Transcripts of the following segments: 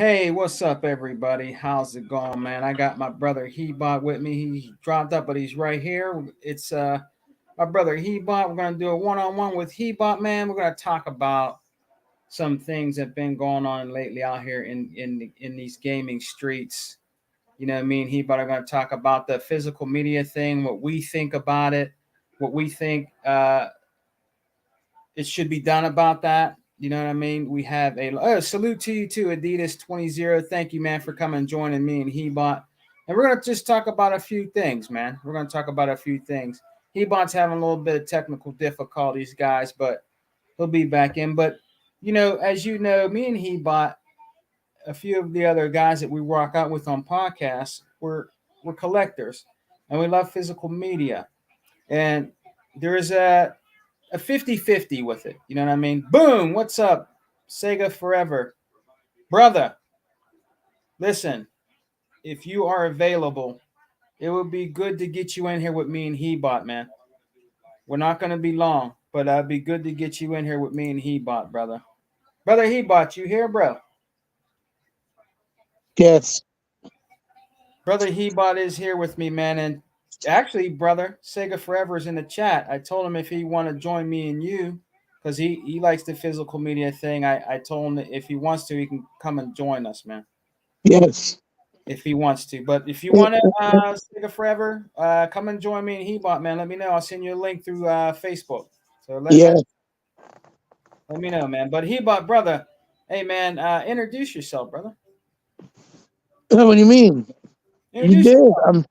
Hey, what's up, everybody? How's it going, man? I got my brother Hebot with me. He dropped up, but he's right here. It's my brother Hebot. We're gonna do a one-on-one with Hebot, man. We're gonna talk about some things that have been going on lately out here in these gaming streets. You know what I mean? Hebot are gonna talk about the physical media thing, what we think about it, what we think it should be done about that. You know what I mean? We have a salute to you too, Adidas 20. Thank you, man, for coming and joining me and Hebot. And we're gonna just talk about a few things, man. We're gonna talk about a few things. Hebot's having a little bit of technical difficulties, guys, but he'll be back in. But as you know, me and Hebot, a few of the other guys that we rock out with on podcasts, we're collectors, and we love physical media. And there is a 50-50 with it. You know what I mean? Boom, what's up? Sega Forever. Brother, listen, if you are available, it would be good to get you in here with me and Hebot, man. We're not going to be long, but it'd be good to get you in here with me and Hebot, brother. Brother Hebot, you here, bro? Yes. Brother Hebot is here with me, man. And actually, brother, Sega Forever is in the chat. I told him if he want to join me and you, because he likes the physical media thing. I told him that if he wants to, he can come and join us, man. Yes. If he wants to. But if you Eh, want to eh, Sega Forever, come and join me and Hebot, man. Let me know. I'll send you a link through Facebook. So Yes. let me know, man. But Hebot, brother, hey, man, introduce yourself, brother. What do you mean? You Introduce did. yourself.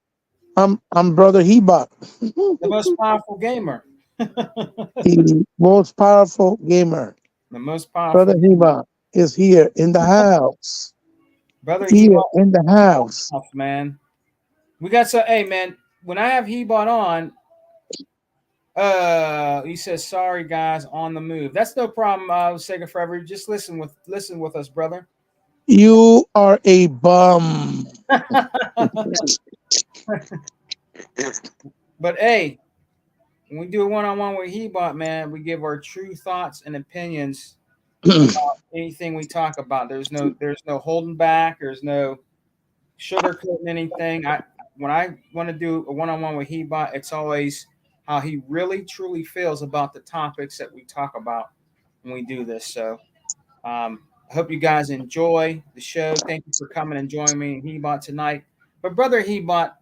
I'm brother Hebot, The most powerful gamer. the most powerful gamer. The most powerful Brother gamer. Hebot is here in the house. Brother Here Hebot, in the house. man. We got some. Hey, man. When I have Hebot on, he says, "Sorry, guys, on the move." That's no problem. Sega Forever. Just listen with us, brother. You are a bum. But hey, when we do a one-on-one with Hebot, man, we give our true thoughts and opinions about anything we talk about. There's no holding back. There's no sugarcoating anything. When I want to do a one-on-one with Hebot, it's always how he really truly feels about the topics that we talk about when we do this. So I hope you guys enjoy the show. Thank you for coming and joining me and Hebot tonight. But brother Hebot,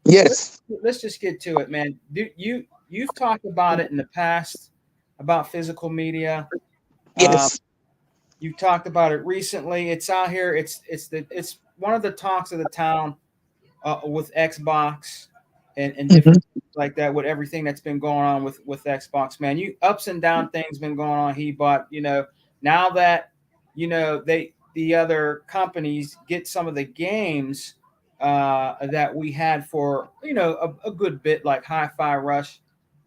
let's Yes. let's just get to it, man. You've talked about it in the past about physical media. Um, Yes. you've talked about it recently. It's out here. It's one of the talks of the town with Xbox and Mhm. different things like that. With everything that's been going on with Xbox, man, you ups and down things been going on. Hebot, now that the other companies get some of the games that we had for a good bit, like Hi-Fi Rush,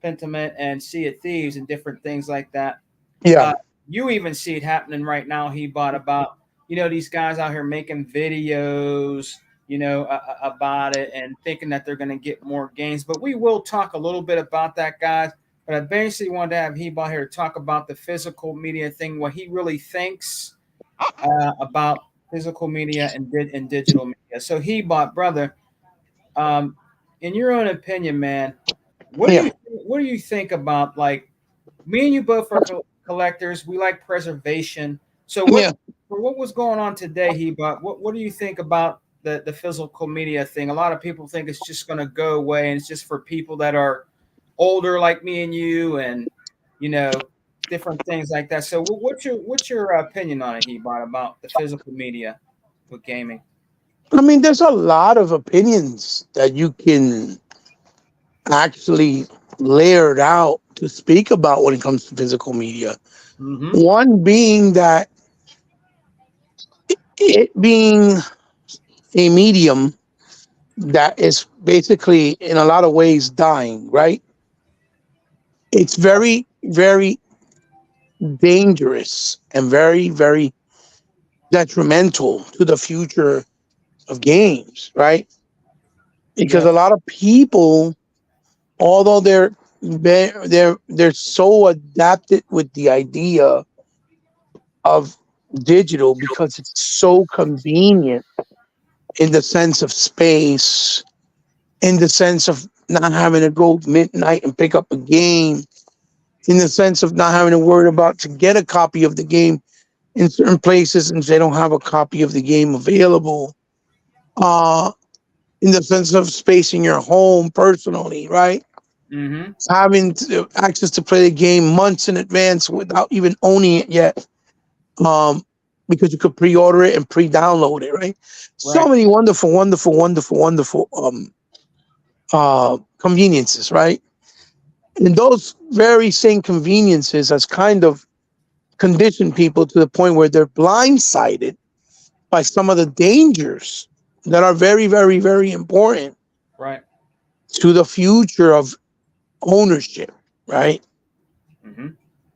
Pentiment, and Sea of Thieves, and different things like that. Yeah. Uh, you even see it happening right now. He bought about these guys out here making videos, about it and thinking that they're going to get more gains. But we will talk a little bit about that, guys. But I basically wanted to have Hebot here to talk about the physical media thing, what he really thinks about physical media and digital media. So Hebot, brother, um, in your own opinion, man, what do Yeah. you what do you think about, like, me and you both are collectors. We like preservation. So Yeah. what was going on today, Hebot? What do you think about the physical media thing? A lot of people think it's just going to go away, and it's just for people that are older, like me and you, and you know different things like that. So what's your opinion on it, Hebot, about the physical media with gaming? I mean, there's a lot of opinions that you can actually layer it out to speak about when it comes to physical media. Mm-hmm. One being that it being a medium that is basically in a lot of ways dying, right? It's very, very dangerous and very, very detrimental to the future of games, right? Because Yep. a lot of people, although they're so adapted with the idea of digital because it's so convenient in the sense of space, in the sense of not having to go midnight and pick up a game, in the sense of not having to worry about to get a copy of the game in certain places and they don't have a copy of the game available. Uh, in the sense of space in your home personally, right? Mm-hmm. Having access to play the game months in advance without even owning it yet, um, because you could pre-order it and pre-download it, right? So Right. many wonderful, wonderful, wonderful, wonderful conveniences, right? And those very same conveniences has kind of conditioned people to the point where they're blindsided by some of the dangers that are very, very, very important Right. to the future of ownership, right? Mm-hmm.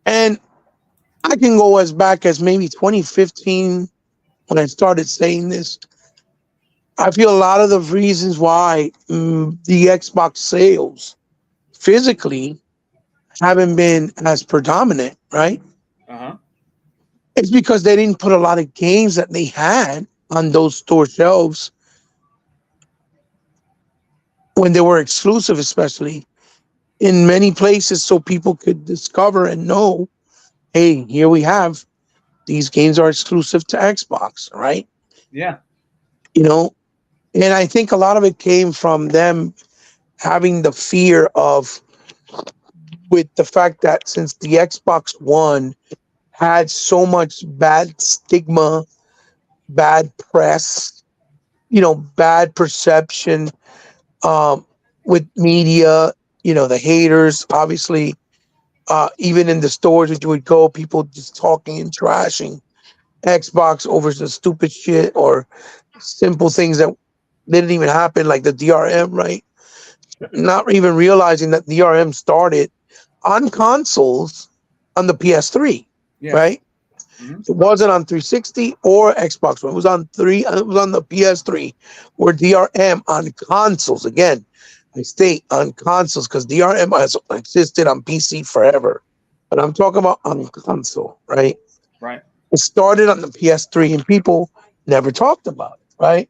And I can go as back as maybe 2015 when I started saying this. I feel a lot of the reasons why the Xbox sales physically haven't been as predominant, right? Uh-huh. It's because they didn't put a lot of games that they had on those store shelves when they were exclusive, especially in many places, so people could discover and know, hey, here we have these games are exclusive to Xbox, right? Yeah. You know, and I think a lot of it came from them having the fear of, with the fact that since the Xbox One had so much bad stigma, bad press, bad perception, um, with media, the haters, obviously, even in the stores that you would go, people just talking and trashing Xbox over some stupid shit or simple things that didn't even happen, like the DRM, right? Not even realizing that DRM started on consoles on the PS3, Yes. right? Mm-hmm. It wasn't on 360 or Xbox One. It was on three. It was on the PS3, where DRM on consoles. Again, I state on consoles because DRM has existed on PC forever, but I'm talking about on console, right? Right. It started on the PS3, and people never talked about it, right?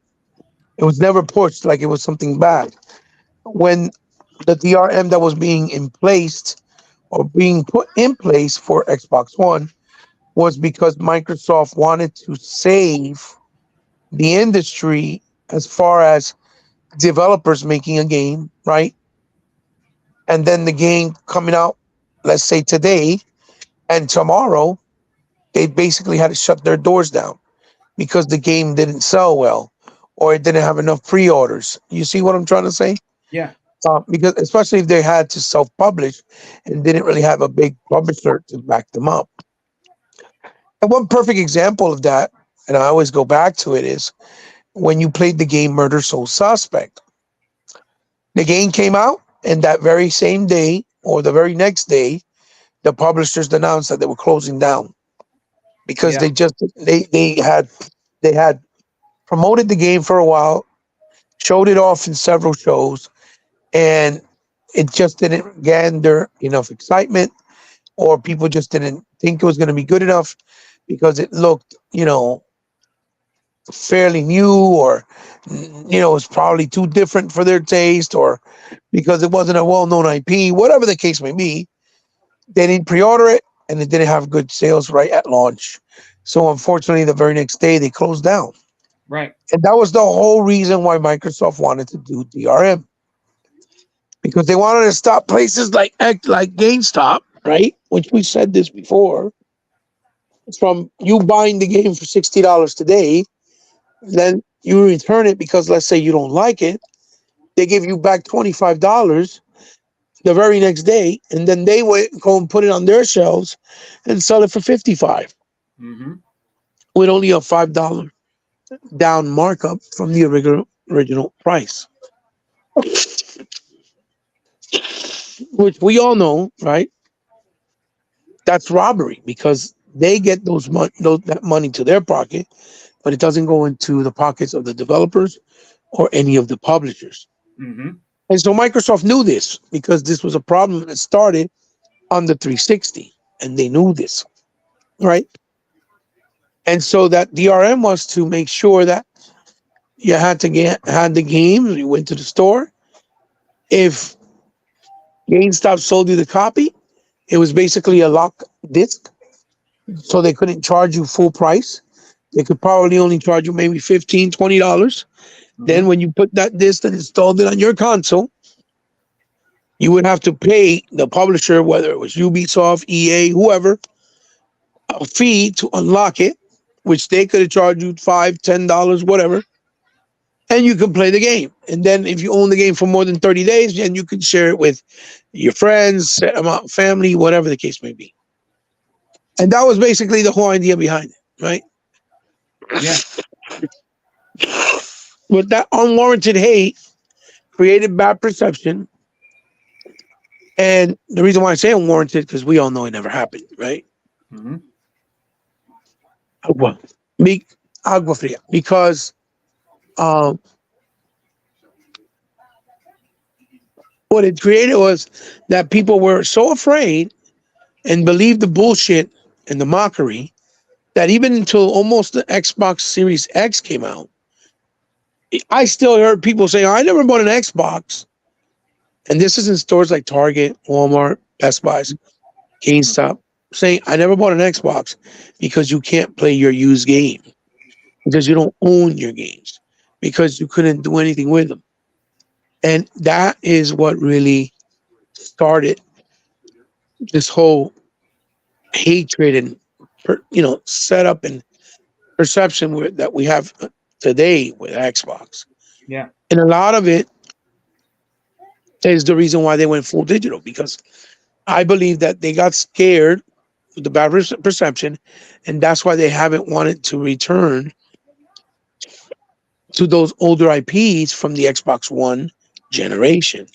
It was never pushed like it was something bad. When the DRM that was being in place or being put in place for Xbox One was because Microsoft wanted to save the industry as far as developers making a game, right? And then the game coming out, let's say today and tomorrow, they basically had to shut their doors down because the game didn't sell well or it didn't have enough pre-orders. You see what I'm trying to say? Yeah. Because especially if they had to self-publish and didn't really have a big publisher to back them up. And one perfect example of that, and I always go back to it, is when you played the game Murder Soul Suspect. The game came out, and that very same day or the very next day, the publishers announced that they were closing down because Yeah. they had promoted the game for a while, showed it off in several shows, and it just didn't gander enough excitement, or people just didn't think it was going to be good enough because it looked, fairly new, or it was probably too different for their taste, or because it wasn't a well-known IP, whatever the case may be. They didn't pre-order it, and it didn't have good sales right at launch. So unfortunately, the very next day they closed down, Right. and that was the whole reason why Microsoft wanted to do DRM, because they wanted to stop places like GameStop, right? Which we said this before, from you buying the game for $60 today, then you return it because let's say you don't like it, they give you back $25 the very next day, and then they go and put it on their shelves and sell it for 55 Mm-hmm. with only a $5 down markup from the original price, which we all know, right? That's robbery because they get that money to their pocket, but it doesn't go into the pockets of the developers or any of the publishers. Mm-hmm. And so Microsoft knew this because this was a problem that started on the 360, and they knew this, right? And so that DRM was to make sure that you had the games. You went to the store. If GameStop sold you the copy, it was basically a lock disc, so they couldn't charge you full price. They could probably only charge you maybe $15, $20. Then Mm-hmm. when you put that disc and installed it on your console, you would have to pay the publisher, whether it was Ubisoft, EA, whoever, a fee to unlock it, which they could have charged you $5, $10, whatever, and you can play the game. And then if you own the game for more than 30 days, then you can share it with your friends, set amount, family, whatever the case may be. And that was basically the whole idea behind it, right? Yeah. But that unwarranted hate created bad perception. And the reason why I say unwarranted, because we all know it never happened, right? Mm-hmm. Agua. Be, agua fria. Because um, what it created was that people were so afraid and believed the bullshit and the mockery that even until almost the Xbox Series X came out, I still heard people saying, I never bought an Xbox. And this is in stores like Target, Walmart, Best Buys, GameStop, saying, I never bought an Xbox because you can't play your used game, because you don't own your games, because you couldn't do anything with them. And that is what really started this whole hatred and, setup and perception that we have today with Xbox. Yeah. And a lot of it is the reason why they went full digital, because I believe that they got scared with the bad perception, and that's why they haven't wanted to return to those older IPs from the Xbox One generation.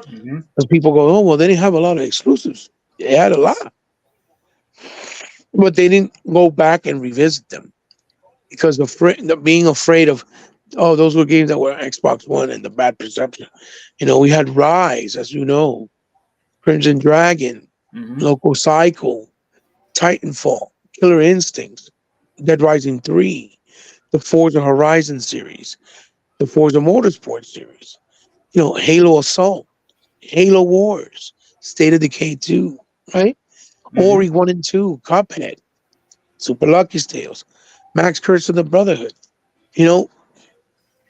Mm-hmm. Because people go, oh, well, they didn't have a lot of exclusives. They had a lot, but they didn't go back and revisit them because being afraid of, oh, those were games that were Xbox One and the bad perception. We had Rise, as you know, Crimson Dragon, Mm-hmm. Loco Cycle, Titanfall, Killer Instincts, Dead Rising 3, the Forza Horizon series, the Forza Motorsport series, Halo Assault, Halo Wars, State of Decay 2, right? Mm-hmm. Ori 1 and 2, Cuphead, Super Lucky's Tales, Max Curse of the Brotherhood, you know,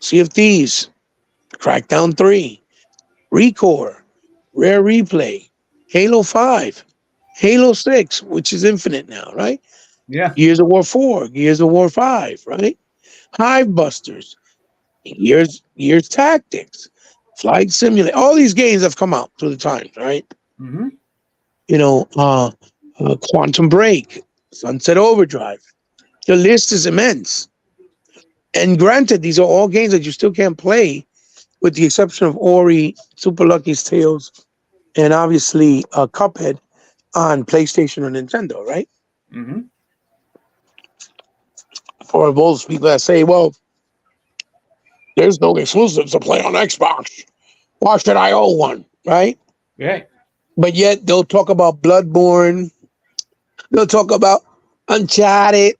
Sea of Thieves, Crackdown 3, Recore, Rare Replay, Halo 5, Halo 6, which is infinite now, right? Yeah. Gears of War 4, Gears of War 5, right? Hive Busters, Gears Tactics, Flight Simulator. All these games have come out through the times, right? Mm-hmm. You know, Quantum Break, Sunset Overdrive. The list is immense. And granted, these are all games that you still can't play, with the exception of Ori, Super Lucky's Tales, and obviously Cuphead on PlayStation or Nintendo, right? Mm-hmm. For those people that say, well, there's no exclusives to play on Xbox. Why should I own one? Right? Yeah. But yet they'll talk about Bloodborne. They'll talk about Uncharted,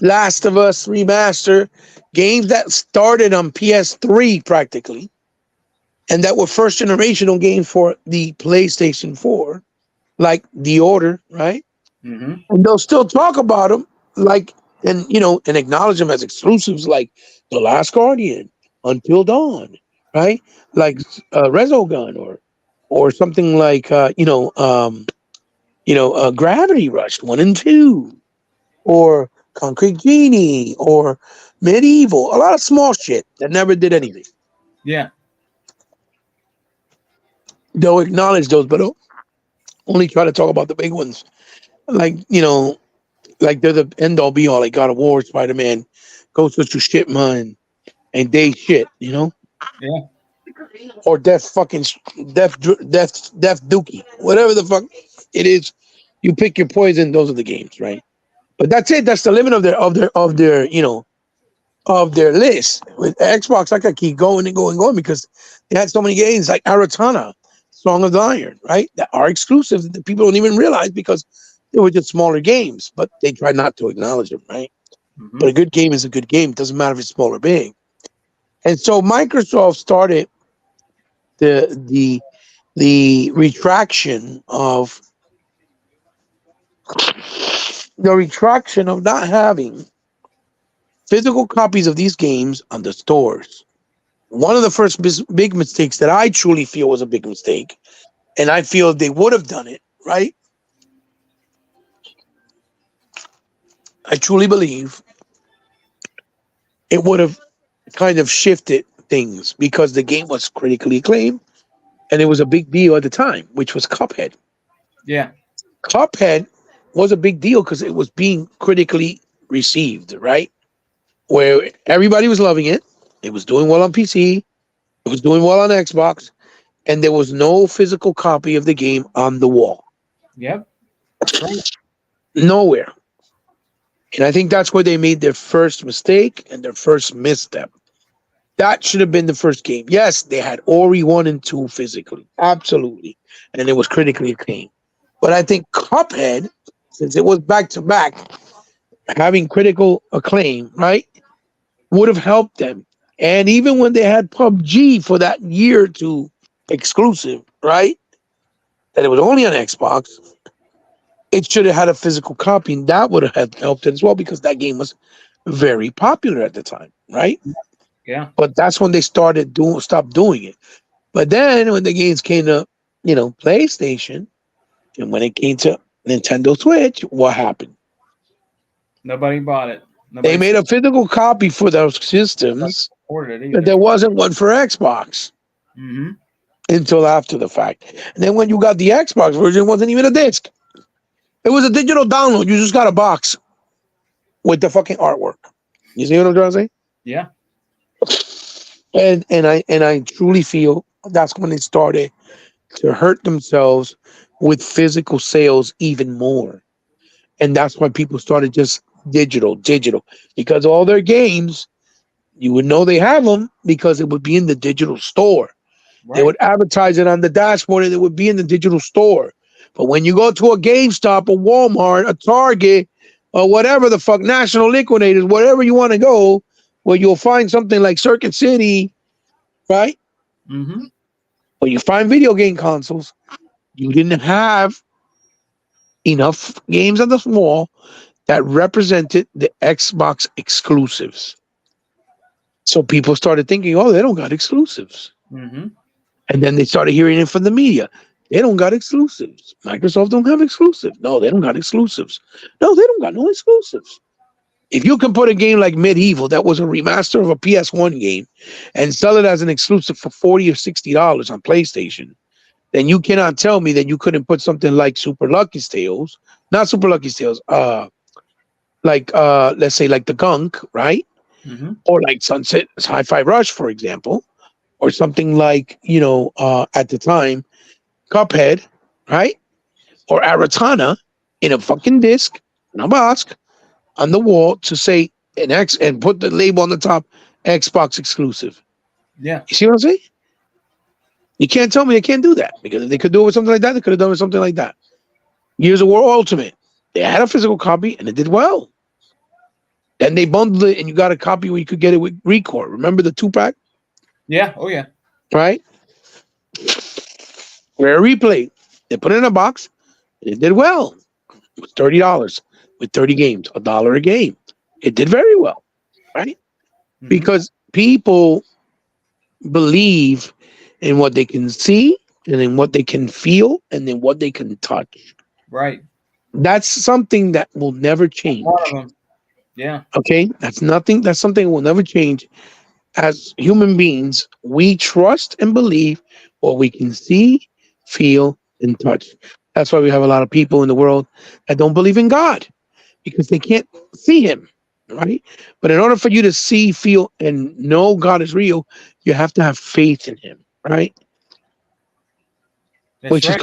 Last of Us Remaster, games that started on PS3 practically, and that were first generational games for the PlayStation 4, like The Order, right? Mm-hmm. And they'll still talk about them, like, and acknowledge them as exclusives, like The Last Guardian, Until Dawn, right? Like Resogun, or something like Gravity Rush 1 and 2, or Concrete Genie, or Medieval. A lot of small shit that never did anything. Yeah. They'll acknowledge those, but they'll only try to talk about the big ones, like like they're the end all be all, like God of War, Spider Man, Ghost of Tsushima, and they shit, Yeah. or Death Dookie, whatever the fuck it is. You pick your poison. Those are the games, right? But that's it. That's the limit of their list. With Xbox, I could keep going and going and going, because they had so many games like Aratana, Song of the Iron, right? That are exclusive that people don't even realize, because they were just smaller games, but they try not to acknowledge them, right? Mm-hmm. But a good game is a good game. It doesn't matter if it's small or big. And so Microsoft started the the the retraction of not having physical copies of these games on the stores. One of the first big mistakes that I truly feel was a big mistake, and I feel they would have done it, right? I truly believe it would have kind of shifted things because the game was critically acclaimed and it was a big deal at the time, which was Cuphead. Yeah. Cuphead was a big deal because it was being critically received, right? Where everybody was loving it. It was doing well on PC. It was doing well on Xbox, and there was no physical copy of the game on the wall. Yep. That's right. Nowhere. And I think that's where they made their first mistake and their first misstep. That should have been the first game. Yes, they had Ori 1 and 2 physically. Absolutely. And it was critically acclaimed. But I think Cuphead, since it was back to back, having critical acclaim, right, would have helped them. And even when they had PUBG for that year or two exclusive, right, that it was only on Xbox, it should have had a physical copy, and that would have helped it as well because that game was very popular at the time, right? Yeah. But that's when they stopped doing it. But then when the games came to, PlayStation, and when it came to Nintendo Switch, what happened? Nobody bought it. They Nobody made a physical copy for those systems, supported it but either. there wasn't one for Xbox Mm-hmm. until after the fact. And then when you got the Xbox version, it wasn't even a disc. It was a digital download. You just got a box with the fucking artwork. You see what I'm trying to say? Yeah. And I truly feel that's when they started to hurt themselves with physical sales even more. And that's why people started just digital, because all their games, you would know they have them because it would be in the digital store. They Right. would advertise it on the dashboard and it would be in the digital store. But when you go to a GameStop, a Walmart, a Target, or whatever the fuck, National Liquidators, wherever you want to go, where you'll find something like Circuit City, right? Mm-hmm. Where you find video game consoles, you didn't have enough games on the wall that represented the Xbox exclusives. So people started thinking, oh, they don't got exclusives. Mm-hmm. And then they started hearing it from the media. They don't got exclusives. Microsoft don't have exclusives. No, they don't got exclusives. No, they don't got no exclusives. If you can put a game like Medieval that was a remaster of a PS1 game and sell it as an exclusive for $40 or $60 on PlayStation, then you cannot tell me that you couldn't put something like Super Lucky Tales, not Super Lucky Tales, let's say like the Gunk, right? Mm-hmm. Or like Sunset Hi-Fi Rush, for example, or something like, at the time, Cuphead, right? Or Aratana in a fucking disc, in a box, on the wall to say an X and put the label on the top, Xbox exclusive. Yeah. You see what I'm saying? You can't tell me they can't do that because if they could do it with something like that, they could have done it with something like that. Gears of War Ultimate, they had a physical copy and it did well. Then they bundled it and you got a copy where you could get it with Record. Remember the 2-pack, Yeah. Oh yeah. right? Rare Replay. They put it in a box and it did well. It was $30 with 30 games, $1 a game. It did very well, right? Mm-hmm. Because people believe in what they can see and in what they can feel and in what they can touch. Right. That's something that will never One of change. them. Yeah. Okay? That's something that will never change. As human beings, we trust and believe what we can see, feel, and touch. That's why we have a lot of people in the world that don't believe in God because they can't see him, right? But in order for you to see, feel, and know God is real, you have to have faith in him, right? That's Which is right.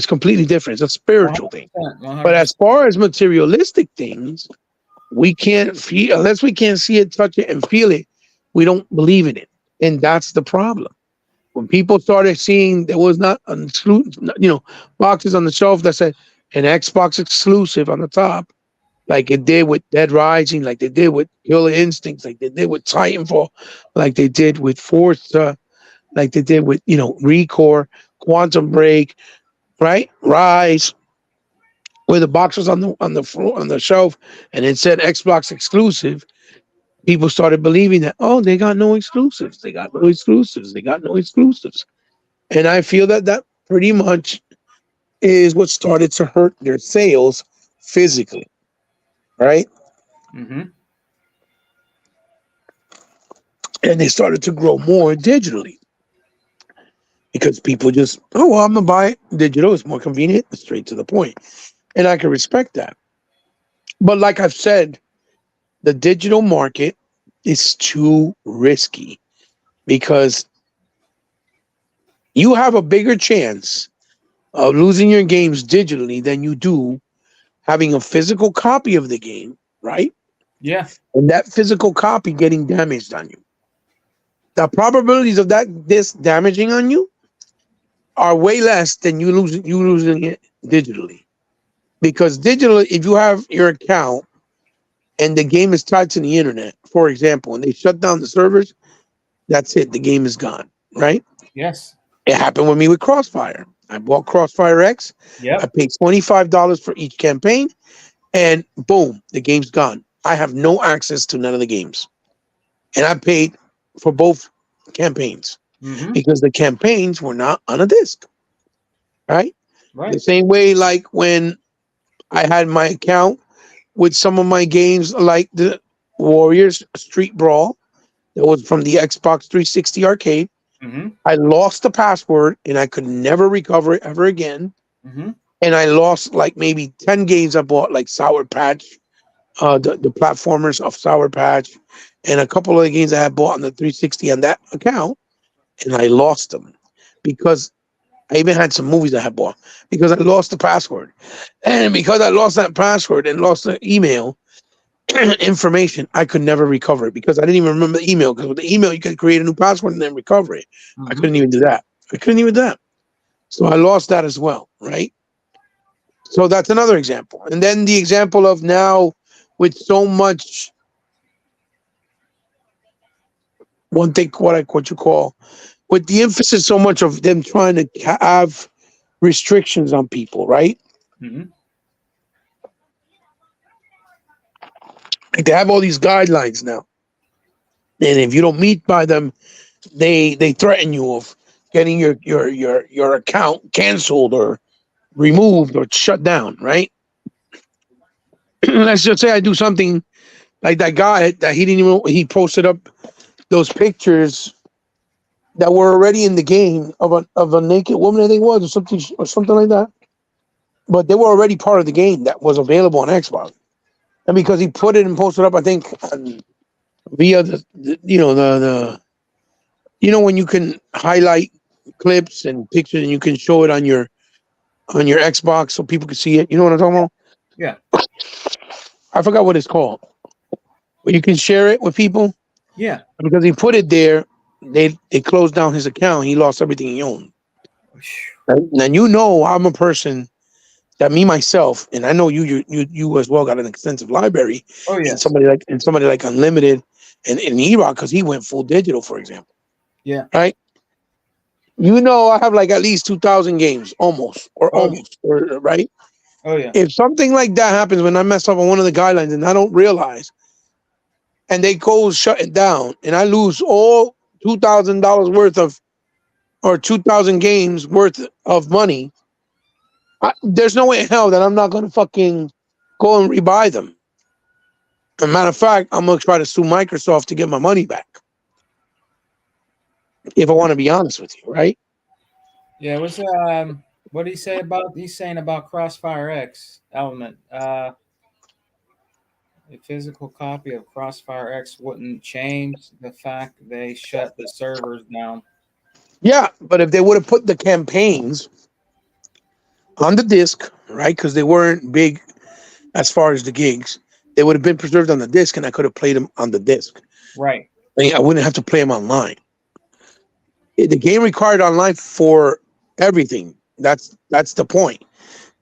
completely different. It's a spiritual thing. 100%. But 100%. as far as materialistic things, we can't feel unless we can't see it, touch it, and feel it. We don't believe in it, and that's the problem. When people started seeing there was not boxes on the shelf that said an Xbox exclusive on the top, like it did with Dead Rising, like they did with Killer Instincts, like they did with Titanfall, like they did with Forza, like they did with Recore, Quantum Break, right? Rise, where the box was on the floor on the shelf, and it said Xbox exclusive. People started believing that, oh, they got no exclusives, they got no exclusives, they got no exclusives, and I feel that that pretty much is what started to hurt their sales physically, right? Mm-hmm. And they started to grow more digitally because people just, oh, well, I'm gonna buy it digital. It's more convenient, straight to the point, and I can respect that. But like I've said, the digital market is too risky because you have a bigger chance of losing your games digitally than you do having a physical copy of the game, right? Yeah. And that physical copy getting damaged on you. The probabilities of that disc damaging on you are way less than you losing it digitally. Because digitally, if you have your account and the game is tied to the internet, for example, and they shut down the servers, that's it. The game is gone, right? Yes. It happened with me with Crossfire. I bought Crossfire X. I Yep. paid $25 for each campaign, and boom, the game's gone. I have no access to none of the games. And I paid for both campaigns Mm-hmm. because the campaigns were not on a disc, right? The Right. same way, like when I had my account with some of my games, like the Warriors Street Brawl, that was from the Xbox 360 arcade. Mm-hmm. I lost the password and I could never recover it ever again. Mm-hmm. And I lost like maybe 10 games I bought, like Sour Patch, the platformers of Sour Patch, and a couple of the games I had bought on the 360 on that account, and I lost them because I even had some movies I had bought because I lost the password. And because I lost that password and lost the email information, I could never recover it because I didn't even remember the email. Because with the email, you could create a new password and then recover it. I Mm-hmm. couldn't even do that. I couldn't even do that. So I lost that as well, right? So that's another example. And then the example of now with so much, one thing, what you call, with the emphasis so much of them trying to have restrictions on people, right? Mm-hmm. Like they have all these guidelines now, and if you don't meet by them, they threaten you of getting your account canceled or removed or shut down, right? Let's just say I do something like that guy that he didn't even he posted up those pictures that were already in the game of a naked woman, I think it was, or something like that. But they were already part of the game that was available on Xbox. And because he put it and posted up, I think via the when you can highlight clips and pictures and you can show it on your Xbox so people can see it. You know what I'm talking about? Yeah. I forgot what it's called. But you can share it with people. Yeah. Because he put it there, they closed down his account. He lost everything he owned. Right? Now I'm a person that me myself, and I know you as well got an extensive library, Oh and yes. somebody like Unlimited and E-Rock because he went full digital, for example. Yeah. Right? I have like at least 2,000 games, Oh yeah. right? Oh yeah. If something like that happens when I mess up on one of the guidelines and I don't realize, and they go shut it down, and I lose all $2,000 worth of or 2,000 games worth of money, there's no way in hell that I'm not gonna fucking go and rebuy them. As a matter of fact, I'm gonna try to sue Microsoft to get my money back. If I want to be honest with you, right? Yeah. What's what did he say about he's saying about Crossfire X element? A physical copy of Crossfire X wouldn't change the fact they shut the servers down. Yeah, but if they would have put the campaigns on the disc, right? Because they weren't big as far as the gigs, they would have been preserved on the disc, and I could have played them on the disc. Right. I wouldn't have to play them online. The game required online for everything. That's the point.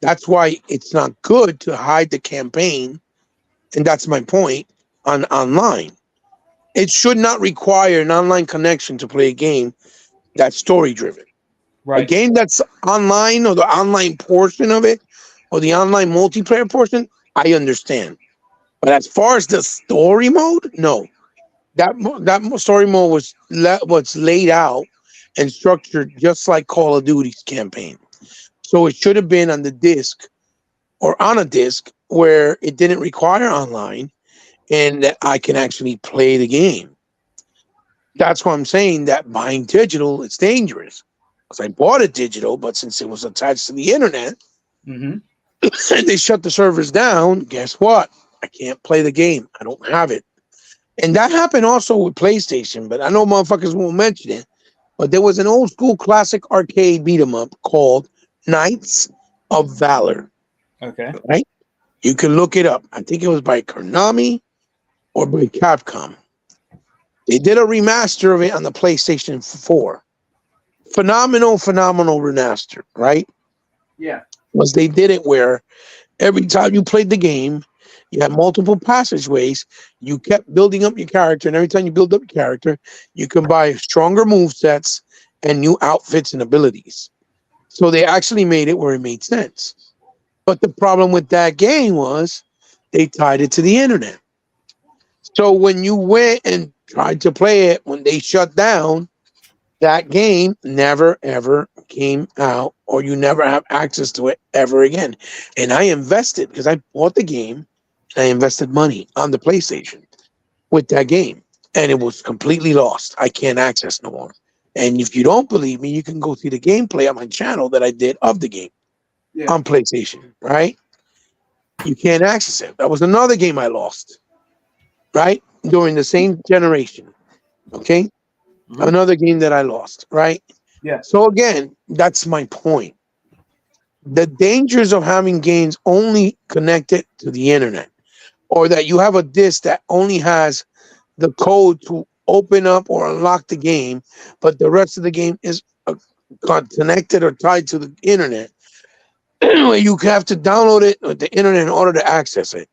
That's why it's not good to hide the campaign And that's my point on online. It should not require an online connection to play a game that's story driven. A Right. game that's online or the online portion of it or the online multiplayer portion, I understand. But as far as the story mode, no. Story mode was laid out and structured just like Call of Duty's campaign. So it should have been on the disc or on a disc where it didn't require online and that I can actually play the game. That's why I'm saying that buying digital is dangerous. Because I bought it digital, but since it was attached to the internet Mm-hmm. and they shut the servers down, guess what? I can't play the game. I don't have it. And that happened also with PlayStation, but I know motherfuckers won't mention it. But there was an old school classic arcade beat 'em up called Knights of Valor, Okay. right? You can look it up. I think it was by Konami or by Capcom. They did a remaster of it on the PlayStation 4. Phenomenal remaster, right? Yeah. Was they did it where every time you played the game, you had multiple passageways. You kept building up your character, and every time you build up your character, you can buy stronger move sets and new outfits and abilities. So they actually made it where it made sense. But the problem with that game was they tied it to the internet. So when you went and tried to play it when they shut down, that game never ever came out, or you never have access to it ever again. And I invested because I bought the game and I invested money on the PlayStation with that game, and it was completely lost. I can't access no more. And if you don't believe me, you can go see the gameplay on my channel that I did of the game Yeah. on PlayStation, right? You can't access it. That was another game I lost, right? During the same generation. Okay. Mm-hmm. Another game that I lost, right? Yeah. So again, that's my point. The dangers of having games only connected to the internet, or that you have a disc that only has the code to open up or unlock the game, but the rest of the game is connected or tied to the internet, where you have to download it with the internet in order to access it,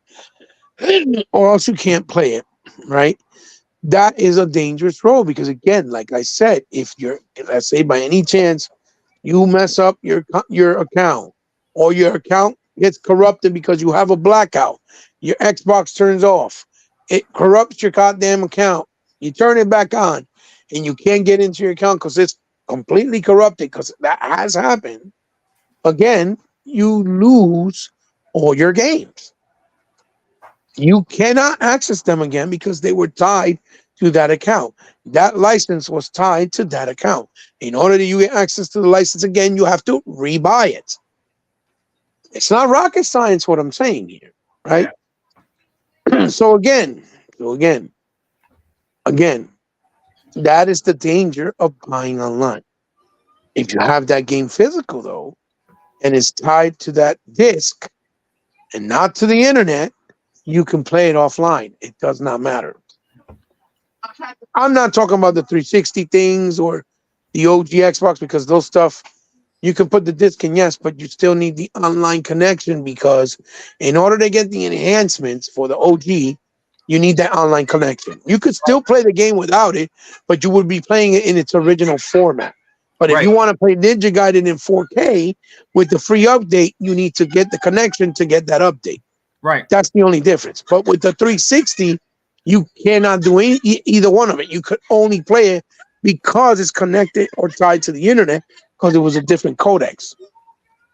or else you can't play it, right? That is a dangerous road because, again, like I said, if let's say by any chance you mess up your account, or your account gets corrupted because you have a blackout, your Xbox turns off, it corrupts your goddamn account. You turn it back on, and you can't get into your account because it's completely corrupted. Because that has happened. Again, you lose all your games. You cannot access them again because they were tied to that account. That license was tied to that account. In order to you get access to the license again, you have to rebuy it. It's not rocket science what I'm saying here, right? Yeah. so again, so again, again, that is the danger of buying online. If you have that game physical though, and it's tied to that disc and not to the internet, you can play it offline. It does not matter. I'm not talking about the 360 things or the OG Xbox because those stuff you can put the disc in, yes, but you still need the online connection because in order to get the enhancements for the OG, you need that online connection. You could still play the game without it, but you would be playing it in its original format. But if Right. you want to play Ninja Gaiden in 4K with the free update, you need to get the connection to get that update. Right. That's the only difference. But with the 360, you cannot do either one of it. You could only play it because it's connected or tied to the internet because it was a different codex.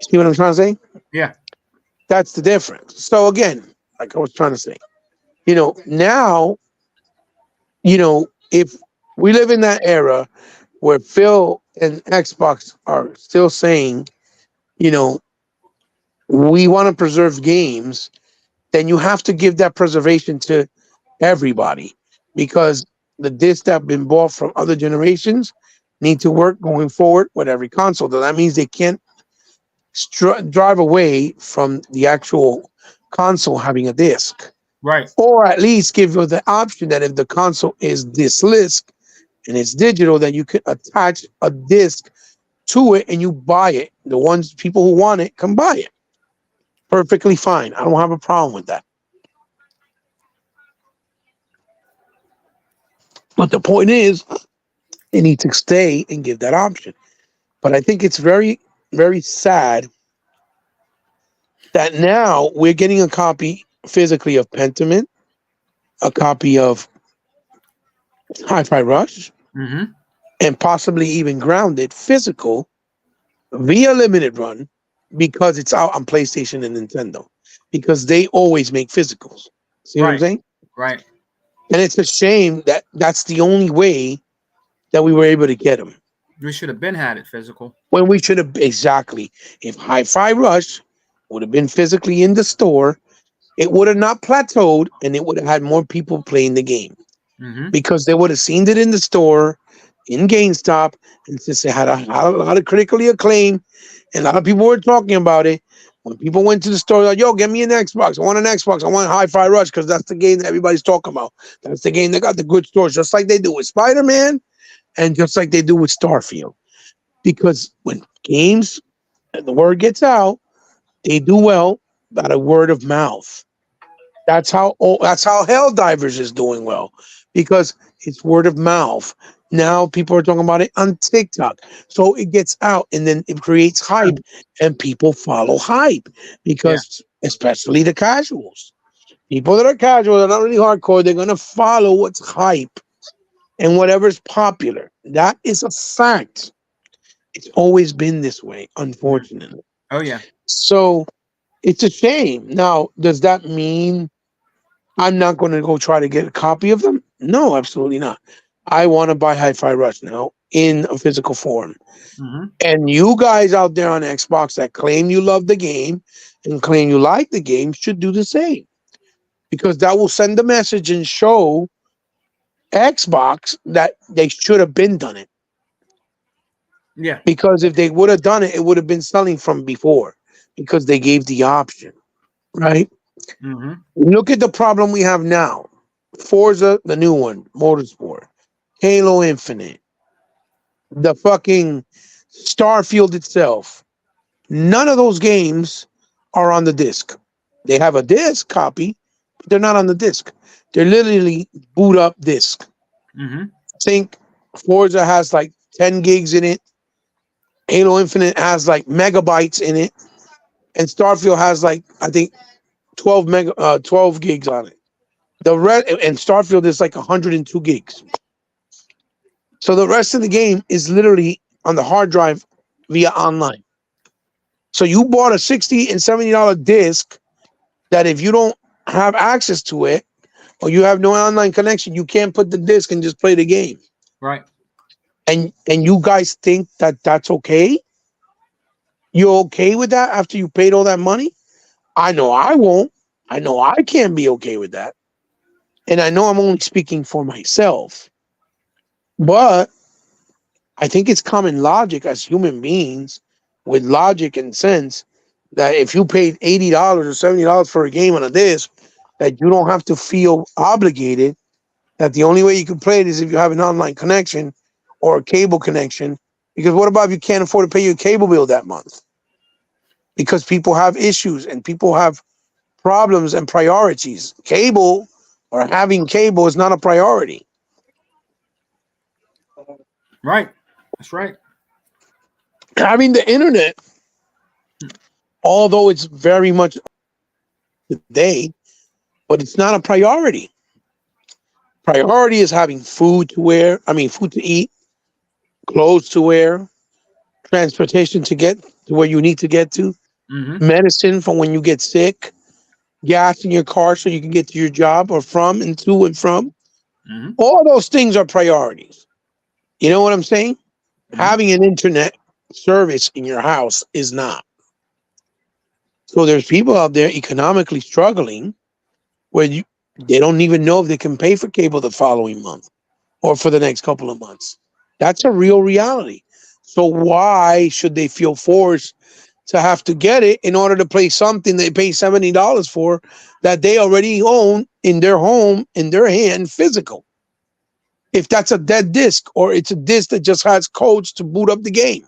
See what I'm trying to say? Yeah. That's the difference. So again, like I was trying to say, now, if we live in that era where Phil and Xbox are still saying, you know, we want to preserve games, then you have to give that preservation to everybody because the discs that have been bought from other generations need to work going forward with every console. So that means they can't drive away from the actual console having a disc, Right. or at least give you the option that if the console is discless and it's digital, then you can attach a disc to it and you buy it. The ones people who want it can buy it. Perfectly fine. I don't have a problem with that. But the point is, they need to stay and give that option. But I think it's very, very sad that now we're getting a copy physically of Pentiment, a copy of Hi-Fi Rush, Mm-hmm. and possibly even Grounded physical via limited run because it's out on PlayStation and Nintendo because they always make physicals. See what I'm Right. saying? Right. And it's a shame that that's the only way that we were able to get them. We should have been had it physical. When we should have exactly, if Hi-Fi Rush would have been physically in the store, it would have not plateaued and it would have had more people playing the game Mm-hmm. because they would have seen it in the store, in GameStop, and since it had a lot of critically acclaim, and a lot of people were talking about it. When people went to the store, like, yo, get me an Xbox. I want an Xbox. I want Hi-Fi Rush because that's the game that everybody's talking about. That's the game that got the good stores, just like they do with Spider-Man and just like they do with Starfield. Because when games and the word gets out, they do well by a word of mouth. That's how Helldivers is doing well because it's word of mouth. Now people are talking about it on TikTok, so it gets out and then it creates hype, and people follow hype Yeah. because especially the casuals, people that are casual, they're not really hardcore. They're gonna follow what's hype and whatever's popular. That is a fact. It's always been this way, Mm. unfortunately. Oh yeah. So it's a shame. Now, does that mean I'm not going to go try to get a copy of them? No, absolutely not. I want to buy Hi-Fi Rush now in a physical form. Mm-hmm. And you guys out there on Xbox that claim you love the game and claim you like the game should do the same because that will send a message and show Xbox that they should have been done it. Yeah. Because if they would have done it, it would have been selling from before because they gave the option, right? Mm-hmm. Look at the problem we have now. Forza, the new one, Motorsport, Halo Infinite, the fucking Starfield itself. None of those games are on the disc. They have a disc copy, but they're not on the disc. They're literally boot up disc. Mm-hmm. I think Forza has like 10 gigs in it. Halo Infinite has like megabytes in it. And Starfield has like, I think 12 gigs on it. The red and Starfield is like 102 gigs. So the rest of the game is literally on the hard drive via online. So you bought a $60 and $70 disc that if you don't have access to it or you have no online connection, you can't put the disc and just play the game. Right. And you guys think that that's okay? You're okay with that after you paid all that money? I know I won't. I know I can't be okay with that. And I know I'm only speaking for myself. But I think it's common logic as human beings with logic and sense that if you paid $80 or $70 for a game on a disc, that you don't have to feel obligated, that the only way you can play it is if you have an online connection or a cable connection. Because what about if you can't afford to pay your cable bill that month? Because people have issues and people have problems and priorities. Cable or having cable is not a priority. Right. That's right. Having the internet, although it's very much today, but it's not a priority. Priority is having food to wear, I mean, food to eat, clothes to wear, transportation to get to where you need to get to, Mm-hmm. medicine for when you get sick, gas in your car so you can get to your job or from and to and from. Mm-hmm. All those things are priorities. You know what I'm saying? Mm-hmm. Having an internet service in your house is not. So there's people out there economically struggling where they don't even know if they can pay for cable the following month or for the next couple of months. That's a real reality. So why should they feel forced to have to get it in order to play something they pay $70 for that they already own in their home, in their hand, physical? If that's a dead disc or it's a disc that just has codes to boot up the game.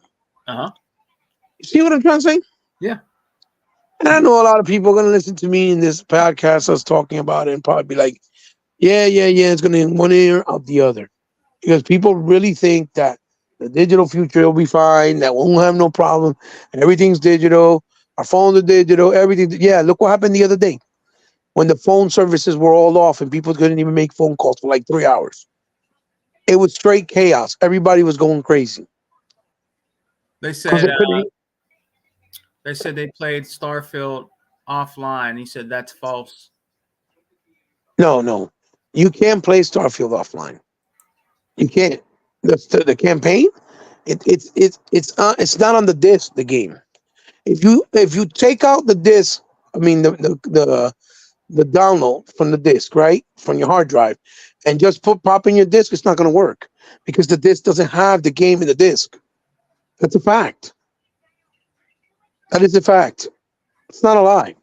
Uh-huh. You see what I'm trying to say? Yeah. And I know a lot of people are going to listen to me in this podcast, us talking about it, and probably be like, yeah, it's going to in one ear, out the other. because people really think that the digital future will be fine, that we won't have no problem, and everything's digital. Our phones are digital. Everything. Yeah, look what happened the other day when the phone services were all off and people couldn't even make phone calls for like 3 hours. It was straight chaos. Everybody was going crazy They because said they couldn't. they said they played Starfield offline. He said that's false. No, no, you can't play Starfield offline. You can't. The campaign. It's not on the disc. The game. If you take out the disc, I mean the download from the disc, right, from your hard drive, and just pop in your disc, it's not going to work because the disc doesn't have the game in the disc. That's a fact. That is a fact. It's not a lie.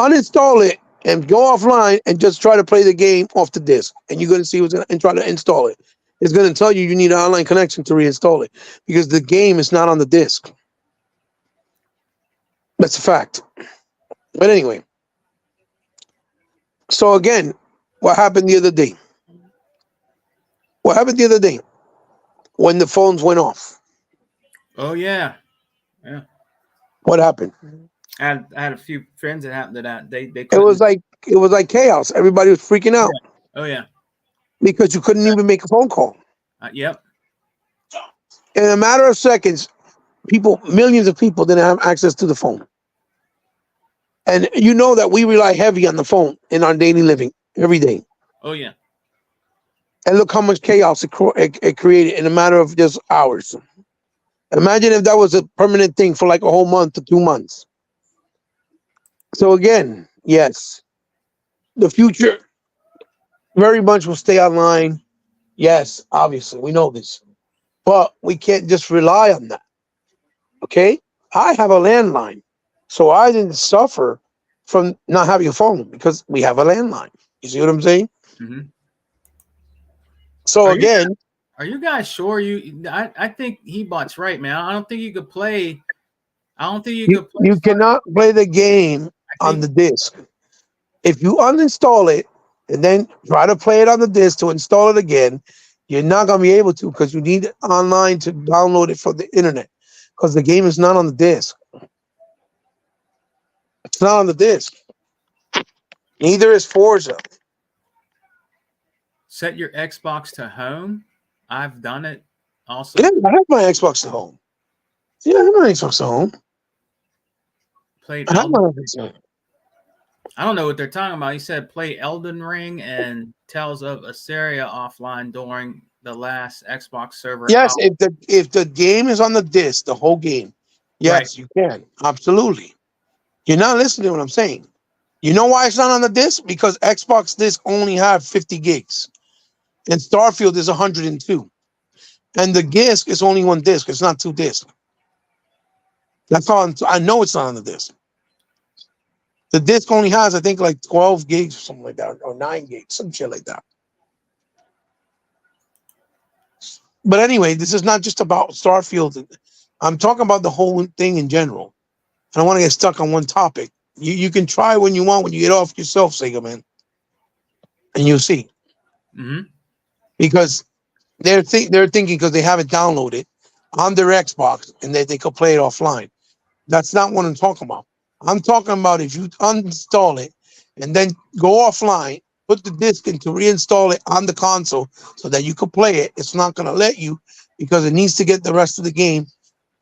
Uninstall it and go offline and just try to play the game off the disc, and you're going to see what's going to and try to install it. It's going to tell you you need an online connection to reinstall it because the game is not on the disc. That's a fact. But anyway, so again, what happened the other day? What happened the other day when the phones went off? Oh yeah, yeah. What happened? I had a few friends that happened to that. They It was couldn't. like it was like chaos. Everybody was freaking out Yeah. Oh yeah. because you couldn't even make a phone call. Yep. In a matter of seconds, millions of people didn't have access to the phone. And you know that we rely heavy on the phone in our daily living every day. Oh yeah. And look how much chaos it created in a matter of just hours. Imagine if that was a permanent thing for like a whole month to 2 months. So again, yes, the future very much will stay online. Yes, obviously, we know this. But we can't just rely on that. Okay? I have a landline. So I didn't suffer from not having a phone because we have a landline. You see what I'm saying? Hmm. So Are you again, are you guys sure I think Hebot's right, man. I don't think you could play. I don't think you you, could play you Star. cannot play the game I on think. the disc. If you uninstall it and then try to play it on the disc to install it again, you're not going to be able to because you need it online to download it from the internet because the game is not on the disc. It's not on the disc. Neither is Forza. Set your Xbox to home. I've done it. Yeah, Also I have my Xbox at home. Yeah, I have my Xbox at home. played I have my Elden. Xbox at home. I don't know what they're talking about. He said play Elden Ring and Tales of Assyria offline during the last Xbox server Yes, out. if the game is on the disc, the whole game, Right. yes, you can. Absolutely. You're not listening to what I'm saying. You know why it's not on the disc? Because Xbox disc only have 50 gigs. And Starfield is 102. And the disc is only one disc. It's not two discs. That's all I know it's not on the disc. The disc only has, I think, like 12 gigs or something like that, or 9 gigs, some shit like that. But anyway, this is not just about Starfield. I'm talking about the whole thing in general. I don't want to get stuck on one topic. You can try when you want when you get off yourself, Sega man, and you'll see. Hmm. Because they're thinking because they have it downloaded on their Xbox and they could play it offline. That's not what I'm talking about. I'm talking about if you uninstall it and then go offline, put the disc in to reinstall it on the console so that you could play it. It's not going to let you because it needs to get the rest of the game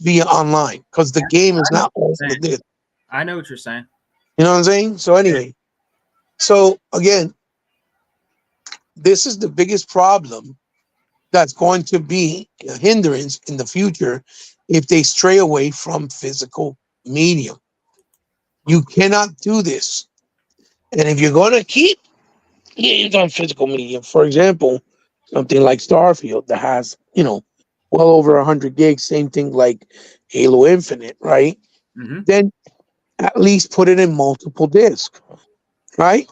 via online because the game is I know not what on you're the saying. disc. I know what you're saying. You know what I'm saying? So Yeah. anyway, so again, this is the biggest problem that's going to be a hindrance in the future if they stray away from physical medium. You cannot do this. And if you're going to keep games on physical medium, for example, something like Starfield that has, well over 100 gigs, same thing like Halo Infinite, right? Hmm. Then at least put it in multiple discs, right?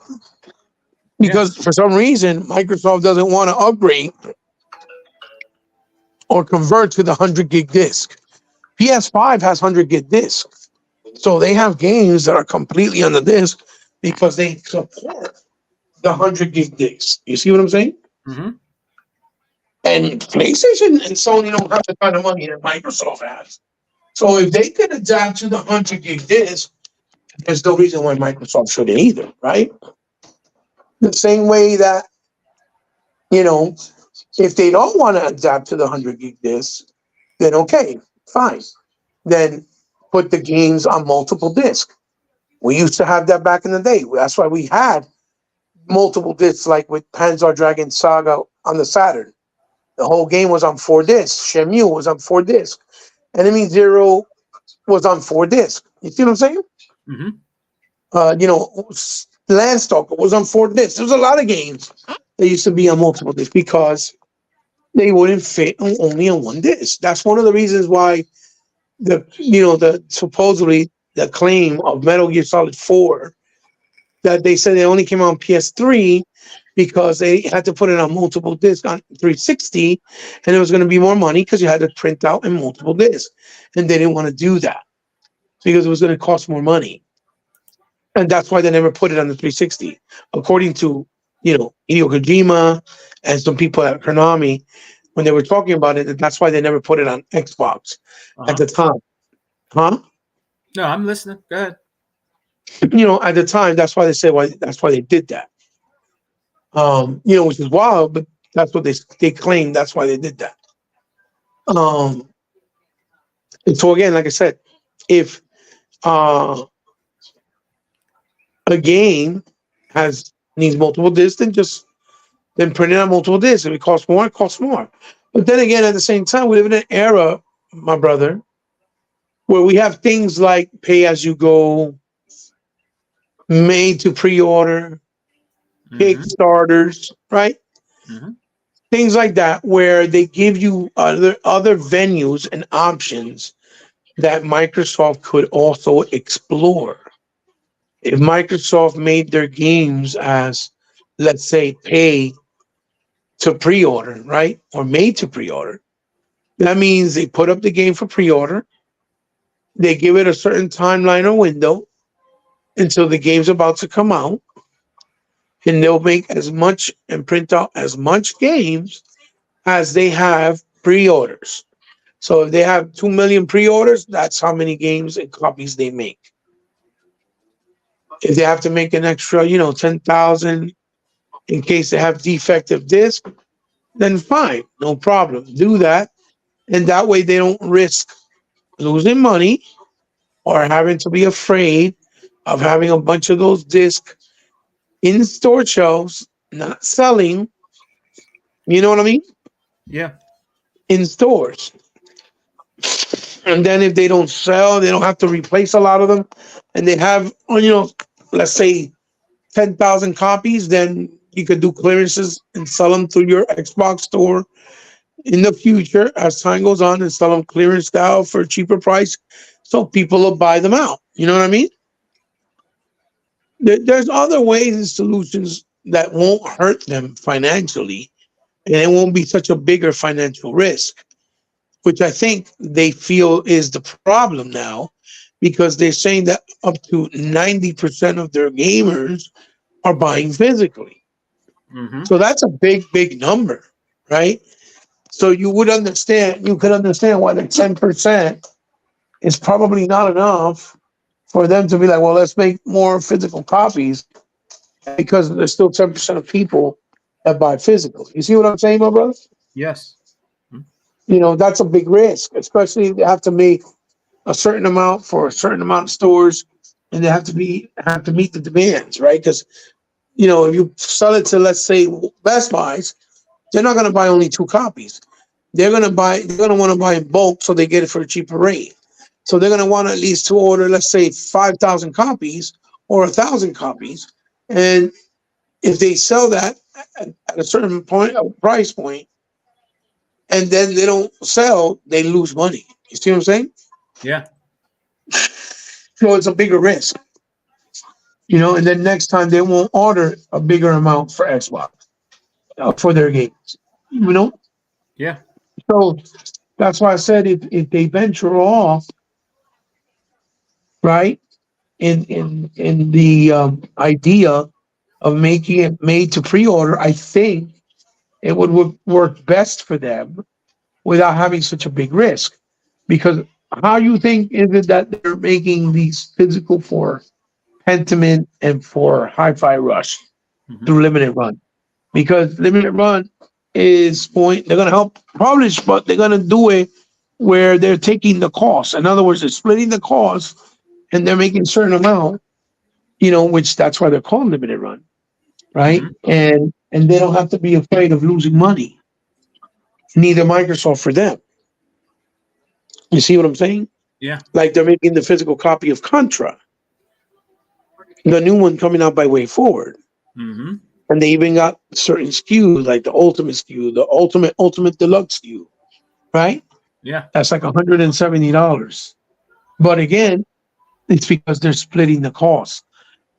Yeah. Because for some reason, Microsoft doesn't want to upgrade or convert to the 100 gig disc. PS5 has 100 gig discs. So they have games that are completely on the disc because they support the 100 gig disc. You see what I'm saying? Hmm. And PlayStation and Sony don't have the kind of money that Microsoft has. So if they could adapt to the 100 gig disc, there's no reason why Microsoft shouldn't either, right? The same way that, you know, if they don't want to adapt to the 100 gig disc, then okay, fine. Then put the games on multiple discs. We used to have that back in the day. That's why we had multiple discs, like with Panzer Dragon Saga on the Saturn. The whole game was on 4 discs. Shenmue was on 4 discs. Enemy Zero was on 4 discs. You see what I'm saying? Mm-hmm. You know, Landstalker was on 4 discs. There was a lot of games that used to be on multiple discs because they wouldn't fit only on 1 disc. That's one of the reasons why the supposedly the claim of Metal Gear Solid 4 that they said they only came out on PS3 because they had to put it on multiple discs on 360, and it was going to be more money because you had to print out in multiple discs, and they didn't want to do that because it was going to cost more money, and that's why they never put it on the 360, according to Hideo Kojima and some people at Konami when they were talking about it. That's why they never put it on Xbox at Uh-huh. the time, huh? No, I'm listening. Go ahead. At the time, that's why they said why that's why they did that. Which is wild, but that's what they claim. That's why they did that. Um, and so again, like I said, if uh, a game has needs multiple discs, then print it on multiple discs. If it costs more, it costs more. But then again, at the same time, we live in an era, my brother, where we have things like pay as you go, made to pre-order, Mm-hmm. Kickstarters, right? Mm-hmm. Things like that, where they give you other venues and options that Microsoft could also explore. If Microsoft made their games as, let's say, pay to pre-order, right, or made to pre-order, that means they put up the game for pre-order, they give it a certain timeline or window until the game's about to come out, and they'll make as much and print out as much games as they have pre-orders. So if they have 2 million pre-orders, that's how many games and copies they make. If they have to make an extra, 10,000 in case they have defective disc, then fine, no problem. Do that. And that way they don't risk losing money or having to be afraid of having a bunch of those discs in store shelves, not selling, you know what I mean? Yeah. In stores. And then if they don't sell, they don't have to replace a lot of them. And they have, let's say 10,000 copies, then you could do clearances and sell them through your Xbox store in the future as time goes on and sell them clearance style for a cheaper price. So people will buy them out. You know what I mean? There's other ways and solutions that won't hurt them financially, and it won't be such a bigger financial risk, which I think they feel is the problem now because they're saying that up to 90% of their gamers are buying physically. Mm-hmm. So that's a big, big number, right? So you could understand why the 10% is probably not enough for them to be like, well, let's make more physical copies because there's still 10% of people that buy physical. You see what I'm saying, my brother? Yes. That's a big risk, especially if they have to make a certain amount for a certain amount of stores and they have to meet the demands, right? Because if you sell it to, let's say, Best Buys, they're not going to buy only 2 copies. They're going to want to buy in bulk so they get it for a cheaper rate. So they're going to want at least to order, let's say, 5,000 copies or 1,000 copies. And if they sell that at a certain point, a price point, and then they don't sell, they lose money. You see what I'm saying? Yeah. So it's a bigger risk, and then next time they won't order a bigger amount for Xbox for their games, you know? Yeah. So that's why I said if they venture off, right, in the idea of making it made to pre-order, I think it would work best for them without having such a big risk. Because how you think is it that they're making these physical for Pentiment and for Hi-Fi Rush Hmm. through limited run? Because limited run is point they're gonna help publish, but they're gonna do it where they're taking the cost. In other words, they're splitting the cost and they're making a certain amount, which that's why they're called limited run, right? Hmm. And they don't have to be afraid of losing money. Neither Microsoft for them. You see what I'm saying? Yeah. Like they're making the physical copy of Contra, the new one coming out by Way Forward. Hmm. And they even got certain SKUs like the Ultimate SKU, the Ultimate Deluxe SKU, right? Yeah. That's like $170. But again, it's because they're splitting the cost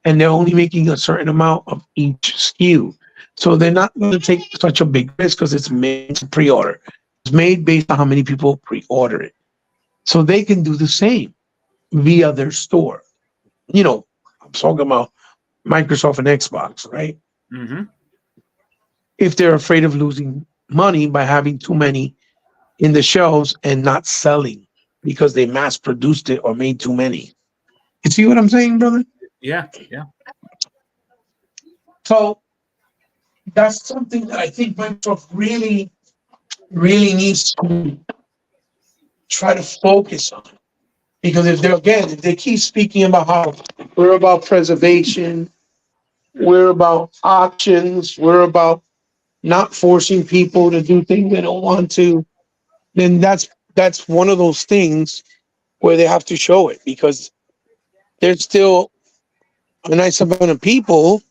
and they're only making a certain amount of each SKU. So they're not going to take such a big risk because it's made to pre-order. It's made based on how many people pre-order it. So they can do the same via their store. I'm talking about Microsoft and Xbox, right? Hmm. If they're afraid of losing money by having too many in the shelves and not selling because they mass produced it or made too many. You see what I'm saying, brother? Yeah. Yeah. So that's something that I think Microsoft really, really needs to try to focus on. Because if they keep speaking about how we're about preservation, we're about auctions, we're about not forcing people to do things they don't want to, then that's one of those things where they have to show it because there's still a nice amount of people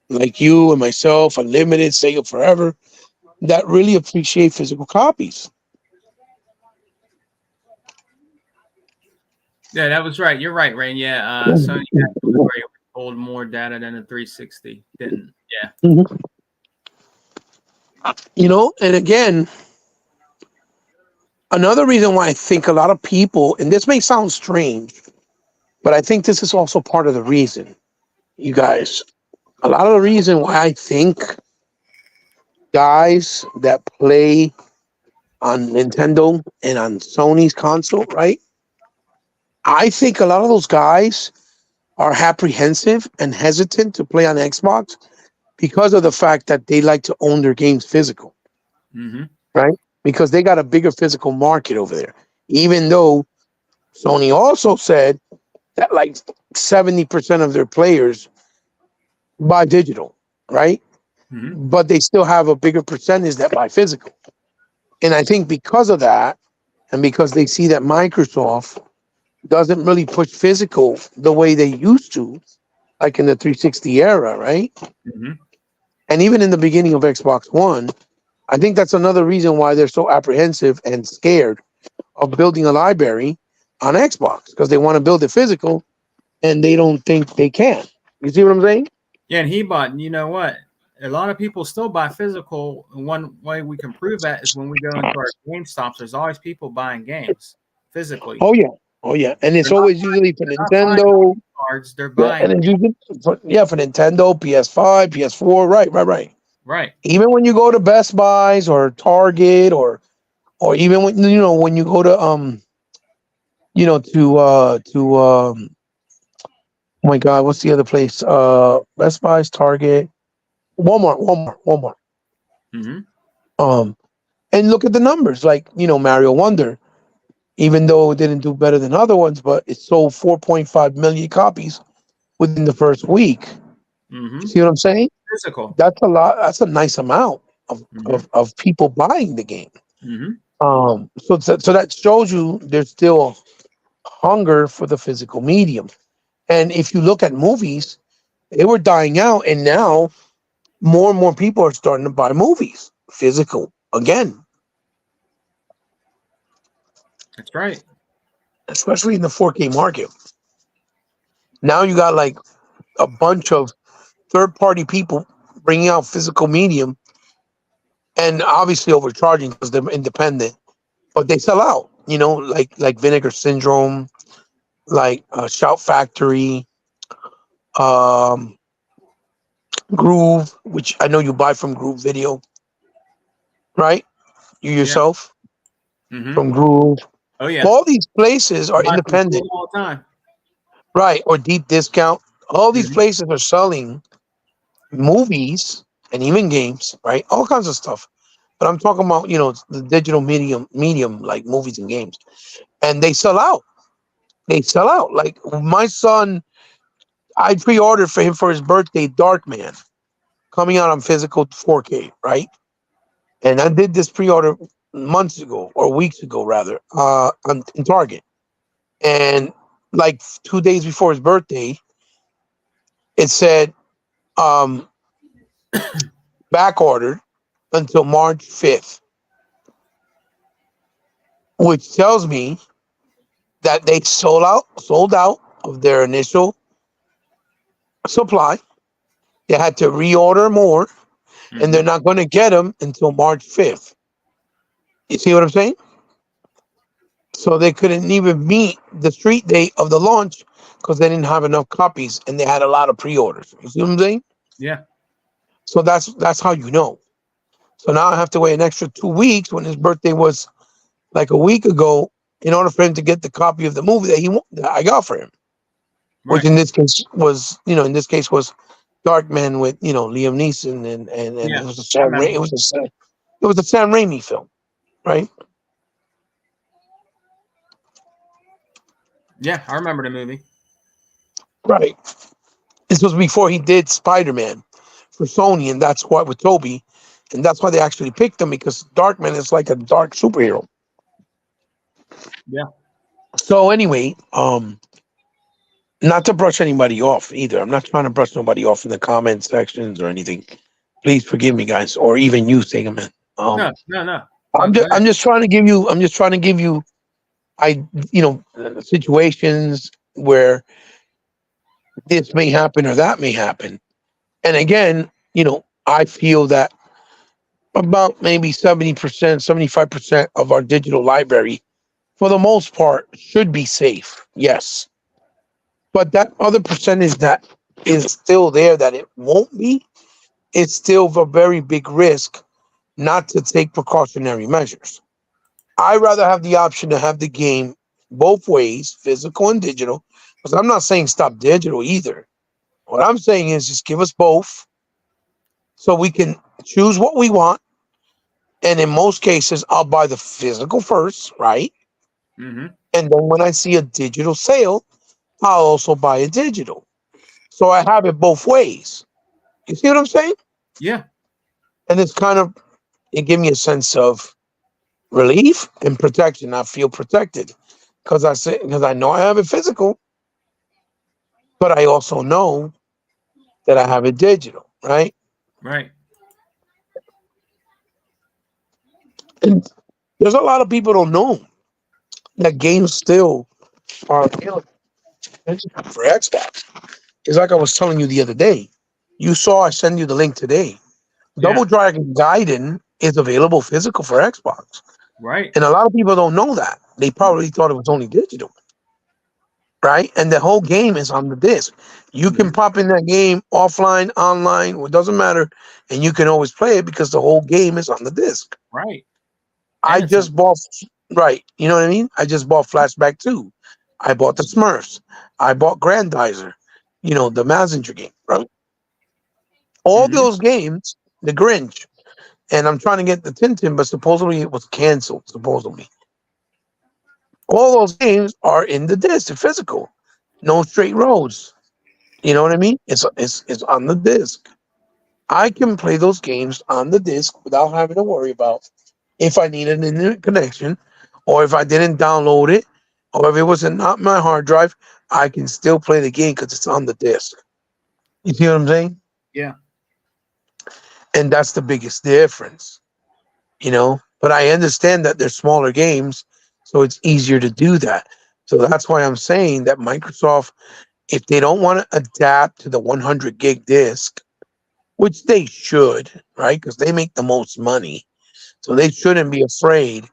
like you and myself, Unlimited, Sega Forever, that really appreciate physical copies. Yeah, that was right. You're right, Rain. Yeah, Sony actually were able to hold more data than the 360 didn't. Yeah. Mhm. And again, another reason why I think a lot of people, and this may sound strange, but I think this is also part of the reason, you guys. A lot of the reason why I think guys that play on Nintendo and on Sony's console, right? I think a lot of those guys are apprehensive and hesitant to play on Xbox because of the fact that they like to own their games physical, Hmm. right? Because they got a bigger physical market over there. Even though Sony also said that like 70% of their players buy digital, right? Hmm. But they still have a bigger percentage that buy physical. And I think because of that, and because they see that Microsoft doesn't really push physical the way they used to, like in the 360 era, right? Hmm. And even in the beginning of Xbox One, I think that's another reason why they're so apprehensive and scared of building a library on Xbox because they want to build it physical and they don't think they can. You see what I'm saying? Yeah, and Hebot, you know what? A lot of people still buy physical. And one way we can prove that is when we go into our Game Stops. There's always people buying games physically. Oh yeah, oh yeah, and it's They're not always usually for they're not buying Nintendo. cards. They're Yeah, buying and it's usually for Nintendo, PS5, PS4. Right, right, right. right. Even when you go to Best Buys or Target or even when you go to oh my God, what's the other place? Best Buys, Target, Walmart. Hmm. Um, and look at the numbers, like Mario Wonder, even though it didn't do better than other ones, but it sold 4.5 million copies within the first week. Hmm. See what I'm saying? Physical. That's a lot. That's a nice amount of Hmm. of people buying the game. Hmm. So that shows you there's still hunger for the physical medium. And if you look at movies, they were dying out, and now more and more people are starting to buy movies physical again, That's right. especially in the 4K market. Now you got like a bunch of third-party people bringing out physical medium, and obviously overcharging because they're independent, but they sell out. Like Vinegar Syndrome, like Shout Factory, um, Groove, which I know you buy from Groove Video. right? You Yeah. yourself Mm-hmm. from Groove. Oh yeah. All these places are Buy from independent, Groove all the time. right? Or deep discount. All these Mm-hmm. places are selling movies and even games, right? All kinds of stuff. But I'm talking about, the digital medium like movies and games. And they sell out. They sell out. Like my son, I pre-ordered for him for his birthday Darkman coming out on physical 4K, right? And I did this pre-order months ago or weeks ago rather, in Target. And like 2 days before his birthday, it said um back ordered until March 5th, which tells me that they sold out of their initial supply. They had to reorder more, and they're Mm-hmm. not going to get them until March 5th. You see what I'm saying? So they couldn't even meet the street date of the launch because they didn't have enough copies, and they had a lot of pre-orders. You see what I'm saying? Yeah. So that's how you know. So now I have to wait an extra 2 weeks when his birthday was like a week ago in order for him to get the copy of the movie that I got for him, which Right. in this case was Darkman with Liam Neeson and Yeah. it was a I Sam Ra- remember. it was a Sam Raimi film, right? Yeah, I remember the movie. Right. This was before he did Spider-Man for Sony, and that's why with Toby, and that's why they actually picked him because Darkman is like a dark superhero. Yeah. So anyway, not to brush anybody off either. I'm not trying to brush nobody off in the comment sections or anything. Please forgive me, guys, or even you, Sagerman. No, no, no. I'm Go just ahead. I'm just trying to give you I situations where this may happen or that may happen. And again, I feel that about maybe 70%, 75% of our digital library, for the most part, should be safe. Yes. But that other percentage that is still there that it won't be, it's still a very big risk not to take precautionary measures. I rather have the option to have the game both ways, physical and digital, because I'm not saying stop digital either. What I'm saying is just give us both so we can choose what we want. And in most cases, I'll buy the physical first, right? Mm-hmm. And then when I see a digital sale, I'll also buy a digital. So I have it both ways. You see what I'm saying? Yeah. And it gives me a sense of relief and protection. I feel protected because I know I have it physical, but I also know that I have it digital, right? Right. And there's a lot of people don't know that games still are available for Xbox. It's like I was telling you the other day. You saw I send you the link today. Double Yeah. Dragon Gaiden is available physical for Xbox. Right. And a lot of people don't know that. They probably thought it was only digital, right? And the whole game is on the disc. You Mm-hmm. can pop in that game offline, online, it doesn't matter. And you can always play it because the whole game is on the disc. Right. I And it's just bought, right. You know what I mean? I just bought Flashback 2. I bought the Smurfs. I bought Grandizer, the Mazinger game, right? All mm-hmm. those games, the Grinch, and I'm trying to get the Tintin, but supposedly it was canceled. Supposedly, all those games are in the disc, the physical. No straight roads. You know what I mean? It's on the disc. I can play those games on the disc without having to worry about if I need an internet connection, or if I didn't download it, or if it wasn't not my hard drive. I can still play the game because it's on the disc. You see what I'm saying? Yeah. And that's the biggest difference. But I understand that they're smaller games, so it's easier to do that. So that's why I'm saying that Microsoft, if they don't want to adapt to the 100 gig disk, which they should, right? Because they make the most money, so they shouldn't be afraid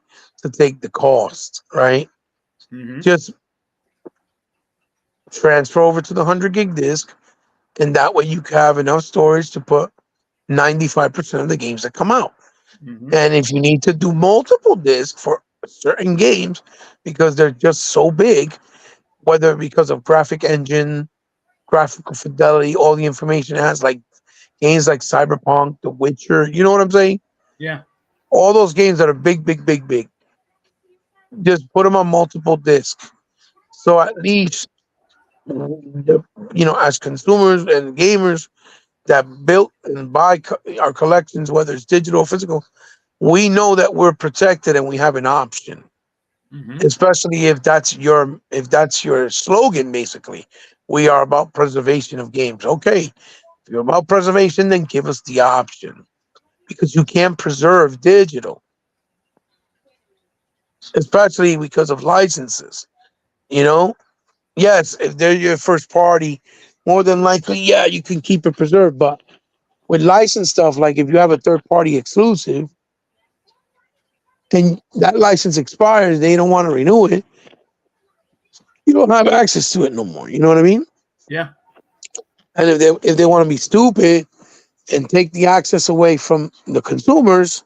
to take the cost, right? Mm-hmm. Just transfer over to the 100 gig disk, and that way you have enough storage to put 95% of the games that come out. Mm-hmm. And if you need to do multiple discs for certain games because they're just so big, whether because of graphic engine, graphical fidelity, all the information it has, like games like Cyberpunk, The Witcher, you know what I'm saying? Yeah. All those games that are big, big, big, big, just put them on multiple discs. So at least, as consumers and gamers that built and buy our collections, whether it's digital or physical, we know that we're protected and we have an option. Mm-hmm. Especially if that's your slogan, basically, we are about preservation of games. Okay, if you're about preservation, then give us the option because you can't preserve digital, especially because of licenses. You know, yes, if they're your first party, more than likely, yeah, you can keep it preserved. But with license stuff, like if you have a third party exclusive and that license expires, they don't want to renew it, you don't have access to it no more. You know what I mean? Yeah. And if they want to be stupid and take the access away from the consumers,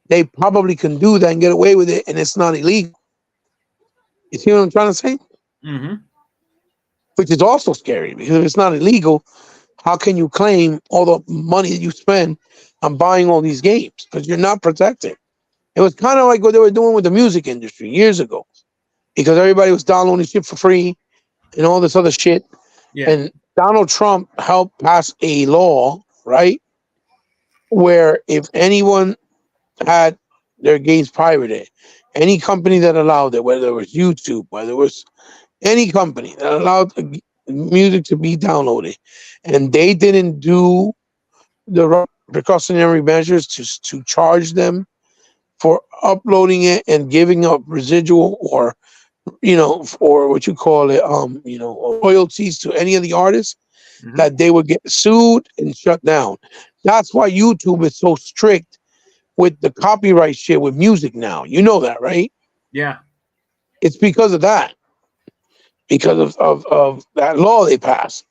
they probably can do that and get away with it, and it's not illegal. You see what I'm trying to say? Mm-hmm. Which is also scary because if it's not illegal, how can you claim all the money that you spend on buying all these games? Because you're not protected. It was kind of like what they were doing with the music industry years ago, because everybody was downloading shit for free and all this other shit. Yeah. And Donald Trump helped pass a law, right, where if anyone had their games pirated. Any company that allowed it, whether it was YouTube, whether it was any company that allowed music to be downloaded, and they didn't do the right precautionary measures to charge them for uploading it and giving up residual or or what you call it, royalties to any of the artists, Mm-hmm. that they would get sued and shut down. That's why YouTube is so strict with the copyright shit with music now. You know that, right? Yeah. It's because of that, because of that law they passed.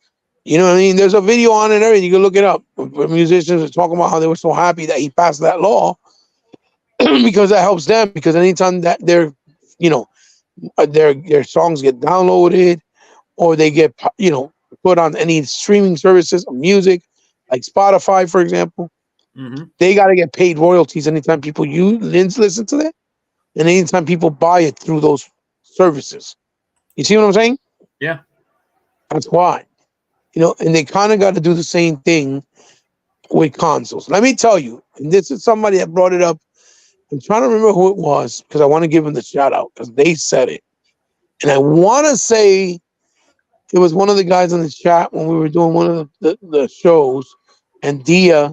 You know what I mean? There's a video on it and everything. You can look it up. Where musicians are talking about how they were so happy that he passed that law because that helps them. Because anytime that you know, their songs get downloaded or they get, put on any streaming services of music, like Spotify, for example, Mm-hmm. they got to get paid royalties anytime people listen to that. And anytime people buy it through those services. You see what I'm saying? Yeah. That's why. And they kind of got to do the same thing with consoles. Let me tell you, and this is somebody that brought it up. I'm trying to remember who it was because I want to give them the shout out because they said it. And I want to say it was one of the guys in the chat when we were doing one of the shows. And Dia,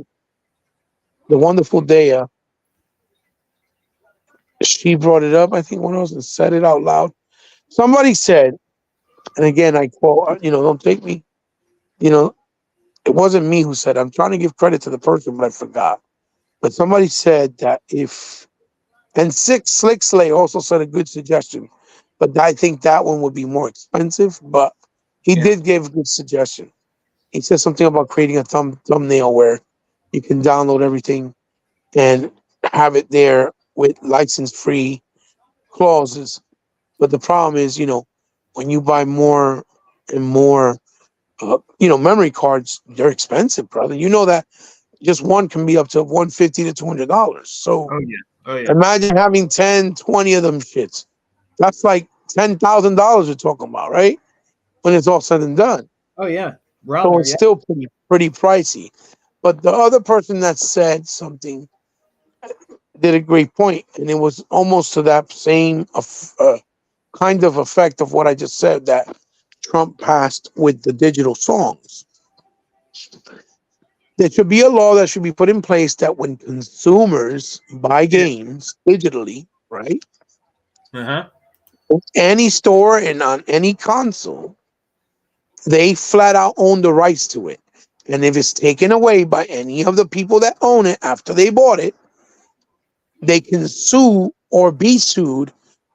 the wonderful Dia, she brought it up, I think, one of us and said it out loud. Somebody said, and again, I quote, don't take me, you know, it wasn't me who said it. I'm trying to give credit to the person, but I forgot. But somebody said that and Slick Slay also said a good suggestion, but I think that one would be more expensive. But he Yeah. did give a good suggestion. He said something about creating a thumbnail where you can download everything and have it there with license free clauses. But the problem is, when you buy more and more, memory cards, they're expensive, brother. You know that just one can be up to $150 to $200. So Oh yeah. Oh yeah. imagine having 10, 20 of them shits. That's like $10,000 we're talking about, right? When it's all said and done. Oh yeah. So Brother. it's Yeah. still pretty pricey. But the other person that said something did a great point, and it was almost to that same kind of effect of what I just said that Trump passed with the digital songs. There should be a law that should be put in place that when consumers buy Yeah. games digitally, right, Uh-huh. any store and on any console, they flat out own the rights to it. And if it's taken away by any of the people that own it after they bought it, they can sue or be sued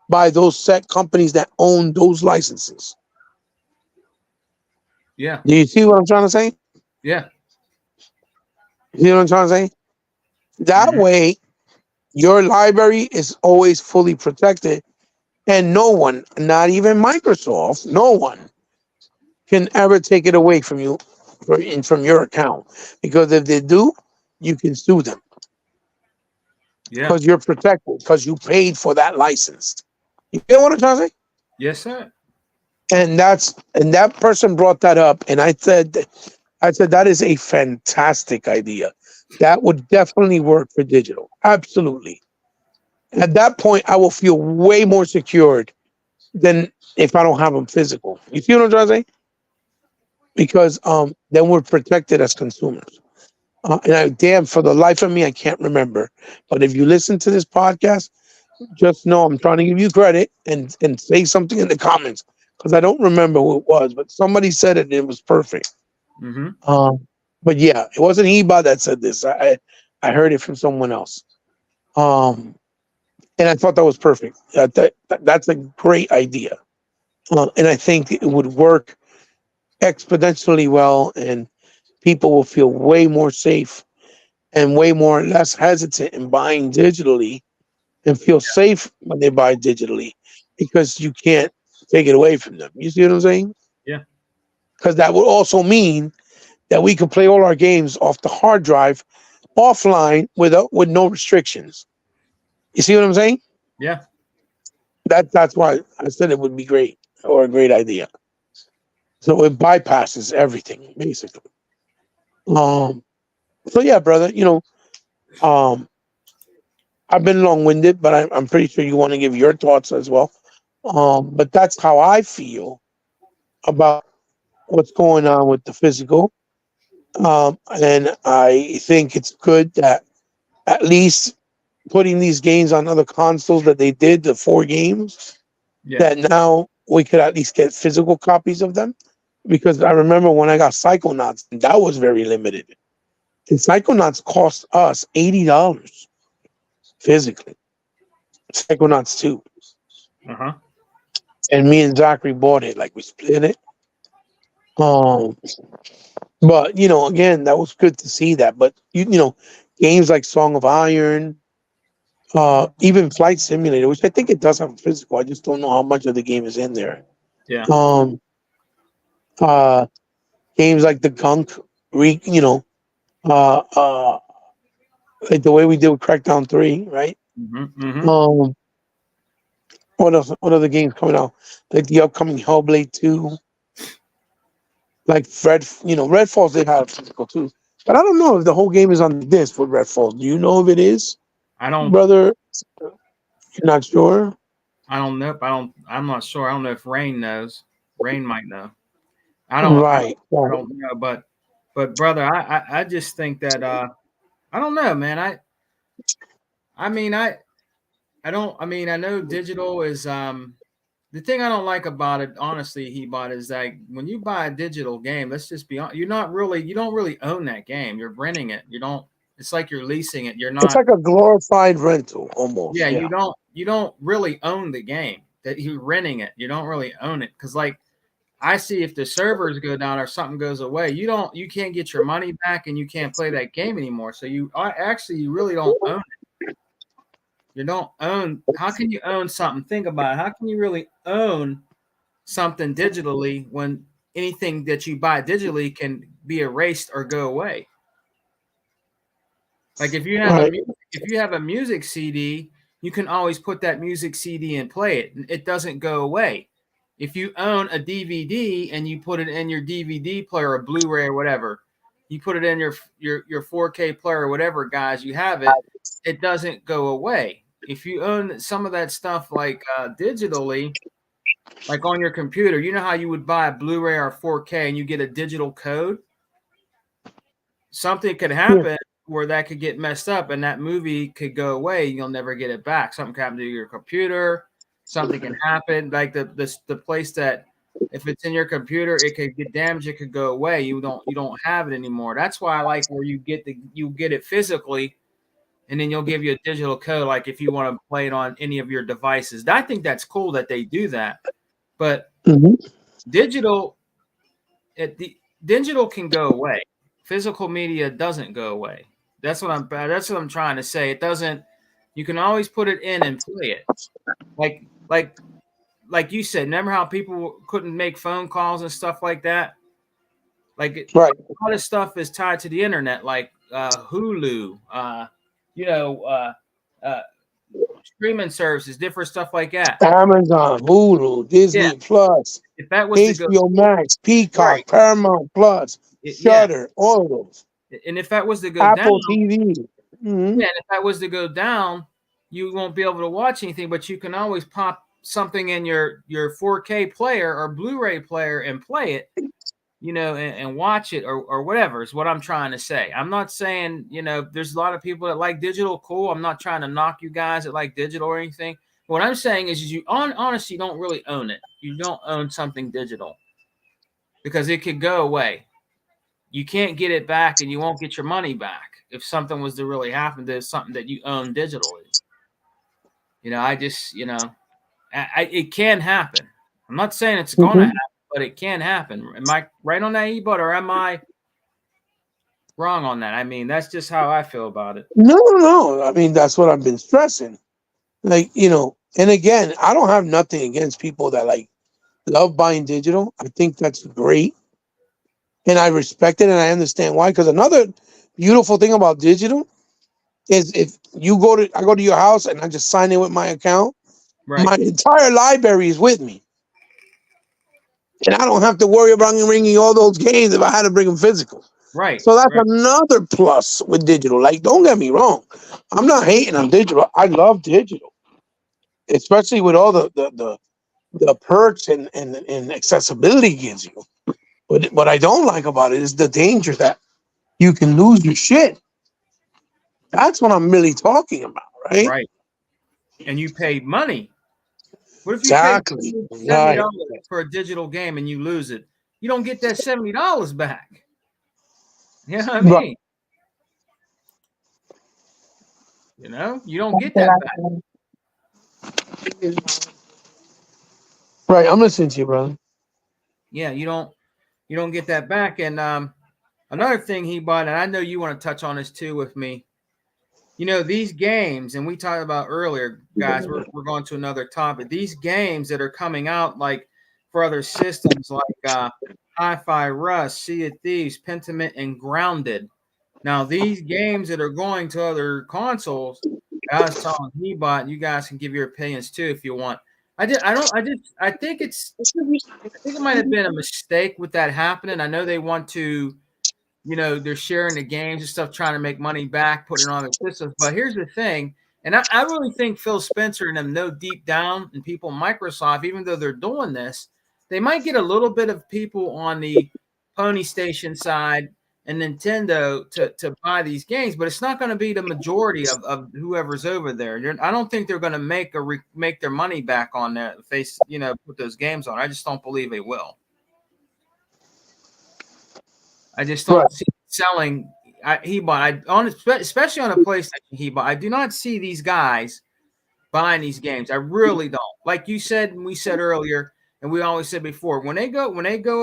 by those set companies that own those licenses. Yeah. Do you see what I'm trying to say? Yeah. You see what I'm trying to say? That Hmm. way, your library is always fully protected, and no one, not even Microsoft, no one can ever take it away from you from your account. Because if they do, you can sue them Yeah. because you're protected because you paid for that license. You get what I'm trying to say? Yes, sir. And that person brought that up, and I said that is a fantastic idea. That would definitely work for digital. Absolutely. At that point, I will feel way more secured than if I don't have them physical. You see what I'm trying to say? Because then we're protected as consumers. And I damn for the life of me, I can't remember. But if you listen to this podcast, just know I'm trying to give you credit and say something in the comments because I don't remember who it was, but somebody said it and it was perfect. Hmm. Um, but yeah, it wasn't Heba that said this. I heard it from someone else. Um, and I thought that was perfect. That's a great idea. And I think it would work exponentially well, and people will feel way more safe and way more less hesitant in buying digitally and feel safe when they buy digitally because you can't take it away from them. You see what I'm saying? Yeah. Because that would also mean that we could play all our games off the hard drive offline with no restrictions. You see what I'm saying? Yeah. That's why I said it would be great or a great idea. So it bypasses everything basically. Um. So yeah, brother. Um. I've been long winded, but I'm pretty sure you want to give your thoughts as well. But that's how I feel about what's going on with the physical. And I think it's good that at least putting these games on other consoles that they did, the 4 games, Yeah. that now we could at least get physical copies of them. Because I remember when I got Psychonauts, that was very limited. And Psychonauts cost us $80 physically. Psychonauts 2. Uh huh. And me and Zachary bought it, like we split it. Um, but again, that was good to see that. But games like Song of Iron, even Flight Simulator, which I think it does have a physical. I just don't know how much of the game is in there. Yeah. Um, uh, games like the Gunk, uh, uh, like the way we did with Crackdown 3, right? Hmm. Hmm. Um, what else? What other games coming out? Like the upcoming Hellblade 2, like Redfalls, they had a physical too. But I don't know if the whole game is on the disc for Redfalls. Do you know if it is, I don't. brother? You're not sure? I don't know. I don't. I'm not sure. I don't know if Rain knows. Rain might know. I don't. I don't. Right, I right. don't know. But brother, I just think that I don't know, man. I mean I don't. I mean I know digital is the thing I don't like about it, honestly, he bought is like when you buy a digital game, let's just be honest, you don't really own that game. You're renting it. You don't, it's like you're leasing it. You're It's not, like a glorified rental yeah, almost. Yeah. you don't really own the game that you're renting it. You don't really own it. Cause like I see if the servers go down or something goes away, you can't get your money back and you can't play that game anymore. So you really don't own it. You don't own, how can you own something? Think about it. How can you really own something digitally when anything that you buy digitally can be erased or go away? Like Right. if you have a music CD, you can always put that music CD and play it. It doesn't go away. If you own a DVD and you put it in your DVD player or Blu-ray or whatever, you put it in your 4K player or whatever, guys, you have it. It doesn't go away. If you own some of that stuff like digitally, like on your computer, you know how you would buy a Blu-ray or 4K and you get a digital code? Something could Yeah. happen where that could get messed up and that movie could go away and you'll never get it back. Something can happen to your computer. Something can happen. Like the place that if it's in your computer, it could get damaged, it could go away. You don't have it anymore. That's why I like where you get it physically and then you'll give you a digital code like if you want to play it on any of your devices. I think that's cool that they do that. But Hmm. digital the digital can go away. Physical media doesn't go away. That's what I'm trying to say. It doesn't. You can always put it in and play it. Like like like you said. Remember how people couldn't make phone calls and stuff like that? Right. A lot of stuff is tied to the internet, like Hulu, you know, uh, streaming services, different stuff like that. Amazon, Hulu, Yeah, Disney Plus, if that was to go HBO Max, right, Peacock, Paramount Plus, yeah, Shutter, all of those. and if that was to go down, Apple TV. Hmm. yeah, and if that was to go down, you won't be able to watch anything, but you can always pop something in your 4K player or Blu-ray player and play it, and watch it or whatever is what I'm trying to say. I'm not saying, there's a lot of people that like digital. Cool. I'm not trying to knock you guys that like digital or anything. What I'm saying is you honestly don't really own it. You don't own something digital because it could go away. You can't get it back and you won't get your money back if something was to really happen to something that you own digitally. I just, it can happen. I'm not saying it's going to Hmm. happen, but it can happen. Am I right on that, Ebot, or am I wrong on that? I mean, that's just how I feel about it. No, no, no. I mean, that's what I've been stressing. Like, and again, I don't have nothing against people that like love buying digital. I think that's great. And I respect it and I understand why. Because another beautiful thing about digital is if I go to your house and I just sign in with my account, Right, my entire library is with me. And I don't have to worry about bringing all those games if I had to bring them physical. right, So that's right, another plus with digital. Like, don't get me wrong. I'm not hating on digital. I love digital, especially with all the perks and accessibility it gives you. But what I don't like about it is the danger that you can lose your shit. That's what I'm really talking about, right? right. And you paid money. What if you pay Exactly. seventy Right. dollars for a digital game and you lose it? You don't get that $70 back. You know what I Right. mean? You don't get that back. Right. I'm listening to you, brother. Yeah, you don't get that back. And another thing he bought, and I know you want to touch on this too with me. These games, and we talked about earlier, guys, we're going to another topic. These games that are coming out, like for other systems, like Hi-Fi Rush, Sea of Thieves, Pentiment, and Grounded. Now, these games that are going to other consoles, I was telling Hebot, you guys can give your opinions too if you want. I did. I don't. I did. I think it's. I think it might have been a mistake with that happening. I know they want to, they're sharing the games and stuff, trying to make money back, putting it on their systems. But here's the thing, and I really think Phil Spencer and them know deep down, and people in Microsoft, even though they're doing this, they might get a little bit of people on the Pony Station side and Nintendo to buy these games, but it's not going to be the majority of whoever's over there. I don't think they're going to make their money back on that if they put those games on. I just don't believe they will. I just Right. don't see it selling. Especially on a PlayStation Hebot. I do not see these guys buying these games. I really don't. Like you said, and we said earlier, and we always said before, when they go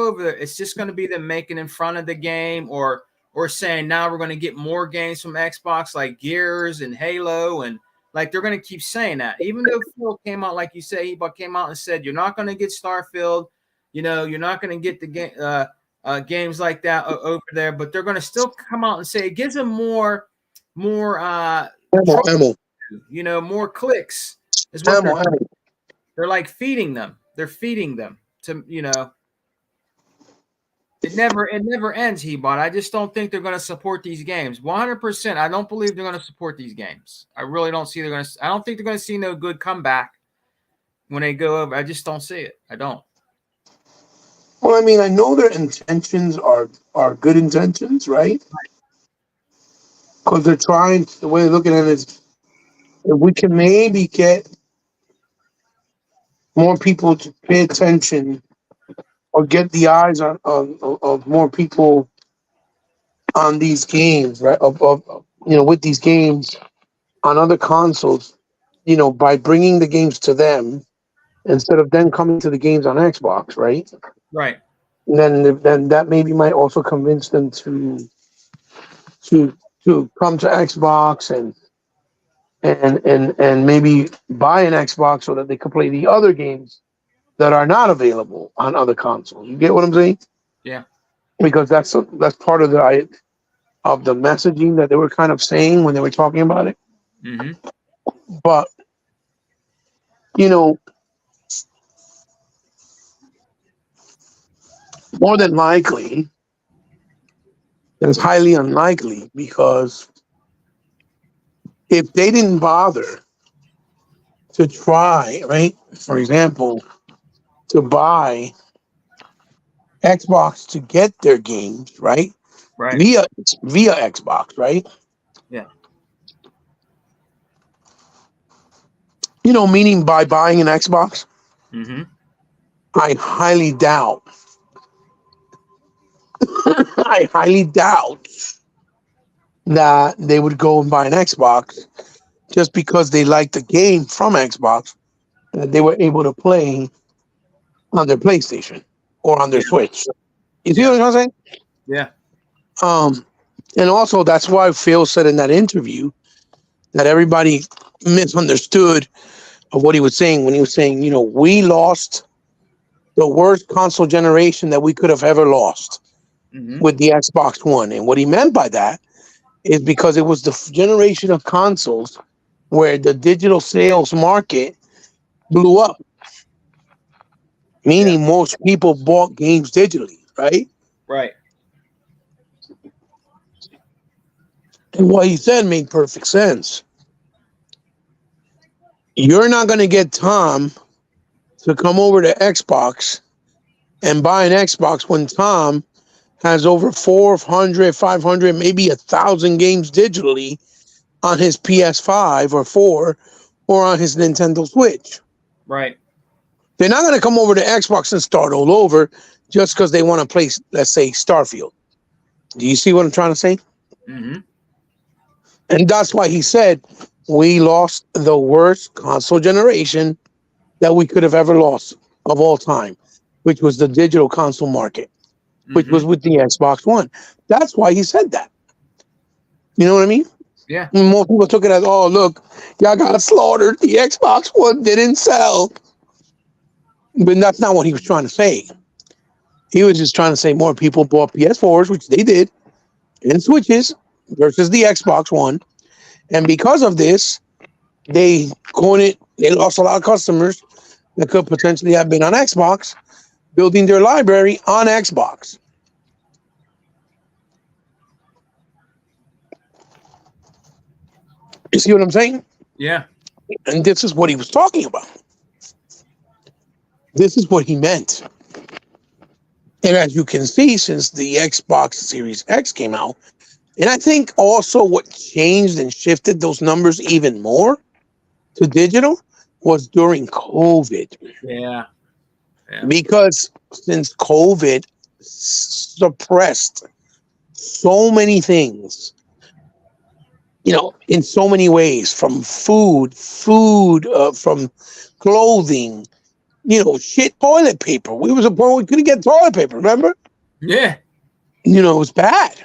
over there, it's just going to be them making in front of the game or saying now we're going to get more games from Xbox like Gears and Halo and like they're going to keep saying that. Even though Phil came out, like you say, Hebot came out and said you're not going to get Starfield, you're not going to get the game. Games like that over there, but they're going to still come out and say it gives them more Ammo, ammo, more clicks is what ammo, they're ammo. they're like feeding them. They're feeding them to it never ends, Hebot. I just don't think they're going to support these games. 100%. I don't believe they're going to support these games. I really don't see I don't think they're going to see no good comeback when they go over. I just don't see it. I don't. Well, I mean, I know their intentions are good intentions, right? Because they're trying. The way they're looking at it is, if we can maybe get more people to pay attention or get the eyes of more people on these games, right? With these games on other consoles, by bringing the games to them instead of them coming to the games on Xbox, right? Right. And then that maybe might also convince them to to come to Xbox and maybe buy an Xbox so that they could play the other games that are not available on other consoles. You get what I'm saying? Yeah. Because that's part of the messaging that they were kind of saying when they were talking about it. Mm-hmm. But you know, more than likely, it's highly unlikely because if they didn't bother to try, right? For example, to buy Xbox to get their games, right? Right. Via via Xbox, right? Yeah. Meaning by buying an Xbox, Mm-hmm. I highly doubt, I highly doubt that they would go and buy an Xbox just because they liked the game from Xbox that they were able to play on their PlayStation or on their Yeah. Switch. You see Yeah. what I'm saying? Yeah. Um, and also that's why Phil said in that interview that everybody misunderstood of what he was saying when he was saying, we lost the worst console generation that we could have ever lost Mm-hmm. with the Xbox One. And what he meant by that is because it was the generation of consoles where the digital sales market blew up, Yeah. meaning most people bought games digitally, right? Right. And what he said made perfect sense. You're not going to get Tom to come over to Xbox and buy an Xbox when Tom has over 400, 500, maybe 1,000 games digitally on his PS5 or 4 or on his Nintendo Switch. Right. They're not going to come over to Xbox and start all over just because they want to play, let's say, Starfield. Do you see what I'm trying to say? Mm-hmm. And that's why he said we lost the worst console generation that we could have ever lost of all time, which was the digital console market, which Mm-hmm. was with the Xbox One. That's why he said that. You know what I mean? Yeah. And more people took it as, oh, look, y'all got slaughtered. The Xbox One didn't sell. But that's not what he was trying to say. He was just trying to say more people bought PS4s, which they did, and Switches versus the Xbox One. And because of this, they lost a lot of customers that could potentially have been on Xbox, building their library on Xbox. You see what I'm saying? Yeah. And this is what he was talking about. This is what he meant. And as you can see, since the Xbox Series X came out, and I think also what changed and shifted those numbers even more to digital was during COVID. Yeah. Yeah. Because since COVID suppressed so many things, in so many ways, from from clothing, shit, toilet paper. We was a point we couldn't get toilet paper. Remember? Yeah. It was bad.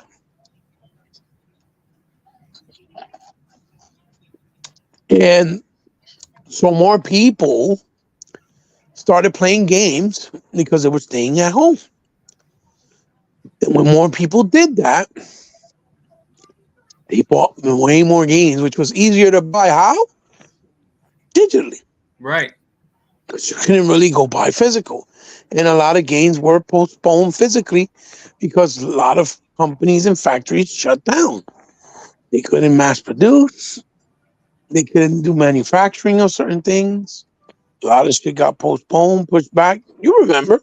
And so more people started playing games because they were staying at home. And when more people did that, they bought way more games, which was easier to buy. How? Digitally. Right. Because you couldn't really go buy physical. And a lot of games were postponed physically because a lot of companies and factories shut down. They couldn't mass produce. They couldn't do manufacturing of certain things. A lot of shit got postponed, pushed back. You remember. It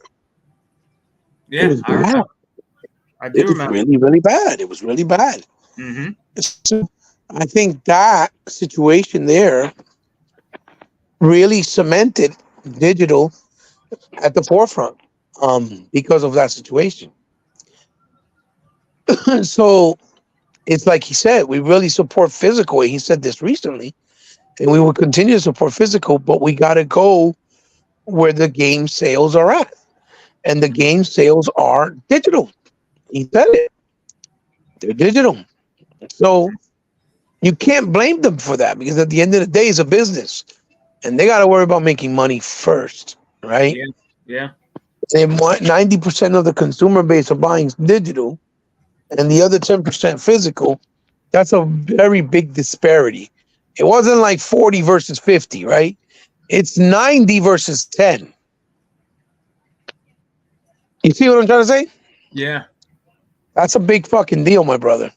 Yeah. was I bad. remember. I do It was remember. really, really bad. It was really bad. Mm-hmm. So I think that situation there really cemented digital at the forefront because of that situation. So it's like he said, we really support physical. He said this recently, and we will continue to support physical, but we got to go where the game sales are at. And the game sales are digital. He said it. They're digital. So you can't blame them for that because at the end of the day, it's a business and they got to worry about making money first, right? Yeah. Yeah. And 90% of the consumer base are buying digital and the other 10% physical. That's a very big disparity. It wasn't like 40 versus 50, right? It's 90 versus 10. You see what I'm trying to say? Yeah. That's a big fucking deal, my brother.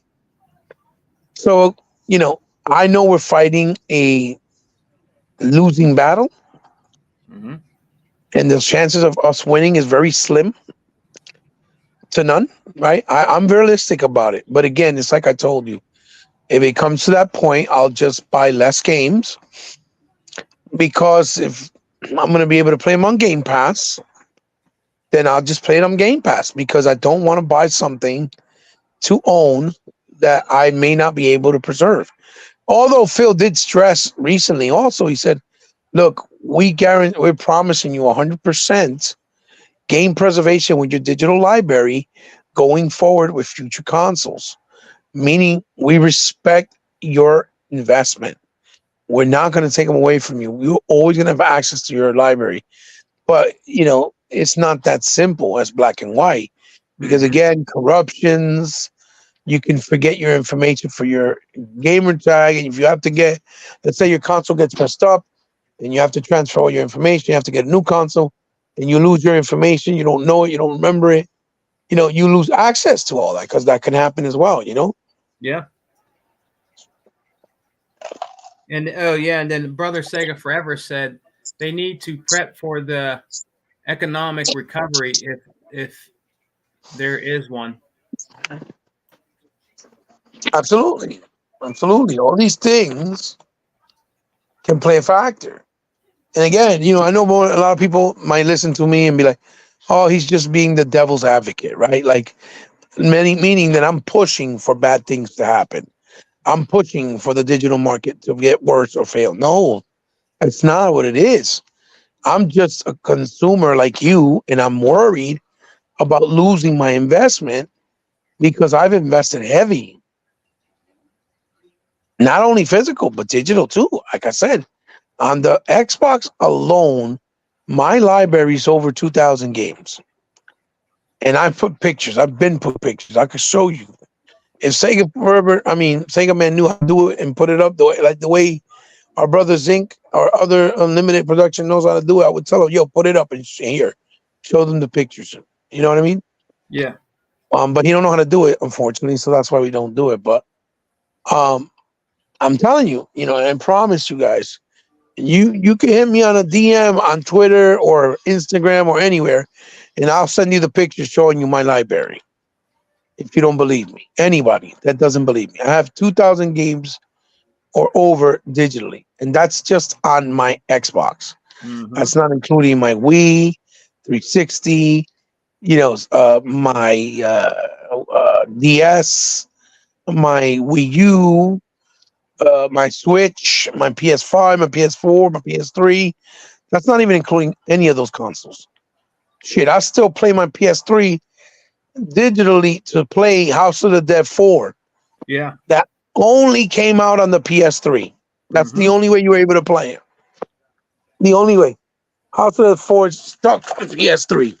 So, you know, I know we're fighting a losing battle, Hmm. and the chances of us winning is very slim to none, right? I'm realistic about it. But again, it's like I told you, if it comes to that point, I'll just buy less games because if I'm going to be able to play them on Game Pass, then I'll just play it on Game Pass because I don't want to buy something to own that I may not be able to preserve. Although Phil did stress recently, also, he said, look, we're promising you 100% game preservation with your digital library going forward with future consoles, meaning we respect your investment. We're not going to take them away from you. You're always going to have access to your library. But, you know, it's not that simple as black and white because, Hmm. again, corruptions, you can forget your information for your gamer tag. And if you have to get, let's say your console gets messed up and you have to transfer all your information, you have to get a new console and you lose your information, you don't know it, you don't remember it, you know, you lose access to all that because that can happen as well, you know? Yeah. And oh yeah, and then Brother Sega Forever said they need to prep for the economic recovery if there is one. Absolutely. Absolutely. All these things can play a factor. And again, you know, I know a lot of people might listen to me and be like, oh, he's just being the devil's advocate, right? Like, meaning that I'm pushing for bad things to happen. I'm pushing for the digital market to get worse or fail. No, that's not what it is. I'm just a consumer like you, and I'm worried about losing my investment because I've invested heavy, not only physical, but digital too. Like I said, on the Xbox alone, my library is over 2,000 games. And I put pictures. I've been put pictures. I could show you. If Sega Man knew how to do it and put it up the way our brother Zinc or other Unlimited Production knows how to do it, I would tell him, yo, put it up and here, show them the pictures. You know what I mean? Yeah. But he don't know how to do it, unfortunately, so that's why we don't do it. But um, I'm telling you, you know, and I promise you guys, you can hit me on a DM on Twitter or Instagram or anywhere, and I'll send you the pictures showing you my library. If you don't believe me, anybody that doesn't believe me, I have 2,000 games or over digitally, and that's just on my Xbox. Hmm. That's not including my Wii, 360, you know, my DS, my Wii U, my Switch, my PS5, my PS4, my PS3. That's not even including any of those consoles. Shit, I still play my PS3 digitally to play House of the Dead 4. Yeah. That only came out on the PS3. That's the Hmm. only way you were able to play it. The only way. House of the Forge stuck on PS3.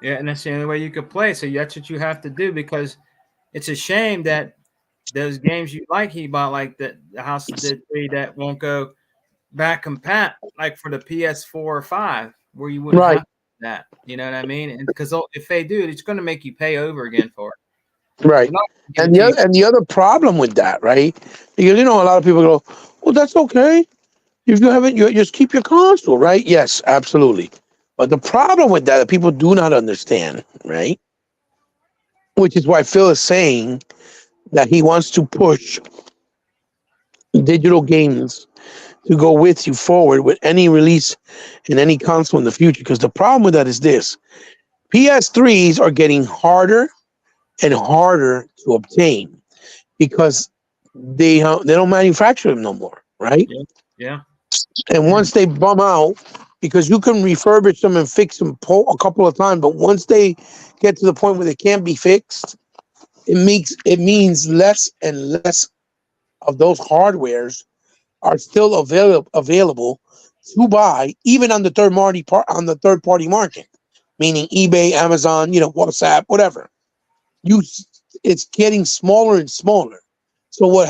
Yeah, and that's the only way you could play. So that's what you have to do because it's a shame that those games you like he bought like the House of the 3 that won't go back compat like for the PS4 or 5 where you wouldn't Right, have that. You know what I mean? And because if they do, it's going to make you pay over again for it. They're right. not gonna give And it to you. the other problem with that, right? Because you know a lot of people go, "Well, that's okay. If you haven't, you just keep your console, right?" Yes, absolutely. But the problem with that people do not understand, right? Which is why Phil is saying that he wants to push digital games to go with you forward with any release in any console in the future. Because the problem with that is this: PS3s are getting harder and harder to obtain because they don't manufacture them no more, right? Yeah. Yeah. And once they bum out, because you can refurbish them and fix them a couple of times, but once they get to the point where they can't be fixed, it means less and less of those hardwares are still available to buy, even on the third party market, meaning eBay, Amazon, WhatsApp, whatever. You, it's getting smaller and smaller. So what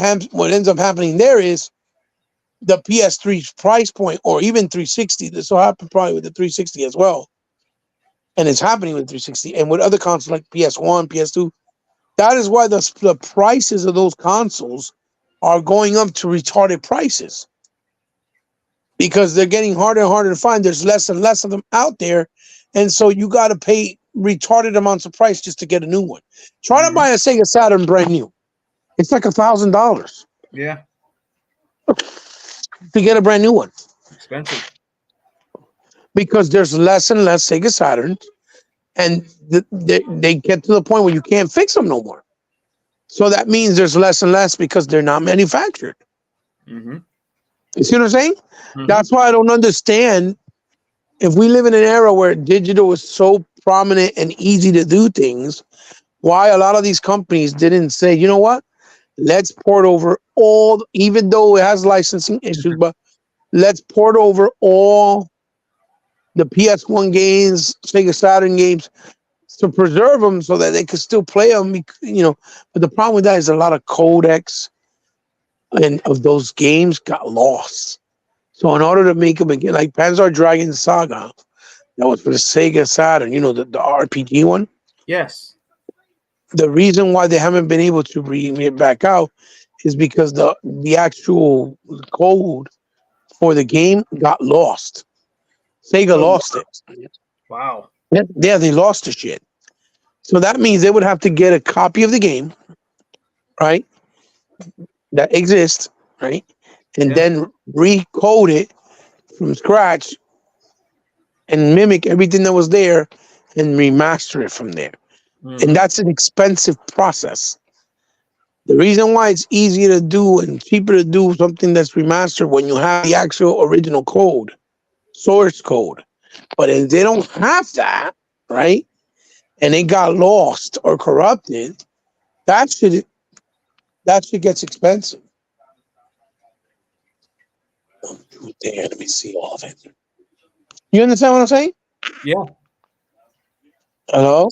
ends up happening there is the PS3's price point, or even 360. This will happen probably with the 360 as well, and it's happening with 360 and with other consoles like PS1, PS2. That is why the prices of those consoles are going up to retarded prices, because they're getting harder and harder to find. There's less and less of them out there, and so you got to pay retarded amounts of price just to get a new one. Try to Hmm. buy a Sega Saturn brand new. It's like $1,000 Yeah, to get a brand new one, expensive. because there's less and less Sega Saturns, and they get to the point where you can't fix them no more. So that means there's less and less because they're not manufactured. Hmm. You see what I'm saying? Hmm. That's why I don't understand, if we live in an era where digital is so prominent and easy to do things, why a lot of these companies didn't say, you know what, let's port over all, even though it has licensing issues, but let's port over all the PS1 games, Sega Saturn games, to preserve them so that they could still play them. But the problem with that is a lot of codecs and of those games got lost. So in order to make them again, like Panzer Dragon Saga, that was for the Sega Saturn, the RPG one. Yes. The reason why they haven't been able to bring it back out is because the actual code for the game got lost. Sega Oh, lost it. wow. Yeah, they lost the shit. So that means they would have to get a copy of the game, right? That exists, right? And Yeah. then recode it from scratch and mimic everything that was there and remaster it from there. And Hmm. that's an expensive process. The reason why it's easier to do and cheaper to do something that's remastered when you have the actual original code, source code. But if they don't have that, right, and it got lost or corrupted, that shit that shit gets expensive. There, let me see all of it. You understand what I'm saying? Yeah, Hello?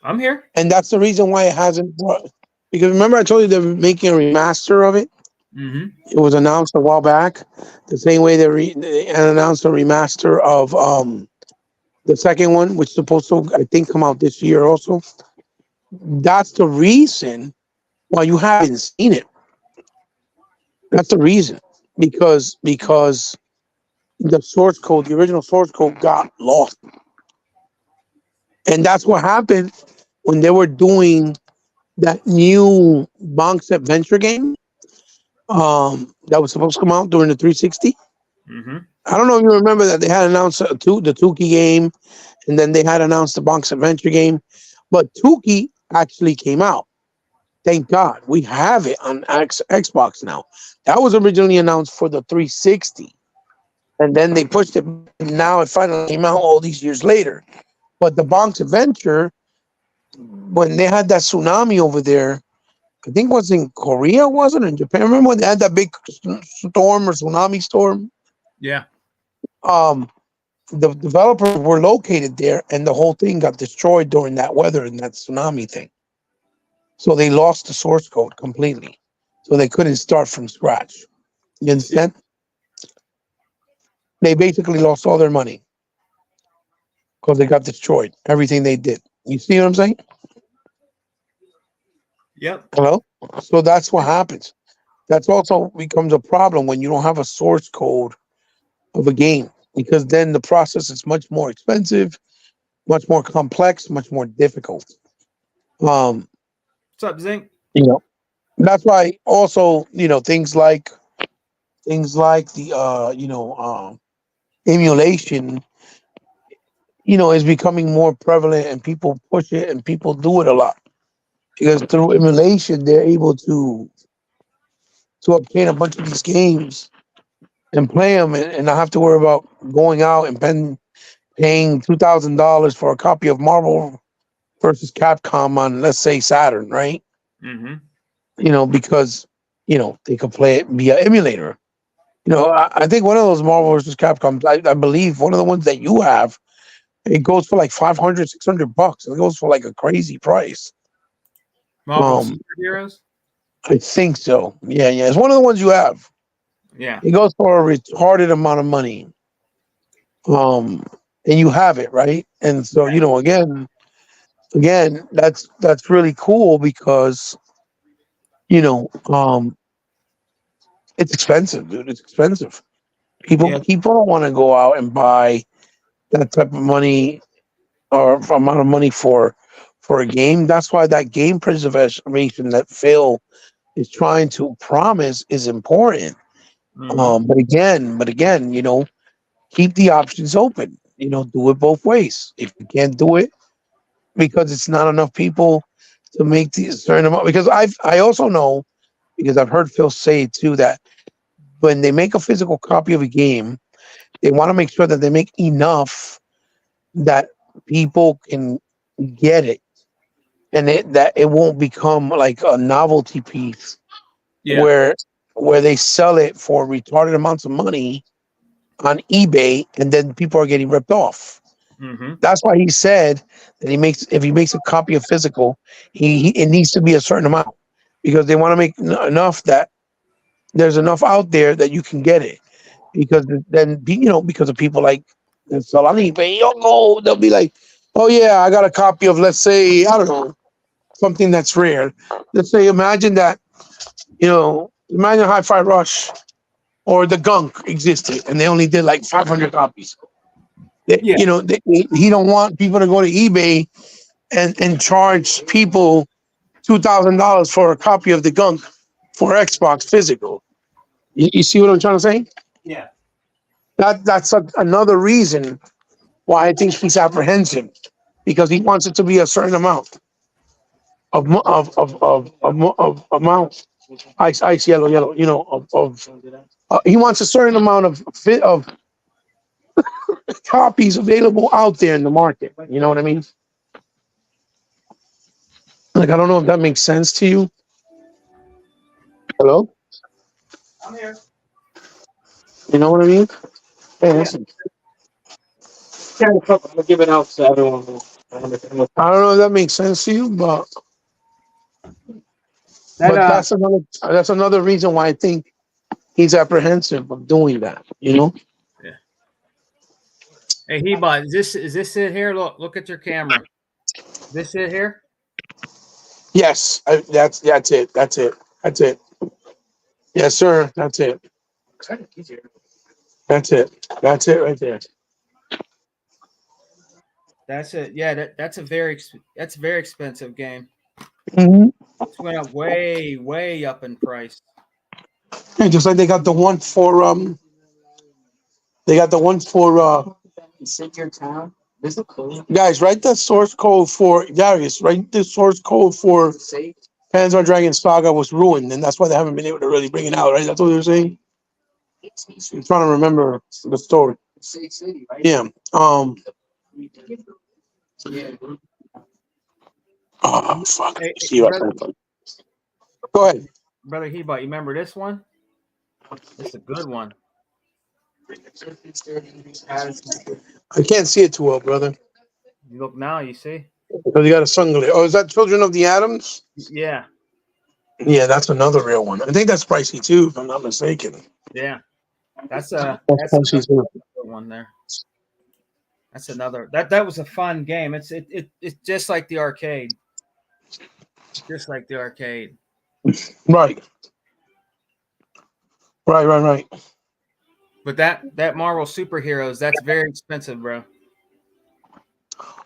I'm here. And that's the reason why it hasn't brought, because remember I told you they're making a remaster of it? Hmm. It was announced a while back. The same way they announced a remaster of the second one, which is supposed to, I think, come out this year also. That's the reason why you haven't seen it. That's the reason. Because the source code, the original source code got lost. And that's what happened when they were doing that new Bonk's Adventure game that was supposed to come out during the 360. Hmm. I don't know if you remember that they had announced the Tuki game, and then they had announced the Bonk's Adventure game. But Tuki actually came out. Thank God. We have it on Xbox now. That was originally announced for the 360. And then they pushed it. And now it finally came out all these years later. But the Bonk's Adventure, when they had that tsunami over there, I think it was in Korea, wasn't it? In Japan. Remember when they had that big storm or tsunami storm? Yeah. Um, the developers were located there, and the whole thing got destroyed during that weather and that tsunami thing. So they lost the source code completely. So they couldn't start from scratch. You Yeah. understand? They basically lost all their money because they got destroyed. Everything they did. You see what I'm saying? Yep. Hello? So that's what happens. That's also becomes a problem when you don't have a source code of a game, because then the process is much more expensive, much more complex, much more difficult. Um, What's up, Zinc? you know, that's why also, things like the emulation, is becoming more prevalent, and people push it and people do it a lot, because through emulation they're able to obtain a bunch of these games and play them, and not have to worry about going out and paying $2,000 for a copy of Marvel versus Capcom on, let's say, Saturn, right? Mm-hmm. Because they could play it via emulator. I think one of those Marvel versus Capcom, I believe one of the ones that you have, it goes for like 500, $600. It goes for like a crazy price. Marvel Um, superheroes. I think so. Yeah, yeah. It's one of the ones you have. Yeah. It goes for a retarded amount of money. Um, and you have it, right? And so, Yeah. again, that's really cool because, you know, um, it's expensive, dude. It's expensive. People Yeah. people don't want to go out and buy that type of money or amount of money for a game. That's why that game preservation that Phil is trying to promise is important. Mm-hmm. But again, keep the options open. Do it both ways. If you can't do it because it's not enough people to make the certain amount, because I also know, because I've heard Phil say it too, that when they make a physical copy of a game, they want to make sure that they make enough that people can get it, and that it won't become like a novelty piece Yeah. where they sell it for retarded amounts of money on eBay, and then people are getting ripped off. Mm-hmm. That's why he said that if he makes a copy of physical, it needs to be a certain amount, because they want to make enough that there's enough out there that you can get it. Because then, because of people like that sell on eBay, they'll be like, oh yeah, I got a copy of, let's say, I don't know, something that's rare. Let's say, imagine Hi-Fi Rush or the Gunk existed, and they only did like 500 copies. Yeah. He don't want people to go to eBay and charge people $2,000 for a copy of the Gunk for Xbox physical. You see what I'm trying to say? Yeah. That's another reason why I think he's apprehensive, because he wants it to be a certain amount of amount, ice, yellow, yellow. He wants a certain amount of copies available out there in the market. You know what I mean? Like, I don't know if that makes sense to you. Hello? I'm here. You know what I mean? Hey, Yeah. listen. I'm gonna give it out to everyone. I don't know if that makes sense to you, but That that's another reason why I think he's apprehensive of doing that. Yeah. Hey, Hebot, is this it here? Look at your camera. This it here? Yes, that's it. That's it. That's it. Yes, sir. That's it. That's it. That's it right there. That's it. Yeah, that's a very expensive game. Hmm. It's went up way, way up in price. Yeah, just like they got the one for guys. Write the source code for Darius. Write the source code for Panzer Dragon Saga was ruined, and that's why they haven't been able to really bring it out. Right? That's what they're saying. I'm trying to remember the story. Yeah. Oh fuck. Let Hey, me see what I brother, can find. Go ahead. brother Hebot, you remember this one? This is a good one. I can't see it too well, brother. You look now, you see? Because you got a sun glare. Oh, is that Children of the Atoms? Yeah, Yeah, that's another real one. I think that's pricey too, if I'm not mistaken. yeah. That's That's pricey too. another one there. That's another that was a fun game. It's just like the arcade. Just like the arcade. Right. Right, right, right. But that Marvel superheroes, that's very expensive, bro.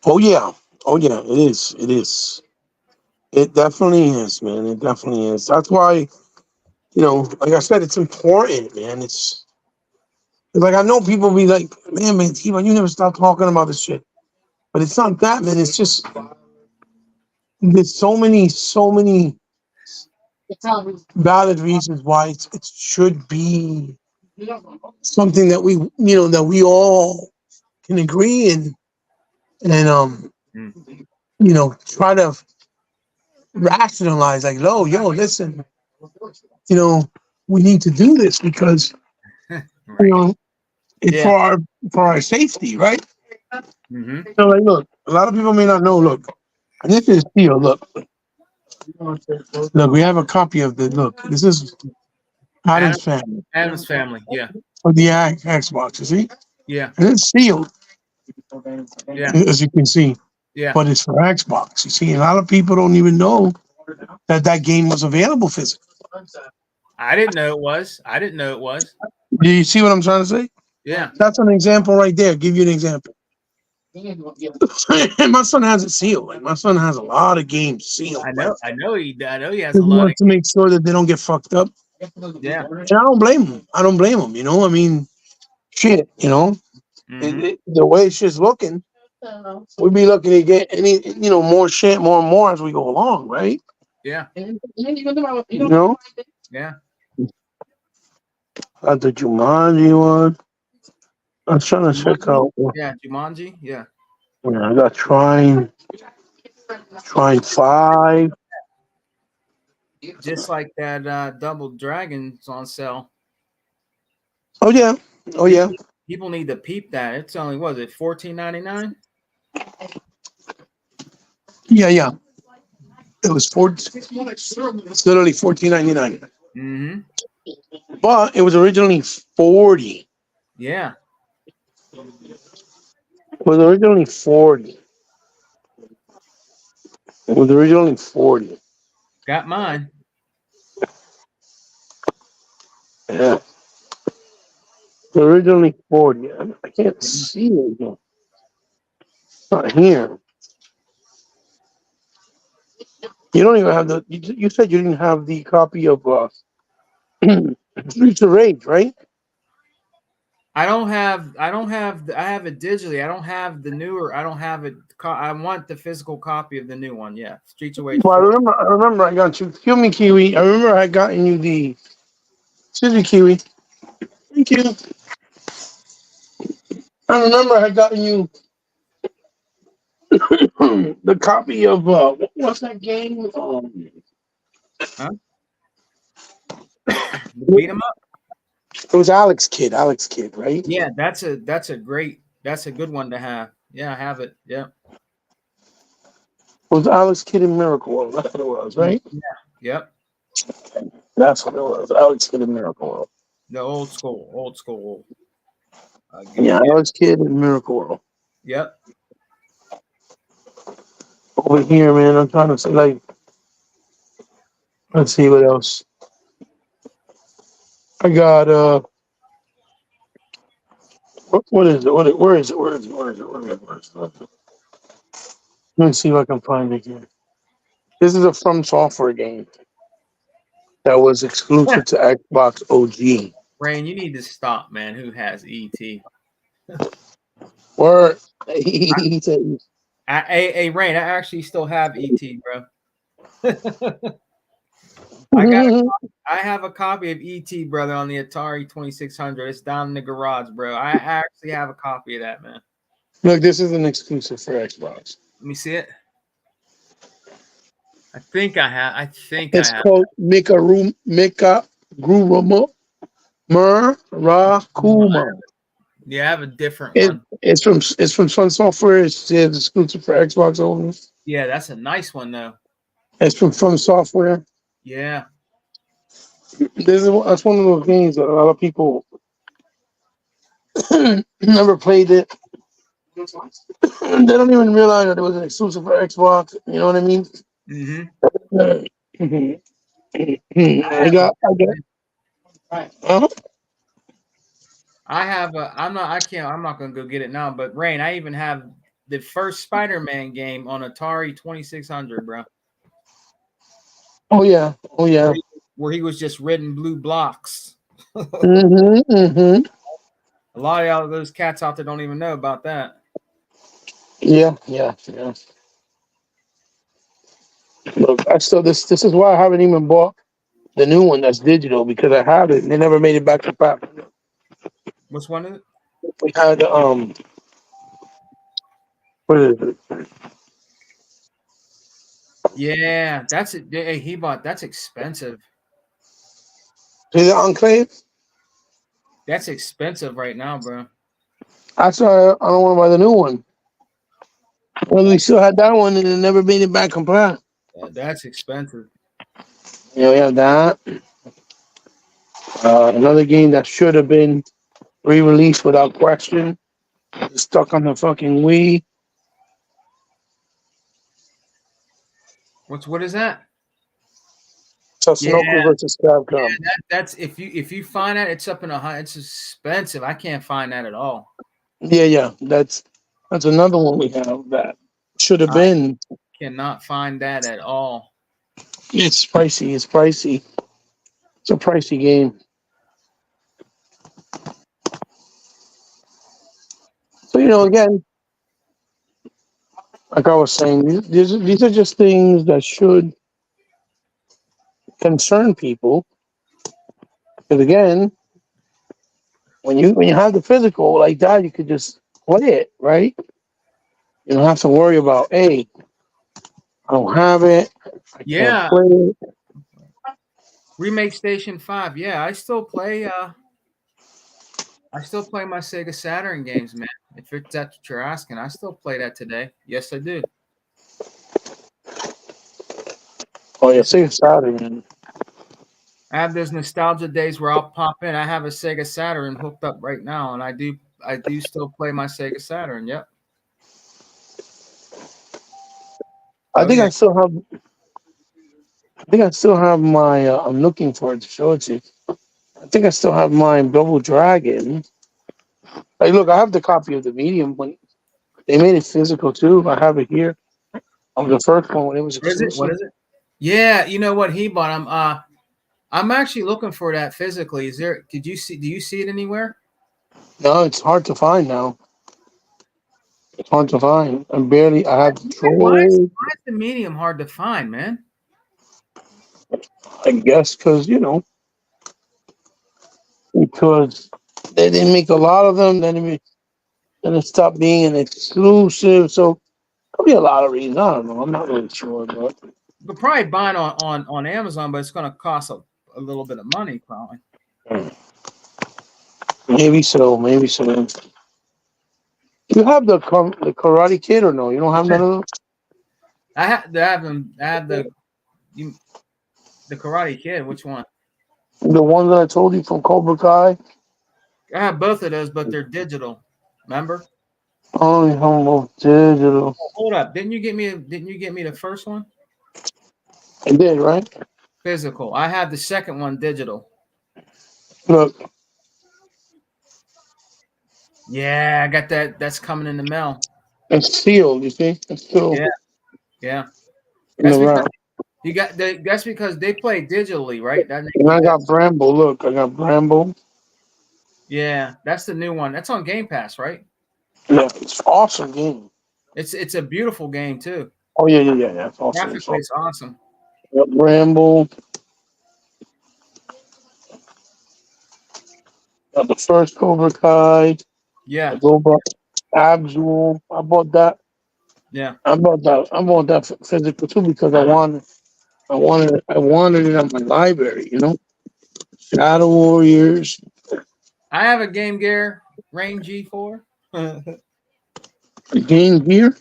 Oh yeah. Oh yeah, it is. It is. It definitely is, man. It definitely is. That's why, like I said, it's important, man. It's like I know people be like, man, T-Man, you never stop talking about this shit. But it's not that, man. It's just there's so many valid reasons why it should be something that we all can agree in, and Mm. try to rationalize like, yo, listen, you know, we need to do this because you Right. know it's Yeah. for our safety, right? Mm-hmm. So like, look, a lot of people may not know. Look, this is steel. Look, we have a copy of the look. This is Adam, Adam's family Adam's family. Yeah. of the Xbox. You see, Yeah. and it's sealed, Yeah. as you can see, Yeah. but it's for Xbox. You see, a lot of people don't even know that game was available physically. I didn't know it was. I didn't know it was. Do you see what I'm trying to say? Yeah. That's an example right there. Give you an example. And my son has it sealed. Like my son has a lot of games sealed. I Like know. I know he. I know he has he a lot of. wants to make sure that they don't get fucked up. Yeah. And I don't blame him. I don't blame him. I mean, shit. Mm-hmm. The way shit's looking, we'd be looking to get more shit, more and more as we go along, right? Yeah. You know, Yeah. got the Jumanji one. I was trying to check Jumanji. out. Yeah. Jumanji. Yeah. Yeah, I got Trine 5. Just like that Double Dragon's on sale. Oh yeah, oh yeah, People need to peep that. It's only was it 14.99? yeah. It was it's literally 14.99, Mm-hmm. but it was originally 40. Yeah. It was originally 40. It was originally 40. Got mine. Yeah, originally 40. I can't see it. It's not here. You don't even have the. You said you didn't have the copy of Streets of Rage, right? I have it digitally. I don't have the newer. I don't have it. I want the physical copy of the new one. Yeah. Streets of Rage Well, 4. I remember I got you. Excuse me, Kiwi. I remember I gotten you the. Excuse me, Kiwi. Thank you. I remember I gotten you the copy of what's that game? Huh? The beat 'em up? It was Alex Kidd. Alex Kidd, right? Yeah, that's a good one to have. Yeah, I have it. Yeah. It was Alex Kidd in Miracle World. That's what it was, Yeah. right? Yep. That's what it was. Alex Kidd in Miracle World. The old school. Yeah, Game. Yeah. Alex Kidd in Miracle World. Yep. Over here, man. I'm trying to say, like, let's see what else. I got what is it? Where is it? Where is it? Where is it? Let me see if I can find it here. This is a From Software game that was exclusive to Xbox OG. Rain, you need to stop, man. Who has ET? Where I, he said, hey, Rain, I actually still have ET, bro. I got I have a copy of ET, brother, on the Atari 2600. It's down in the garage, bro. I actually have a copy of that, man. look, this is an exclusive for Xbox. Let me see it. I think I It's have. called Mika Guruma Murakuma. Yeah, I have a different one. It's from Sun Software. It's exclusive for Xbox only. Yeah, that's a nice one though. It's from Software. Yeah. That's one of those games that a lot of people never played it. They don't even realize that it was an exclusive for Xbox. You know what I mean? Mm-hmm. Mhm. I I have a got. Uh-huh. I have a I'm not gonna go get it now, but Rain, I even have the first Spider-Man game on Atari 2600, bro. Oh yeah. Oh Where yeah. where he was just reading blue blocks. Mm-hmm. A lot of y'all, those cats out there don't even know about that. Yeah. Yeah. Yeah. Look, I still this is why I haven't even bought the new one that's digital because I have it and they never made it back to back. Which one is it? We had what is it? Yeah, that's it. Hey, he bought. That's expensive. See the Enclave? That's expensive right now, bro. That's why I don't want to buy the new one. Well, we That's still had that one and it never made it back complete. that's expensive. Yeah, we have that. Another game that should have been re-released without question. It's stuck on the fucking Wii. What is that? So Yeah, Snooker versus Capcom. that's if you find that it's up in a high. It's expensive. I can't find that at all. Yeah, yeah. That's another one we have that should have I been. cannot find that at all. It's pricey. It's pricey. It's a pricey game. So again, like I was saying, these are just things that should concern people. Because again, when you have the physical like that, you could just play it, right? You don't have to worry about, hey, I don't have it, I can't Yeah, play it. Remake Station 5. Yeah, I still play my Sega Saturn games, man. If it's that's what you're asking, I still play that today. Yes, I do. Oh yeah, Yes, Sega Saturn. I have those nostalgia days where I'll pop in. I have a Sega Saturn hooked up right now, and I do still play my Sega Saturn. Yep. I Oh think yeah. I still have my. I'm looking for it to show it to you. I think I still have my Double Dragon. Like, look, I have the copy of the medium when they made it physical too. I have it here of the first one when it was What is it? What exclusive. is it? Yeah, you know what he bought. I'm actually looking for that physically. Is there? Did you see? Do you see it anywhere? No, it's hard to find now. It's hard to find. I have Troll, Why is the medium hard to find, man? I guess, because they didn't make a lot of them. Then it stopped being an exclusive. So could be a lot of reasons. I don't know. I'm not really sure, but You could probably buy it on Amazon, but it's going to cost a little bit of money, probably. maybe so. Maybe so. You have the Karate Kid or no? You don't have none of those. I have you, the Karate Kid. Which one? The ones that I told you from Cobra Kai. I have both of those, but they're digital. Remember? Only Humble Digital. Oh, hold up. Didn't you get me the first one? I did, right? Physical. I have the second one digital. Look, Yeah, I got that. That's coming in the mail. it's sealed. You see, it's still Yeah, yeah. in the That's because wrap. that's because they play digitally, right? That makes And a I difference. got Bramble. Look, I got Bramble. Yeah, that's the new one. That's on Game Pass, right? Yeah, it's awesome game. It's a beautiful game too. Oh yeah, yeah, yeah, yeah. It's awesome. It's Graphically, awesome. it's awesome. Got Bramble. Got the first Cobra Kai. Yeah, The Robot Abzul. I bought that. yeah. I bought that. I bought that physical too because I wanted it on my library. Shadow Warriors. I have a Game Gear Rain G4. Game Gear.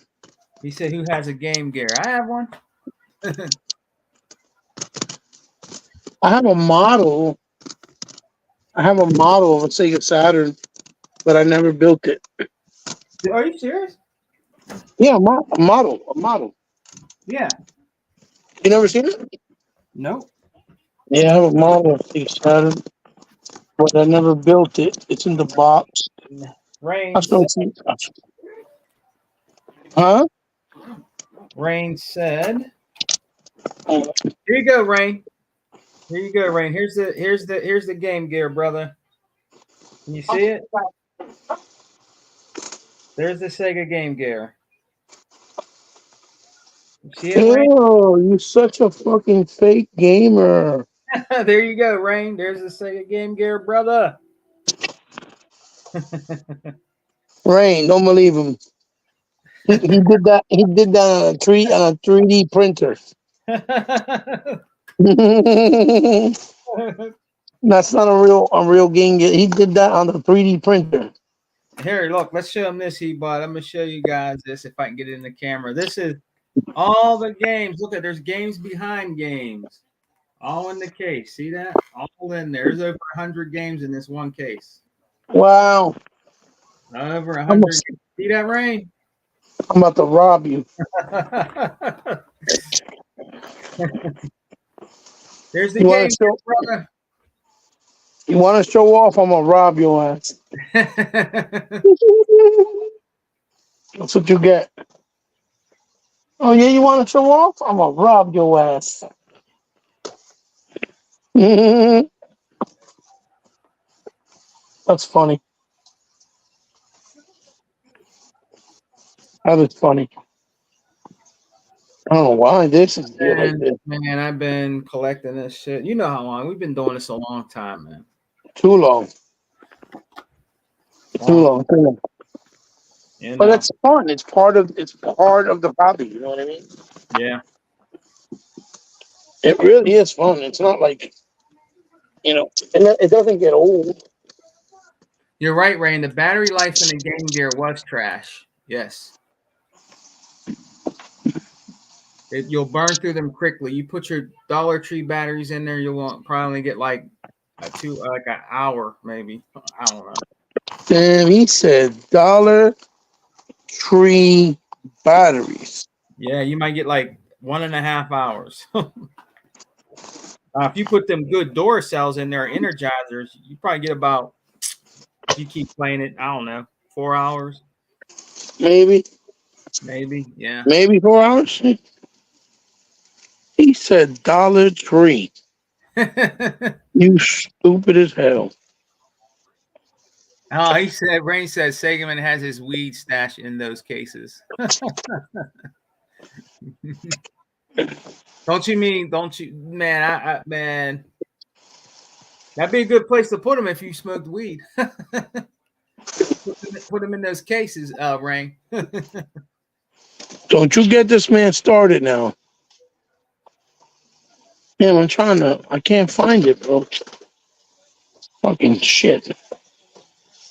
He said, "Who has a Game Gear?" I have one. I have a model. I have a model of a Sega Saturn, but I never built it. Are you serious? Yeah, a model, a model. Yeah. You never seen it? Nope. Yeah, I have a model of Sega Saturn, but I never built it. It's in the box. I Rain still said. see. Huh? Rain said. Here you go, Rain. Here you go, Rain. Here's the Game Gear, brother. Can you see it? There's the Sega Game Gear. You see it, Rain? Oh, you such a fucking fake gamer. There you go, Rain. There's the Sega Game Gear, brother. Rain, don't believe him. He did that. He did that on a 3D printer. That's not a real game. He did that on the 3D printer. Here, look, let's show them this, Hebot. I'm gonna show you guys this if I can get it in the camera. This is all the games. Look at there's games behind games. All in the case. See that? All in there. There's over 100 games in this one case. Wow. Over I'm, 100. See that, Rain? I'm about to rob you. There's the You want game, to show? brother. You want to show off? I'm gonna rob your ass. That's what you get. Oh yeah, you want to show off? I'm gonna rob your ass. That's funny. That is funny. I don't know why this is here like And this. man, I've been collecting this shit. You know how long we've been doing this a long time, man. Too long. Too Long, long. Too long. you But know. it's fun. It's part of the hobby. You know what I mean? Yeah. It really is fun. It's not like and it doesn't get old. You're right, Rain. The battery life in the Game Gear was trash. Yes. You'll burn through them quickly. You put your Dollar Tree batteries in there, you'll probably get like like an hour, maybe. I don't know. Damn, he said Dollar Tree batteries. Yeah, you might get like 1.5 hours. If you put them good door cells in there, energizers, you probably get about, if you keep playing it, I don't know, 4 hours, Maybe. maybe. Yeah. Maybe 4 hours. He said Dollar Tree. You stupid as hell. Oh, he said, Rain says Segaman has his weed stash in those cases. Don't you, man, man, that'd be a good place to put them if you smoked weed. Put them in those cases, Rain. Don't you get this man started now. Damn, I can't find it, bro. Fucking shit.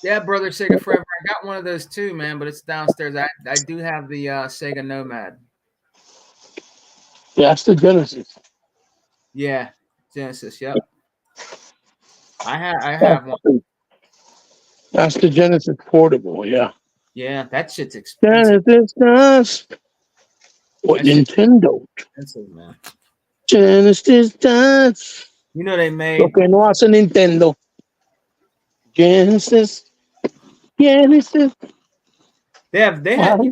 Yeah, brother, Sega Forever. I got one of those too, man, but it's downstairs. I do have the Sega Nomad. That's the Genesis. Yeah, Genesis. Yep, I That's have one. that's the Genesis portable, yeah. Yeah, that shit's expensive. Genesis does what That shit's Nintendo. expensive, man. Genesis does You know they lo made que no hace Nintendo. Genesis, Genesis. they Wow.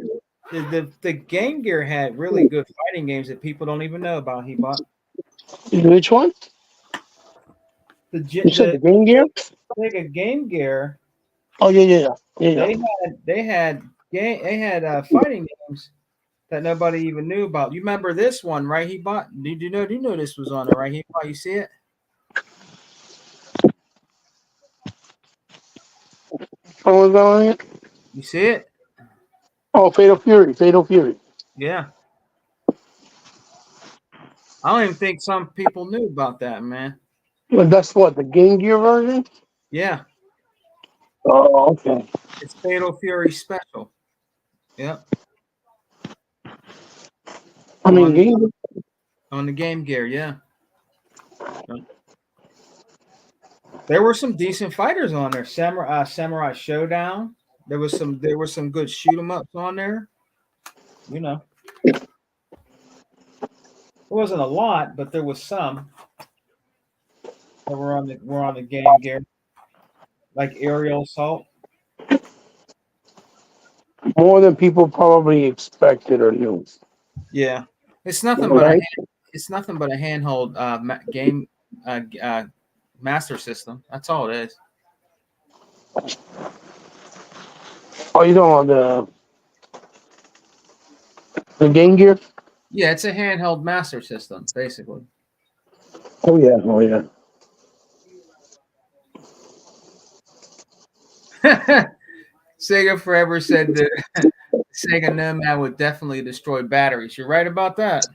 had the Game Gear had really good fighting games that people don't even know about. He bought Which one? You said the the Game Gear? Sega Game Gear. Oh yeah, yeah, yeah, yeah. They had fighting games that nobody even knew about. You remember this one, right? He bought. Did you know? Do you know this was on it, right? He bought. You see it? What was that on it? You see it? Oh, Fatal Fury, Fatal Fury. Yeah. I don't even think some people knew about that, man. But that's what the Game Gear version. Yeah, Oh, okay. it's Fatal Fury Special. Yep, I mean, on Game Gear. on the Game Gear. Yeah, there were some decent fighters on there. Samurai Showdown. There were some good shoot 'em ups on there. You know, it wasn't a lot, but there was some that were on the Game Gear, like Aerial Assault. More than people probably expected or knew. Yeah, it's nothing but a Right? it's nothing but a handheld game master system. That's all it is. Oh, you don't want the Game Gear? Yeah, it's a handheld master system, basically. Oh yeah, oh yeah. Sega Forever said that Sega Nomad would definitely destroy batteries. You're right about that.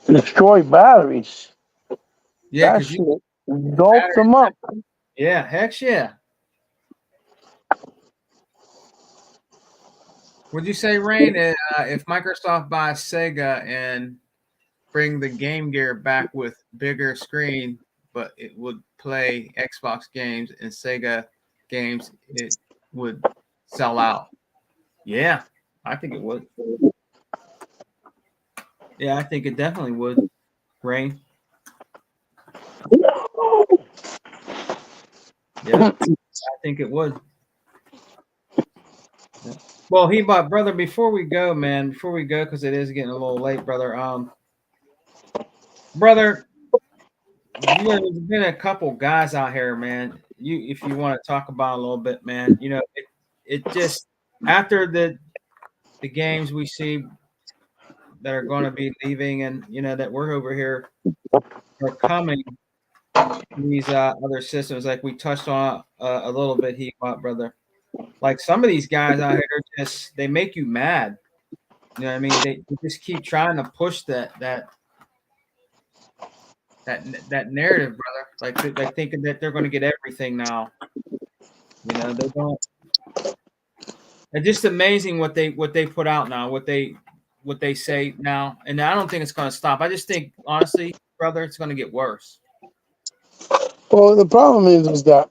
Destroy batteries. Yeah, That because shit the doped battery. them up. Yeah, heck yeah. Would you say, Rain, if Microsoft buys Sega and bring the Game Gear back with bigger screen, but it would play Xbox games and Sega games, it would sell out? Yeah, I think it would. Yeah, I think it definitely would. Rain. Yep, I think it would. Yeah. Well, he bought brother. Before we go, man, before we go, because it is getting a little late, brother. Brother, there's been a couple guys out here, man. If you want to talk about a little bit, man, it just after the games we see that are going to be leaving, and that we're over here are coming. These other systems, like we touched on a little bit, he brother. Like some of these guys out here, just they make you mad. You know what I mean? They just keep trying to push that narrative, brother. Like thinking that they're going to get everything now. They don't. It's just amazing what they put out now, what they say now, and I don't think it's going to stop. I just think, honestly, brother, it's going to get worse. Well, the problem is that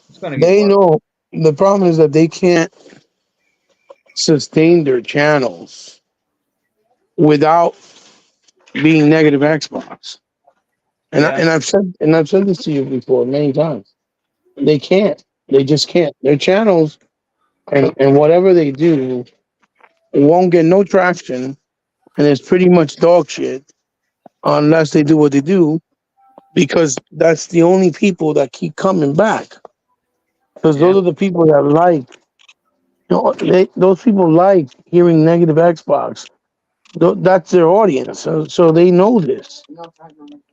It's going to get they worse. know the problem is that they can't sustain their channels without being negative Xbox. Yeah, And I've said this to you before many times. They can't. They just can't. Their channels and whatever they do won't get no traction, and it's pretty much dog shit unless they do what they do, because that's the only people that keep coming back. Because yeah, those are the people that like, those people like hearing negative Xbox. That's their audience, so they know this.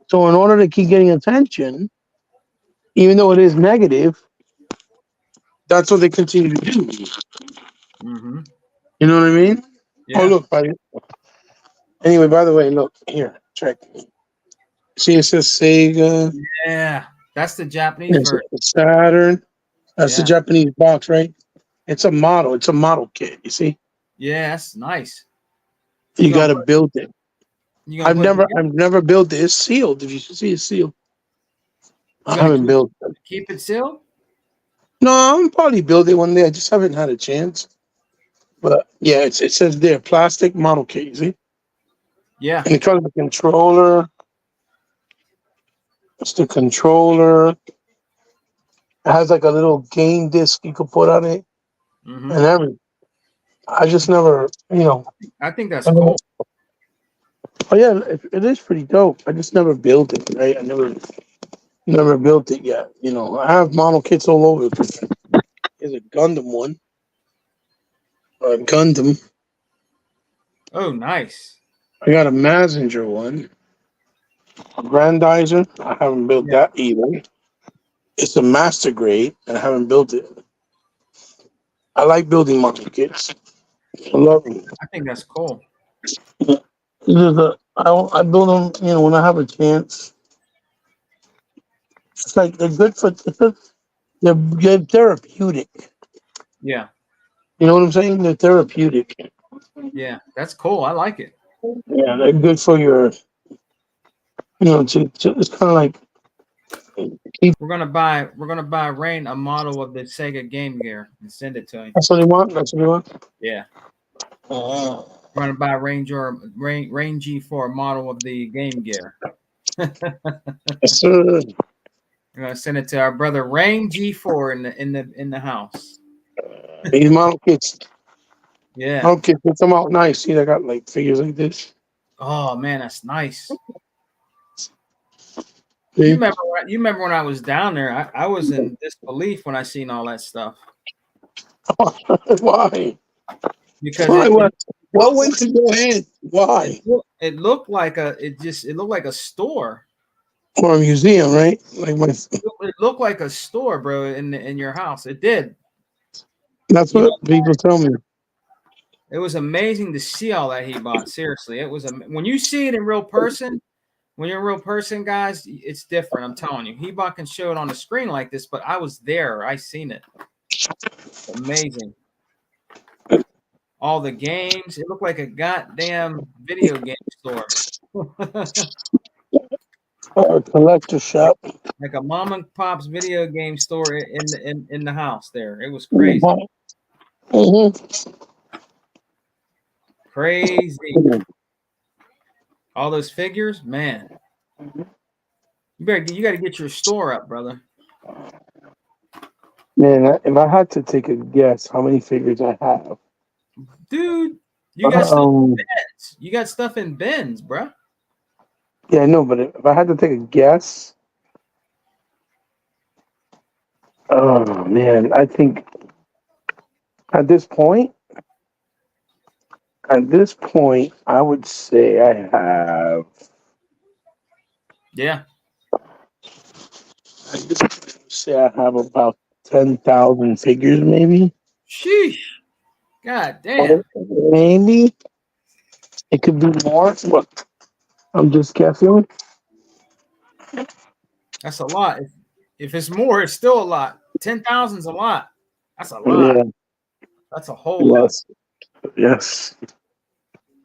So in order to keep getting attention, even though it is negative, that's what they continue to do. mm-hmm, You know what I mean? Oh yeah, look, buddy. Anyway, by the way, look here. Check. See, it says Sega. yeah. That's the Japanese It's version. Saturn. That's the Yeah, Japanese box, right? It's a model. It's a model kit. You see, yeah, that's nice. You you got gonna to put build it. you gonna put it together? I've never built it. It's sealed. If you see, it's sealed. You I gonna haven't keep built it. keep it sealed? No, I'm probably build it one day. I just haven't had a chance. But yeah, it says there, plastic model kit. You see, Yeah. and it comes with a controller. It's the controller. It has like a little game disc you could put on it, Mm-hmm. and everything. I just never, I think that's I cool. never- oh yeah, it is pretty dope. I just never built it, right? I never built it yet. I have model kits all over the place. There's a Gundam one, a Gundam. Oh, nice. I got a Messenger one, a Grandizer. I haven't built Yeah, that either. It's a master grade, and I haven't built it. I like building model kits. I love them. I think that's cool. I build them, when I have a chance. It's like they're good for, they're therapeutic. Yeah, You know what I'm saying? They're therapeutic. yeah, that's cool. I like it. Yeah, they're good for your, it's kind of like keep. We're gonna buy Rain a model of the Sega Game Gear and send it to him. That's what they want. That's what they want. Yeah, Oh, we're gonna buy Rain G4 a model of the Game Gear. yes, sir. We're gonna send it to our brother Rain G4 in the house. These model kits, Yeah. they come out nice. See, they got like figures like this. Oh man, that's nice. You See? remember you remember when I was down there? I was in disbelief when I seen all that stuff Why? because Why? it What? it, What went to your head? it, Why? looked, it looked like it looked like a store. Or a museum, right? Like my. It looked like a store, bro, in your house. It did. That's You what know, people tell me. It was amazing to see all that he bought. Seriously, it was when you see it in real person. When you're a real person, guys, it's different. I'm telling you, Hebot can show it on the screen like this, but I was there. I seen it. Amazing. All the games. It looked like a goddamn video game store. Collector shop. Like a mom and pop's video game store in the house there. It was crazy. Mm-hmm. Crazy. All those figures, man. You got to get your store up, brother. Man, if I had to take a guess, how many figures I have? Dude, you got stuff in Um, bins. You got stuff in bins, bruh. yeah, I know, but if I had to take a guess, oh man, I think at this point, I would say I have. Yeah. At this point, I would say I have about 10,000 figures, maybe. Sheesh. God damn. Or maybe it could be more. But I'm just guessing. That's a lot. If it's more, it's still a lot. 10,000's a lot. That's a lot. Yeah. That's a whole lot. Yes. Yes.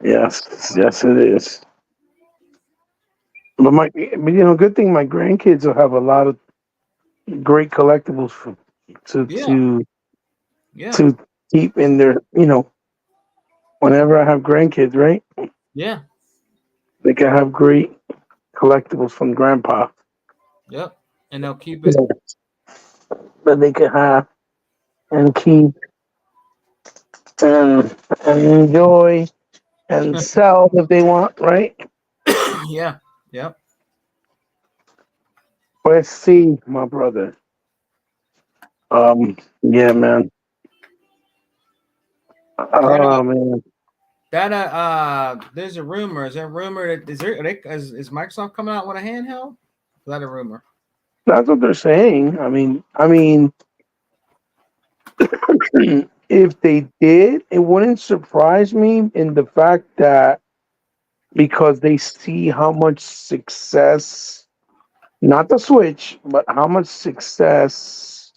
Yes. Yes, it is. Good thing my grandkids will have a lot of great collectibles to Yeah. to Yeah. to keep in their. Whenever I have grandkids, right? Yeah. They can have great collectibles from grandpa. Yep. And they'll keep it. Yeah. That they can have and keep and enjoy and sell if they want, right? Yeah. Yep. Let's see, my brother. Yeah, man. That Oh man. there's a rumor. Is there a rumor that is Microsoft coming out with a handheld? Is that a rumor? That's what they're saying. I mean, if they did, it wouldn't surprise me in the fact that because they see how much success, not the Switch, but how much success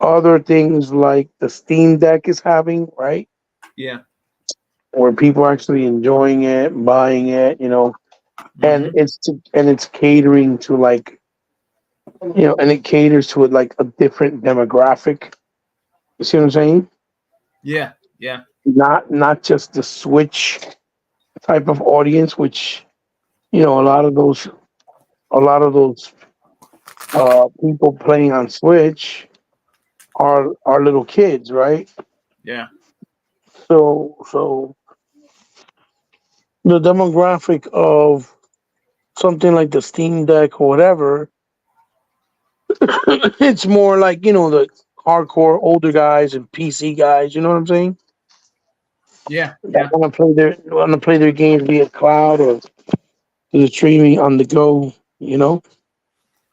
other things like the Steam Deck is having, right? Yeah. Where people are actually enjoying it, buying it, and Mm-hmm. it's catering to like, and it caters to like a different demographic. You see what I'm saying? Yeah. Yeah. Not just the Switch type of audience, which a lot of those people playing on Switch are little kids, right? Yeah. So the demographic of something like the Steam Deck or whatever, it's more like the hardcore older guys and PC guys. You know what I'm saying? Yeah. That Yeah. want to play their games via cloud or the streaming on the go. You know.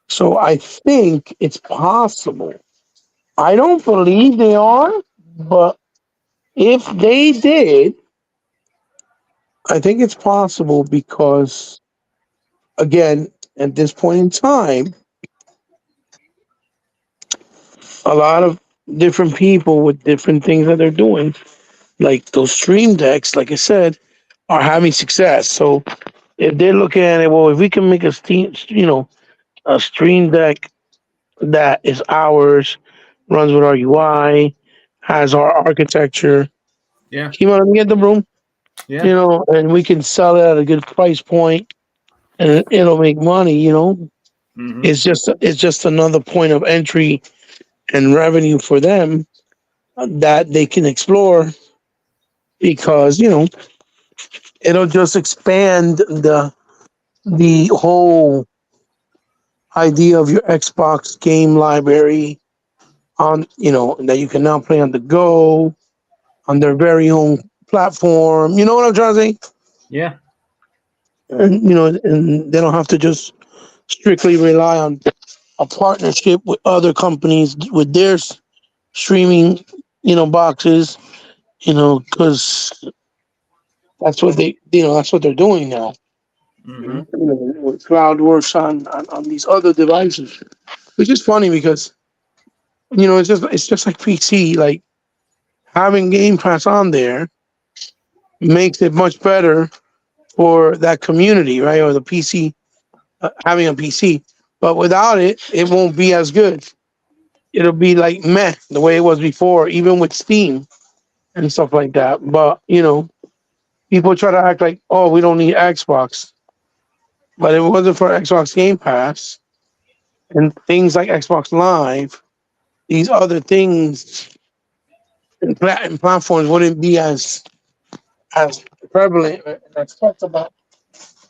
So I think it's possible. I don't believe they are, but if they did, I think it's possible because, again, at this point in time, a lot of different people with different things that they're doing, like those stream decks, like I said, are having success. So if they're looking at it, well, if we can make a stream deck that is ours, runs with our UI, has our architecture, Yeah. you know what I mean, get the room, Yeah. and we can sell it at a good price point, and it'll make money. Mm-hmm. It's just another point of entry and revenue for them that they can explore because it'll just expand the whole idea of your Xbox game library on that you can now play on the go on their very own platform. You know what I'm trying to say? Yeah. And they don't have to just strictly rely on a partnership with other companies with their streaming boxes because that's what that's what they're doing now. Mm-hmm. Cloud works on these other devices, which is funny because it's just like PC. Like having Game Pass on there makes it much better for that community, right? Or the PC, having a PC. But without it, it won't be as good. It'll be like meh, the way it was before, even with Steam and stuff like that. But people try to act like, oh, we don't need Xbox. But if it wasn't for Xbox Game Pass and things like Xbox Live, these other things and platforms wouldn't be as prevalent and as talked about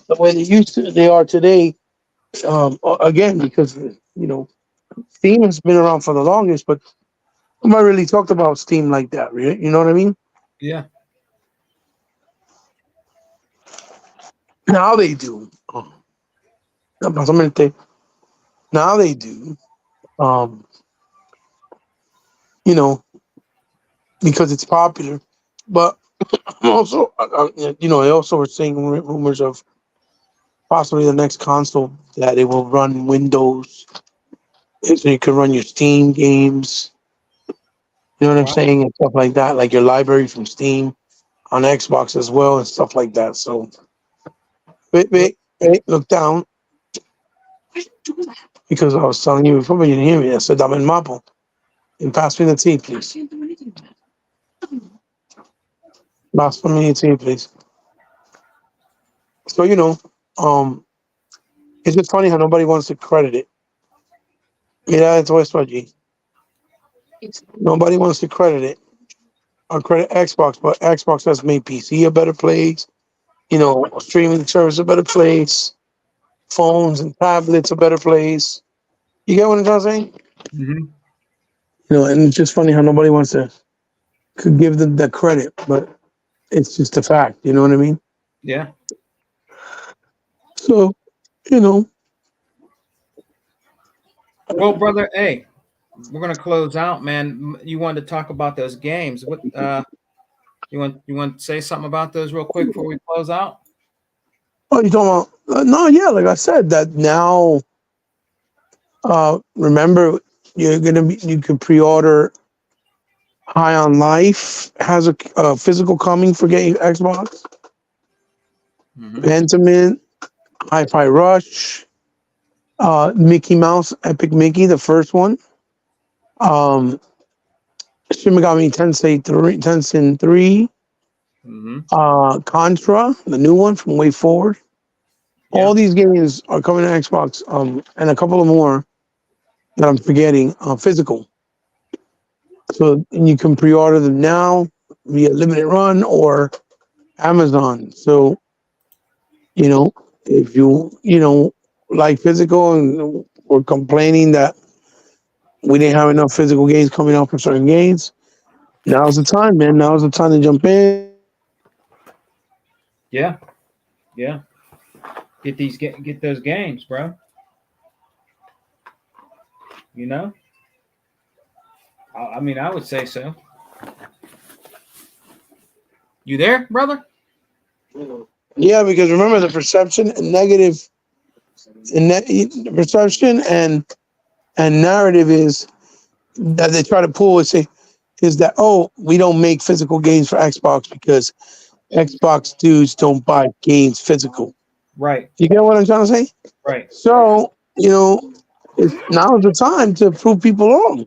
the way they are today. Again, because Steam has been around for the longest, but nobody really talked about Steam like that. Right? You know what I mean? Yeah. Now they do. Básicamente, now they do. Um, you know, because it's popular. But also, they also were saying rumors of possibly the next console that it will run Windows, so you can run your Steam games. You know what I'm Wow. saying, and stuff like that, like your library from Steam on Xbox as well, and stuff like that. So, wait, Well, wait, wait, look down, because I was telling you before you didn't hear me. I said I'm in Mapo. And pass me the tea, please. Pass me the tea, please. So um, it's just funny how nobody wants to credit it. Mira, esto es allí. Nobody wants to credit it or credit Xbox, but Xbox has made PC a better place. Streaming service a better place. Phones and tablets a better place. You get what I'm trying to say? mm-hmm. And it's just funny how nobody wants to could give them the credit, but it's just a fact. You know what I mean? Yeah. So, you know, Well, brother, hey, we're gonna close out, man. You wanted to talk about those games. What you want to say something about those real quick before we close out? oh, you talking about? No, yeah, like I said, that now. Remember, you can pre-order High on Life has a physical coming for getting Xbox. Mm-hmm. Pentiment, Hi-Fi Rush, Mickey Mouse, Epic Mickey, the first one. Um, Shin Megami Tensei 3, Mm-hmm. Contra, the new one from Way Forward. All Yeah. these games are coming to Xbox, and a couple of more that I'm forgetting, physical. So you can pre-order them now via limited run or Amazon. So if you like physical and we're complaining that we didn't have enough physical games coming out for certain games, now's the time, man. Now's the time to jump in. Yeah. Yeah. Get those games, bro. You know. I mean, I would say so. You there, brother? Yeah, because remember the perception and negative, perception and narrative is that they try to pull and say is that, oh, we don't make physical games for Xbox because Xbox dudes don't buy games physical. Right. You get what I'm trying to say? Right. So, now's the time to prove people wrong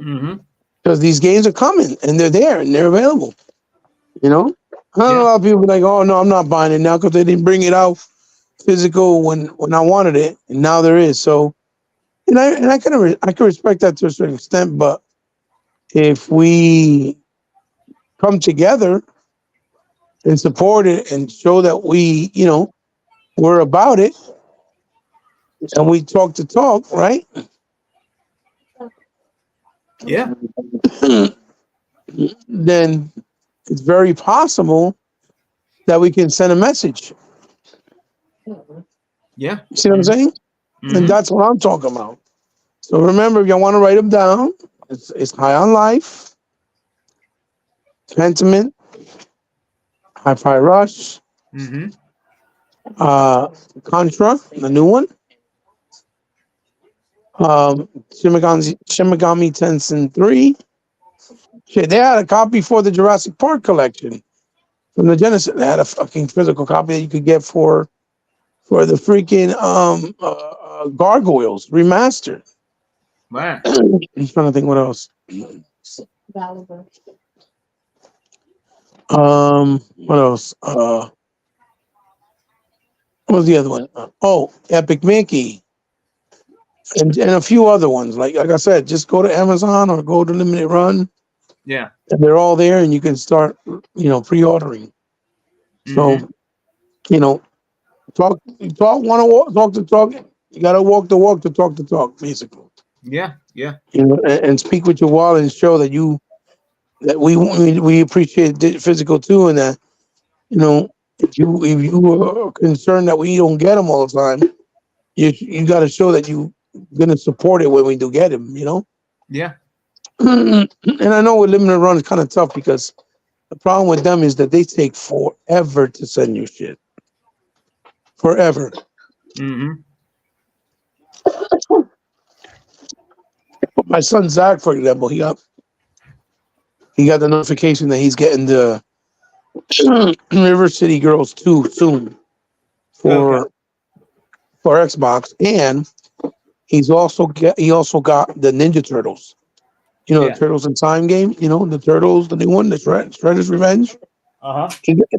Mm-hmm. because these games are coming and they're there and they're available. You know, I know a Yeah. lot of people be like, oh, no, I'm not buying it now because they didn't bring it out physical when I wanted it. And now there is. So, I can respect that to a certain extent. But if we come together and support it and show that we're about it and we talk the talk, right? Yeah. Then it's very possible that we can send a message. Yeah. You see what I'm Mm-hmm. saying? And Mm-hmm. that's what I'm talking about. So remember, if you want to write them down, it's High on Life, Pentiment, Hi-Fi Rush, Mm-hmm. uh, Contra, the new one, Shimigami Tensei 3. Shit, they had a copy for the Jurassic Park collection from the Genesis. They had a fucking physical copy that you could get for the freaking Gargoyles remastered. Man. I'm trying to think what else. What else? What was the other one? Oh, Epic Mickey, and a few other ones. Like I said, just go to Amazon or go to Limited Run, Yeah. and they're all there, and you can start, pre-ordering. Mm-hmm. So, you know, want to walk, talk the talk. You gotta walk the walk to talk the talk, basically. Yeah. Yeah. And speak with your wallet and show that we appreciate the physical too, and that if you are concerned that we don't get them all the time, you got to show that you gonna support it when we do get them. Yeah. And I know with limited run it's kind of tough because the problem with them is that they take forever to send you shit. Forever. Mm-hmm. But my son Zach, for example, he got the notification that he's getting the River City Girls 2 soon Okay. for Xbox, and he also got the Ninja Turtles. The Yeah. Turtles in Time game. The Turtles, the new one, the Shredder's Revenge. Uh-huh.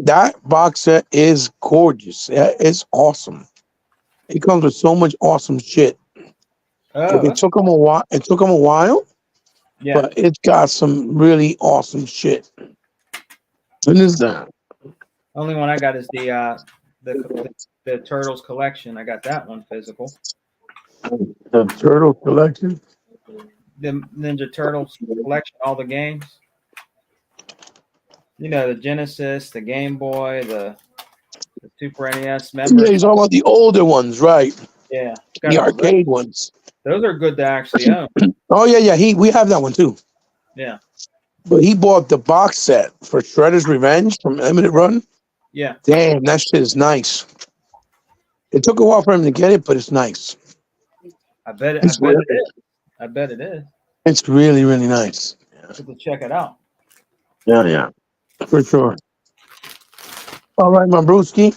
That box set is gorgeous. Yeah, it's awesome. It comes with so much awesome shit. Like Oh, it that's took him a while. It took him a while, yeah. but it's got some really awesome shit. When is that? Only one I got is the the, the Turtles collection. I got that one physical. The Turtle collection. The Ninja Turtles collection, all the games. The Genesis, the Game Boy, the Super NES. Yeah, Remember? he's talking about the older ones, right? Yeah, got The all those. arcade ones. Those are good to actually own. Oh yeah, yeah. We have that one too. Yeah, But he bought the box set for Shredder's Revenge from Limited Run. yeah. Damn, that shit is nice. It took a while for him to get it, but it's nice. I bet it. I It's bet it really, is. I bet it is. it's really, really nice. Have to check it out. Yeah, yeah, for sure. All right, my brewski.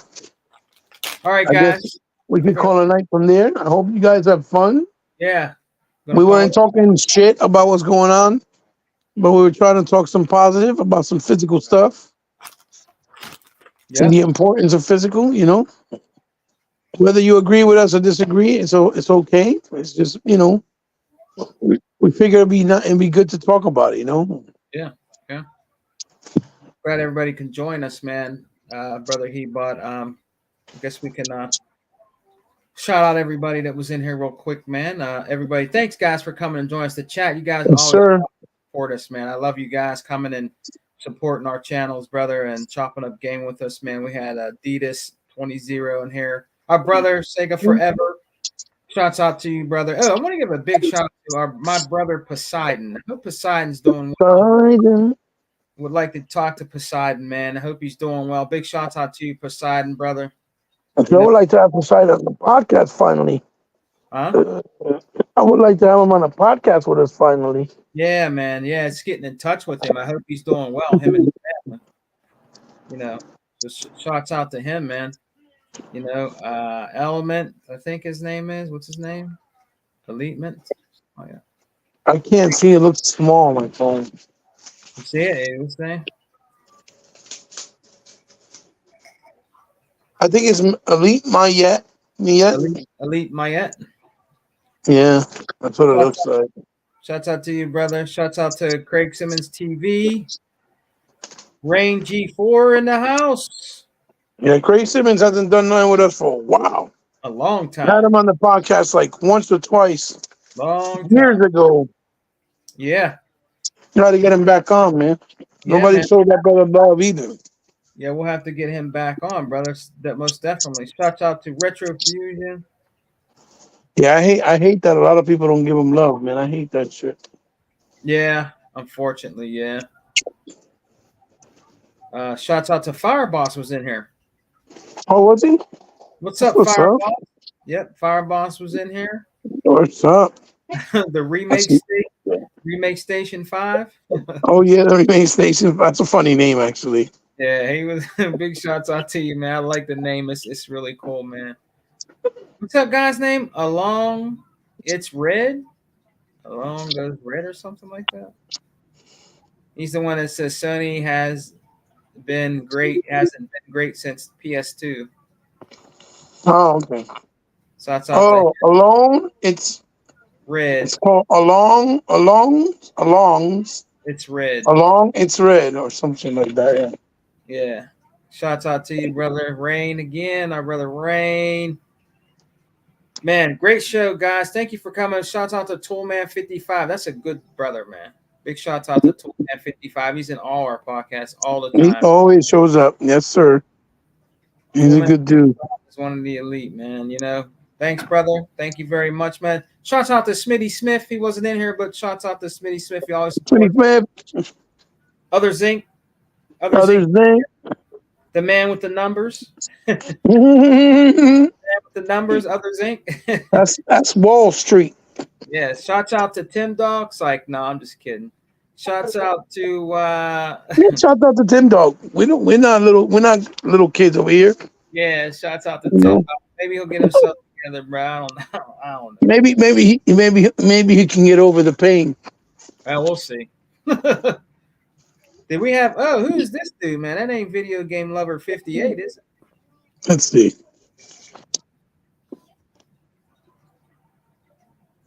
All right, I guess guys. we I'm could gonna. call it a night from there. I hope you guys have fun. Yeah, gonna We call weren't it. talking shit about what's going on, but we were trying to talk some positive about some physical stuff and Yeah, the importance of physical. Whether you agree with us or disagree, it's okay. It's just we figure it'd be good to talk about it. yeah, yeah. Glad everybody can join us, man. Brother Hebot. I guess we can shout out everybody that was in here real quick, man. Everybody, thanks guys for coming and joining us. The chat, you guys Yes, always sir. support us, man. I love you guys coming and supporting our channels, brother, and chopping up game with us, man. We had Adidas 20 in here. Our brother Sega Forever. Shouts out to you, brother. Oh, I want to give a big shout out to my brother Poseidon. I hope Poseidon's doing well. Poseidon. Would like to talk to Poseidon, man. I hope he's doing well. Big shouts out to you, Poseidon, brother. I You know, would like to have Poseidon on the podcast finally. huh? I would like to have him on a podcast with us finally. Yeah, man. Yeah, it's getting in touch with him. I hope he's doing well. Him and his family. You know, so shouts out to him, man. Element. I think his name is. What's his name? Elitement. Oh yeah. I can't see. It looks small on my phone. You see it? Hey, what's his name? I think it's Elite Mayet. Elite Mayette. Yeah, that's what it Shouts looks like. Shouts out to you, brother. Shouts out to Craig Simmons TV. Rain G4 in the house. Yeah, Craig Simmons hasn't done nothing with us for a while. A long Had time. him on the podcast like once or twice Long years time. ago. Yeah. Try to get him back on, man. Yeah, Nobody man. showed that brother love either. Yeah, we'll have to get him back on, brother. That most definitely. Shouts out to Retro Fusion. Yeah, I hate that a lot of people don't give him love, man. I hate that shit. Yeah, unfortunately, yeah. Shouts out to Fireboss was in here. Oh, was he? What's That's up, what's up. Fireboss? Yep, Fireboss was in here. What's up? The That's, remake station 5. oh yeah, the Remain Station. That's a funny name, actually. Yeah, he was. Big shouts out to you, man. I like the name. It's really cool, man. What's up, guy's name? Along, it's red. Along goes red or something like that. He's the one that says Sony hasn't been great since PS2. Oh, okay. So that's out to Oh, Alone. red. It's called Alongs. It's red. Along. It's red or something like that. Yeah. Yeah. Shouts out to you, brother Rain again. Our brother Rain. Man, great show, guys. Thank you for coming. Shouts out to Toolman55. That's a good brother, man. Big shouts out to Toolman55. He's in all our podcasts all the He time. always shows up. Yes, sir. He's a Toolman good dude. is one of the elite, man. Thanks, brother. Thank you very much, man. Shouts out to Smitty Smith. He wasn't in here, but shouts out to Smitty Smith. He always supports 25. Other Zinc. Other Zinc, Others name. the man with the numbers. that's With the numbers, Other Zinc. that's Wall Street. Yeah, shouts out to Tim Dogs. Like, no, I'm just kidding. Shouts out to Yeah, shout out to Tim Dog. We're not little kids over here. yeah, shouts out to You Tim know, Dog. Maybe he'll get himself together, bro. I don't know. I don't know. maybe he can get over the pain. Well, we'll see. Did we have who is this dude, man? That ain't Video Game Lover 58, is it? Let's see.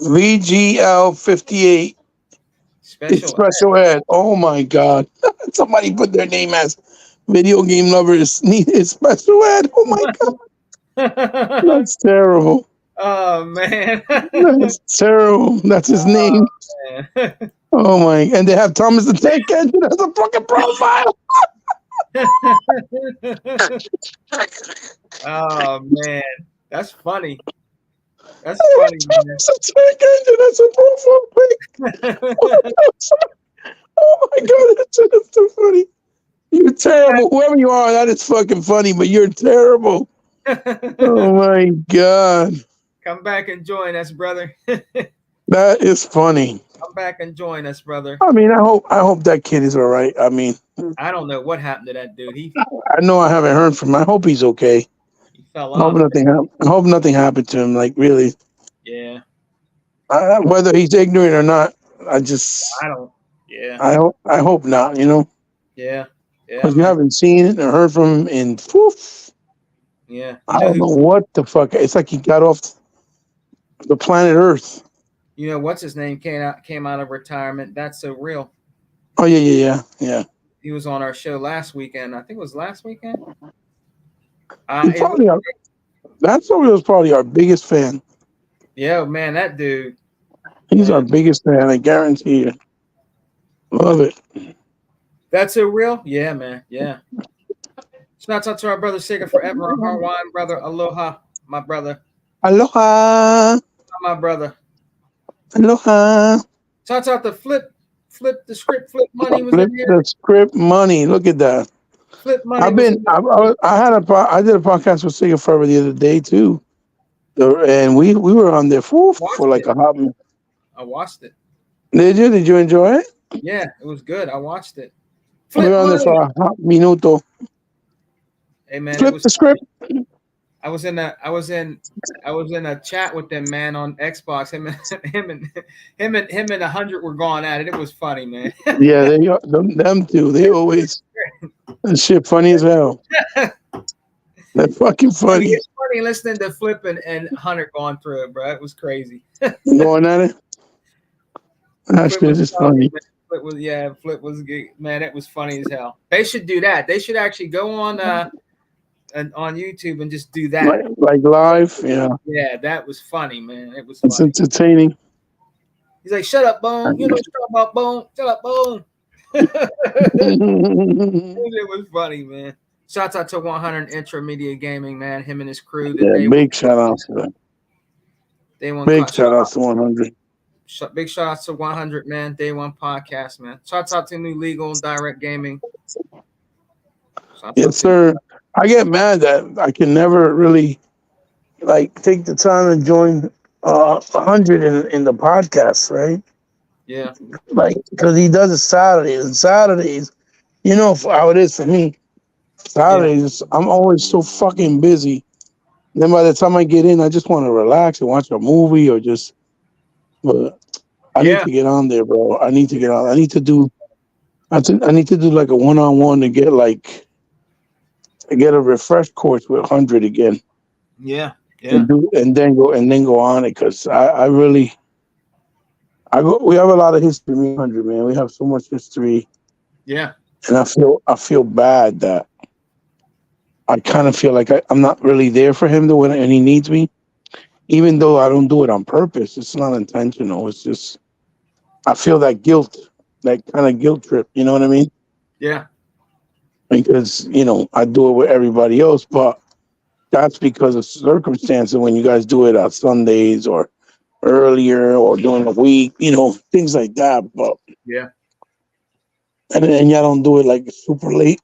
VGL 58 Special Ed. Oh my God! Somebody put their name as Video Game Lovers Need Special Ed. Oh my God, Ed. that's terrible. Oh man. That's terrible. That's his name. Man. Oh my! And they have Thomas the Tank Engine as a fucking profile. Oh man. That's funny. That's funny, man. Thomas the Tank Engine as a profile pic. Oh my God, that's too funny. You're terrible. Whoever you are, that is fucking funny, but you're terrible. Oh my God. Come back and join us, brother. That is funny. Come back and join us, brother. I mean, I hope that kid is all right. I mean, I don't know what happened to that dude. He I know I haven't heard from him. I hope he's okay. fell I hope off. I hope nothing happened to him. Like really, Yeah. whether he's ignorant or not, I I don't. Yeah. I hope not. You know, Yeah. Yeah, because you man. haven't seen it or heard from him in poof. Yeah. I don't know what the fuck. It's like he got off the planet Earth. What's his name came out of retirement. That's so real. Oh yeah. He was on our show last weekend. I think it was last weekend. He probably that's why he was probably our biggest fan. Yeah, man, that dude. He's Man. our biggest fan. I guarantee you. Love it. That's so real. Yeah, man. Yeah. Shout out to our brother Sega Forever, our Hawaiian brother. Aloha, my brother. Aloha. My brother. Aloha. Shout out to Flip the Script, Flip Money was Flip in here. the Script Money. Look at that. Flip Money was in there. I did a podcast with Sega Forever the other day too, and we were on there for like a hot minute. I watched it. Did you? Did you enjoy it? Yeah, it was good. I watched it. We were on there for a hot minuto. Hey man, Flip the Script. I was in a chat with them, man, on Xbox. Him and 100 were going at it. It was funny, man. Yeah, them two. They always that shit funny as hell. They're fucking funny. It's funny listening to Flip and 100 going through it, bro. It was crazy. Going at it. That shit is funny. Flip was good. Man, it was funny as hell. They should do that. They should actually go on YouTube and just do that. Like live, yeah. Yeah, that was funny, man. It was It's funny. entertaining. He's like, shut up, Bone. You know what you're talking about, Bone. Shut up, Bone. It was funny, man. Shouts out to 100 Intramedia Gaming, man. Him and his crew. Big shout out to them. Big shout out to 100. Big shout out to 100, man. Day One Podcast, man. Shouts out to New Legal Direct Gaming. I Yes, fucks with sir. I get mad that I can never really like take the time to join 100 in the podcast, right? yeah, Like because he does it Saturdays and Saturdays. You know how it is for me. yeah, Saturdays, I'm always so fucking busy. Then by the time I get in, I just want to relax and watch a movie or just. But I need yeah, to get on there, bro. I need to get on. I need to do. I need to do like a one-on-one to get like to get a refresh course with 100 again yeah, yeah, and do and then go on it because I really I go we have a lot of history. Me 100 man, we have so much history, yeah, and I feel bad that I kind of feel like I'm not really there for him when and he needs me, even though I don't do it on purpose. It's not intentional. It's just I feel that guilt, that kind of guilt trip. You know what I mean? yeah, Because I do it with everybody else, but that's because of circumstances when you guys do it on Sundays or earlier or during the week, things like that. But yeah. and y'all don't do it like super late,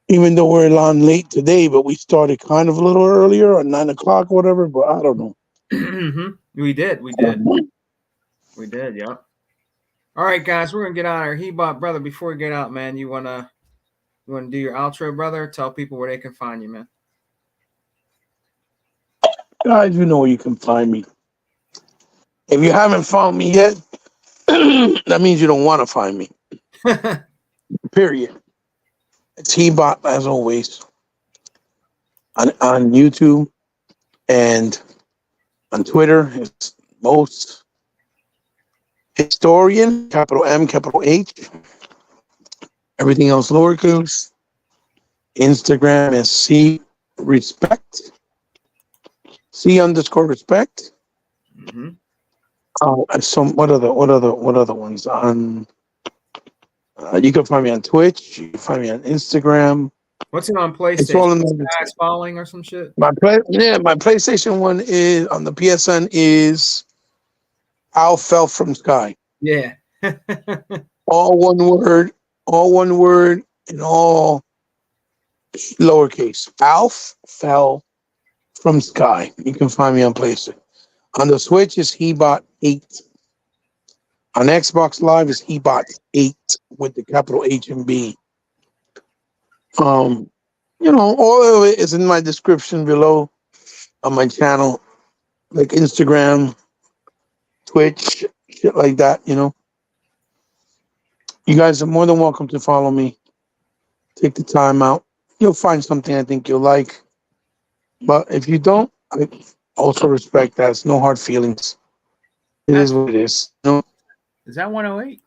even though we're on late today, but we started kind of a little earlier or 9 o'clock, whatever. But I don't know. We did, we did, we did. Yep. All right, guys, we're gonna get out of here. Hebot, brother, before we get out, man, you wanna do your outro, brother? Tell people where they can find you, man. Guys, you know where you can find me. If you haven't found me yet, that means you don't want to find me. Period. It's Hebot as always on YouTube and on Twitter. It's most historian, capital M, capital H. Everything else lowercase. Instagram is C respect. C underscore respect. hmm Some what other ones on? You can find me on Twitch. You can find me on Instagram. What's it on It's PlayStation? all in the Guys falling or some shit? my PlayStation one is on the PSN is Al fell from sky. Yeah. All one word, and all lowercase. Alf fell from sky. You can find me on PlayStation. On the Switch is Hebot 8. On Xbox Live is Hebot 8 with the capital H and B. Um, all of it is in my description below on my channel, like Instagram, Twitch, shit like that. You guys are more than welcome to follow me. Take the time out. You'll find something I think you'll like. But if you don't, I also respect that. It's no hard feelings. It is what it is. Is that 108?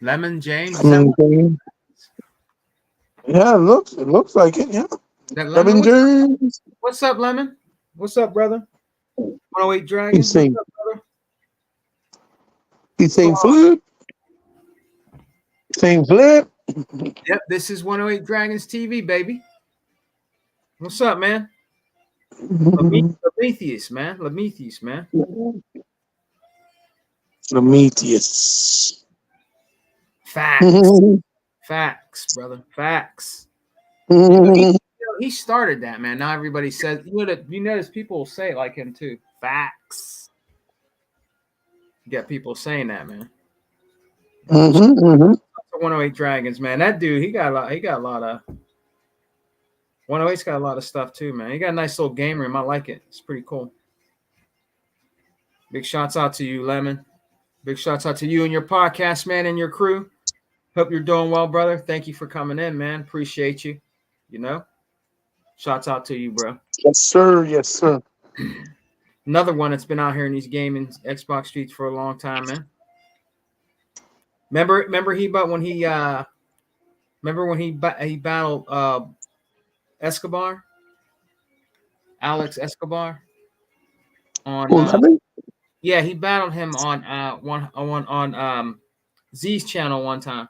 Lemon James? I Is that mean, yeah, it looks like it. Yeah, that Lemon? Kevin James. What's up, Lemon? What's up, brother? 108 He's Dragon? What's saying up, brother? he's What's going saying on? flip, saying flip. Yep, this is 108 Dragons TV, baby. What's up, man? Lemetheus, man. Lemetheus, man. Prometheus. Facts. Facts, brother. Facts. He started that, man. Now everybody says you notice people say it like him too. Facts. You got people saying that, man. 108 Dragons, man. That dude, he got a lot of 108's got a lot of stuff too, man. He got a nice little game room. I like it. It's pretty cool. Big shouts out to you, Lemon. Big shouts out to you and your podcast, man, and your crew. Hope you're doing well, brother. Thank you for coming in, man. Appreciate you. Shouts out to you, bro. Yes, sir. Yes, sir. Another one that's been out here in these gaming Xbox streets for a long time, man. Remember he battled Escobar, Alex Escobar on Well, yeah, he battled him on Z's channel one time.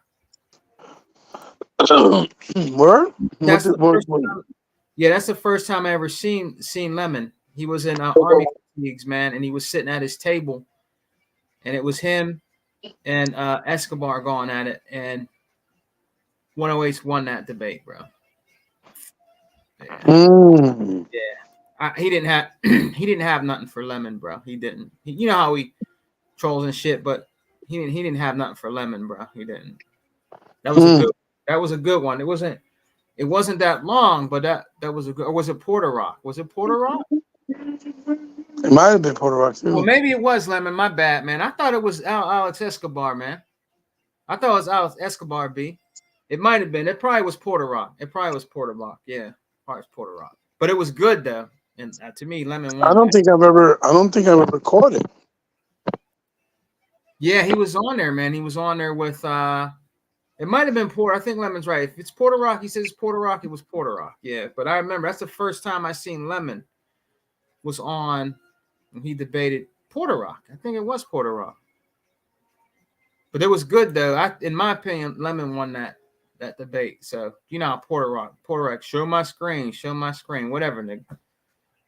word? That's the What, first time. Yeah, that's the first time I ever seen Lemon. He was in army fatigues, man, and he was sitting at his table and it was him and Escobar going at it, and 108 won that debate, bro. Yeah, Mm. he didn't have he didn't have nothing for Lemon, bro. He didn't. You know how he trolls and shit, but he didn't have nothing for Lemon, bro. He didn't. That was a Mm. good. That was a good one. It wasn't that long, but that was a good. Or was it Porter Rock? Was it Porter Rock? It might have been Puerto Rock Well, too. maybe it was Lemon. My bad, man. I thought it was Alex Escobar, man. I thought it was Alex Escobar. B. It might have been. It probably was Porter Rock. It probably was Porter Rock. Yeah, probably was Porter Rock. But it was good though, and to me, Lemon I won don't that. think I've ever. I don't think I've ever caught it. Yeah, he was on there, man. He was on there with. It might have been Porter. I think Lemon's right. If it's Porter Rock, he says it's Porter Rock. It was Porter Rock. Yeah, but I remember that's the first time I seen Lemon was on when he debated Porter Rock. I think it was Porter Rock. But it was good though. In my opinion, Lemon won that debate. So you know how Porter Rock, show my screen, whatever, nigga.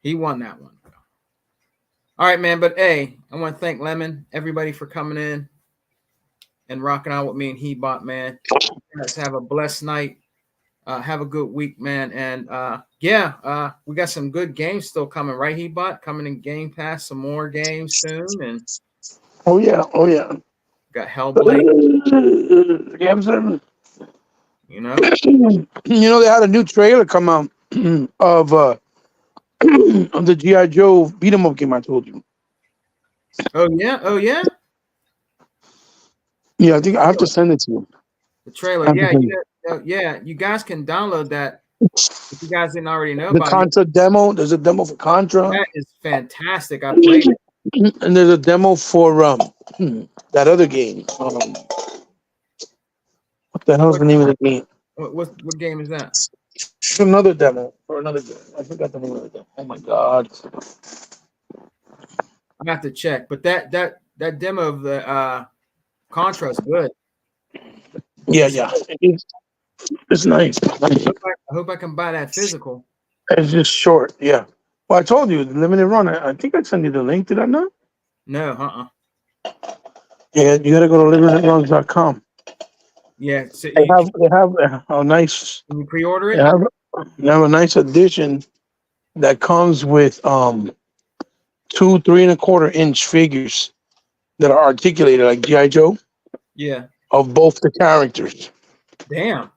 He won that one. All right, man. But hey, I want to thank Lemon, everybody for coming in and rocking out with me and Hebot, man. You guys have a blessed night. Have a good week, man. And we got some good games still coming, right, Hebot? Coming in Game Pass, some more games soon, and Oh yeah. Oh yeah. got Hellblade. Yeah, I'm saying. You know. You know they had a new trailer come out of of the GI Joe beat 'em up game. I told you. Oh yeah. Oh yeah. Yeah, I think I have to send it to you. The I trailer. have to Yeah. send it. Yeah. You guys can download that if you guys didn't already know The about it. Contra demo. There's a demo for Contra, That is fantastic. I played it. and there's a demo for that other game. What the hell's What the name of the game? what game is that? It's another demo for another game. I forgot the name of the demo. Oh my god. I have to check. But that demo of the Contra is good. Yeah, It's, yeah. It's nice. I hope I can buy that physical. It's just short. Yeah. Well, I told you the limited run. I think I sent you the link. Did I not? No, Yeah, you gotta go to limitedruns.com. Yeah, so They have a nice can you pre-order they it? have a nice edition that comes with 2 3.25 inch figures that are articulated like GI Joe Yeah. of both the characters. Damn.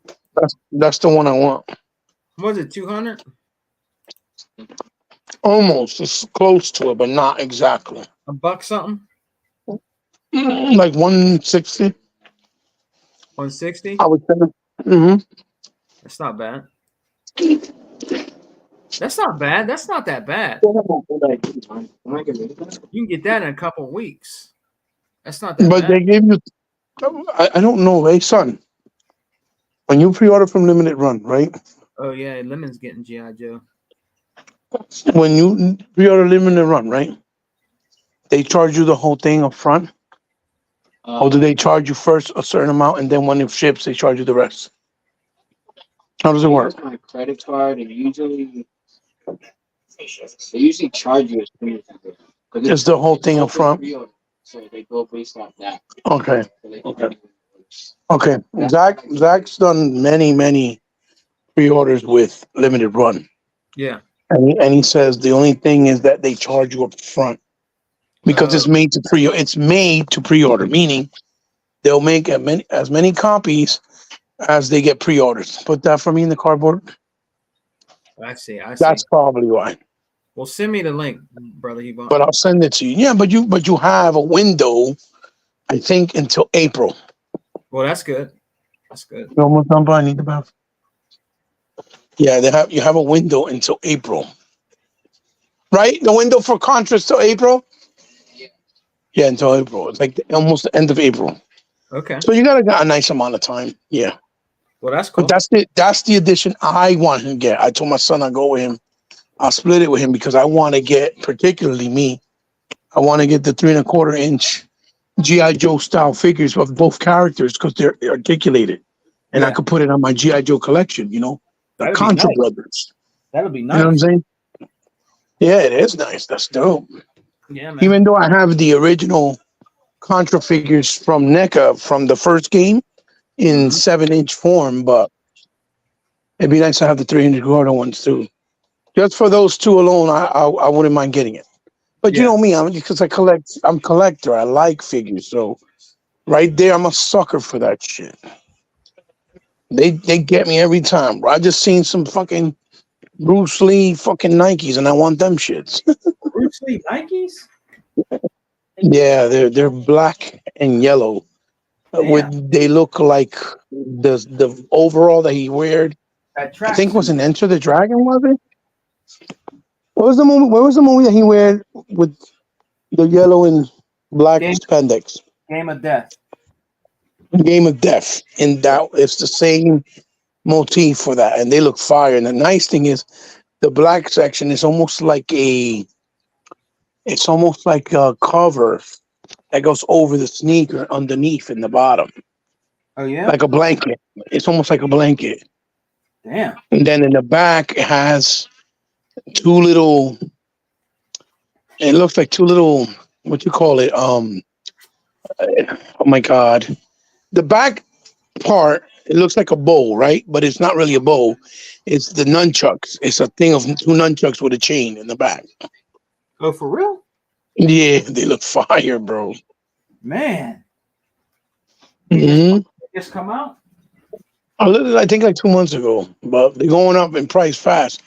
That's the one I want. Was it 200? Almost. It's close to it, but not exactly. A buck something? Like 160. 160? I would say. Mm-hmm. That's not bad. That's not bad. That's not that bad. You can get that in a couple of weeks. That's not that But bad. they gave you. I don't know. Hey, son, when you pre-order from Limited Run, right? Oh yeah, Lemon's getting G.I. Joe. When you pre-order Limited Run, right? They charge you the whole thing up front, or do they charge you first a certain amount and then when it ships, they charge you the rest? How does it work? My credit card, and they usually charge you as soon as you do it. 'Cause It's the whole thing up front. pre-order, so they go based off that. Okay. So they Okay. charge you. Okay. Zach's done many pre-orders with Limited Run, Yeah. and he says the only thing is that they charge you up front because it's made to pre. It's made to pre-order, meaning they'll make as many copies as they get pre-orders. Put that for me in the cardboard. I see. That's probably why. Well, send me the link, brother. Hebot. But I'll send it to you. Yeah, but you have a window, I think, until April. Well, that's good. That's good. You almost done, but I need the bath. Yeah, you have a window until April. Right? The window for contracts till April? Yeah, until April. It's like almost the end of April. Okay. So you got a nice amount of time. Yeah. Well, that's cool. But that's the edition I want him to get. I told my son I'll go with him. I'll split it with him because I want to get, particularly me, I want to get the 3.25 inch GI Joe style figures of both characters because they're articulated, and I could put it on my GI Joe collection. You know, the That'd be Contra nice. brothers. That'll be You know what I'm nice. saying? Yeah, it is nice. That's dope. Yeah, man. Even though I have the original Contra figures from NECA from the first game in 7-inch form, but it'd be nice to have the 300 Gordo ones too. Just for those two alone, I wouldn't mind getting it. But you Yeah. know me, because I'm a collector. I like figures, so right there, I'm a sucker for that shit. They get me every time. Bro. I just seen some fucking Bruce Lee fucking Nikes, and I want them shits. Bruce Lee Nikes? Yeah, they're black and yellow. Damn. They look like the overall that he wore. That I think tracksuit. was an Enter the Dragon, was it? What was the movie? What was the movie that he wore with the yellow and black Game, spandex? Game of Death. Game of Death. And that it's the same motif for that, and they look fire. And the nice thing is, the black section is almost like it's almost like a cover that goes over the sneaker underneath in the bottom, Oh yeah. like a blanket. It's almost like a blanket. Damn. And then in the back, it has two little. It looks like two little. What you call it? Oh my god! The back part. It looks like a bowl, right? But it's not really a bowl. It's the nunchucks. It's a thing of two nunchucks with a chain in the back. Oh, for real? Yeah, they look fire, bro. Man. Mm-hmm. They just come out? I think like 2 months ago, but they're going up in price fast.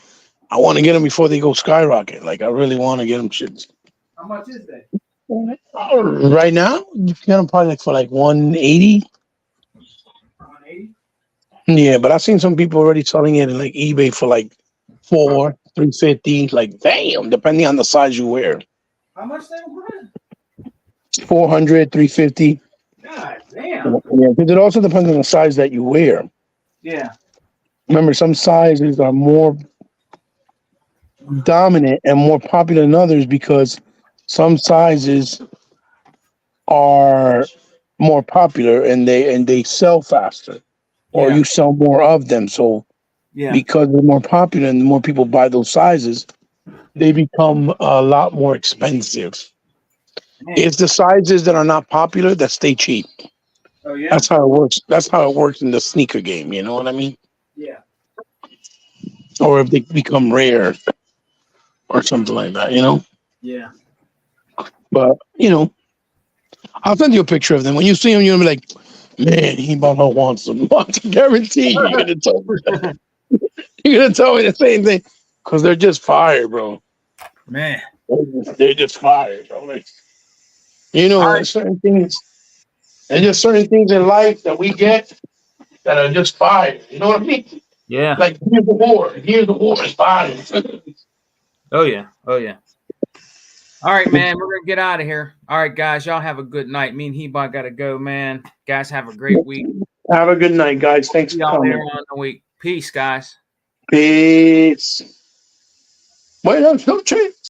I want to get them before they go skyrocket. Like I really want to get them shits. How much is that? Right now, you can get them probably like for like 180. 180? Yeah, but I've seen some people already selling it in like eBay for like 350. Like damn, depending on the size you wear. How much they were? 400, 350. God damn. Yeah, because it also depends on the size that you wear. Yeah. Remember, some sizes are more dominant and more popular than others because some sizes are more popular and they sell faster, or Yeah. you sell more of them. So Yeah. because they're more popular and the more people buy those sizes, they become a lot more expensive. Man. It's the sizes that are not popular that stay cheap. Oh yeah. That's how it works. That's how it works in the sneaker game. You know what I mean? Yeah. Or if they become rare or something like that. You know. Yeah. But you know, I'll send you a picture of them. When you see them, you're gonna be like, "Man, he about to want some." I guarantee you're gonna tell me that. You're gonna tell me the same thing because they're just fire, bro. Man. They're just fire, bro. Like, you know, All right. there's certain things. There's just certain things in life that we get that are just fire. You know what I mean? Yeah. Like here's the war. Here's the war is fire. Oh yeah. Oh yeah. All right, man. We're gonna get out of here. All right, guys. Y'all have a good night. Me and Hebot gotta go, man. Guys, have a great week. Have a good night, guys. Thanks See for y'all coming. later on in the week. Peace, guys. Peace. Buenas noches.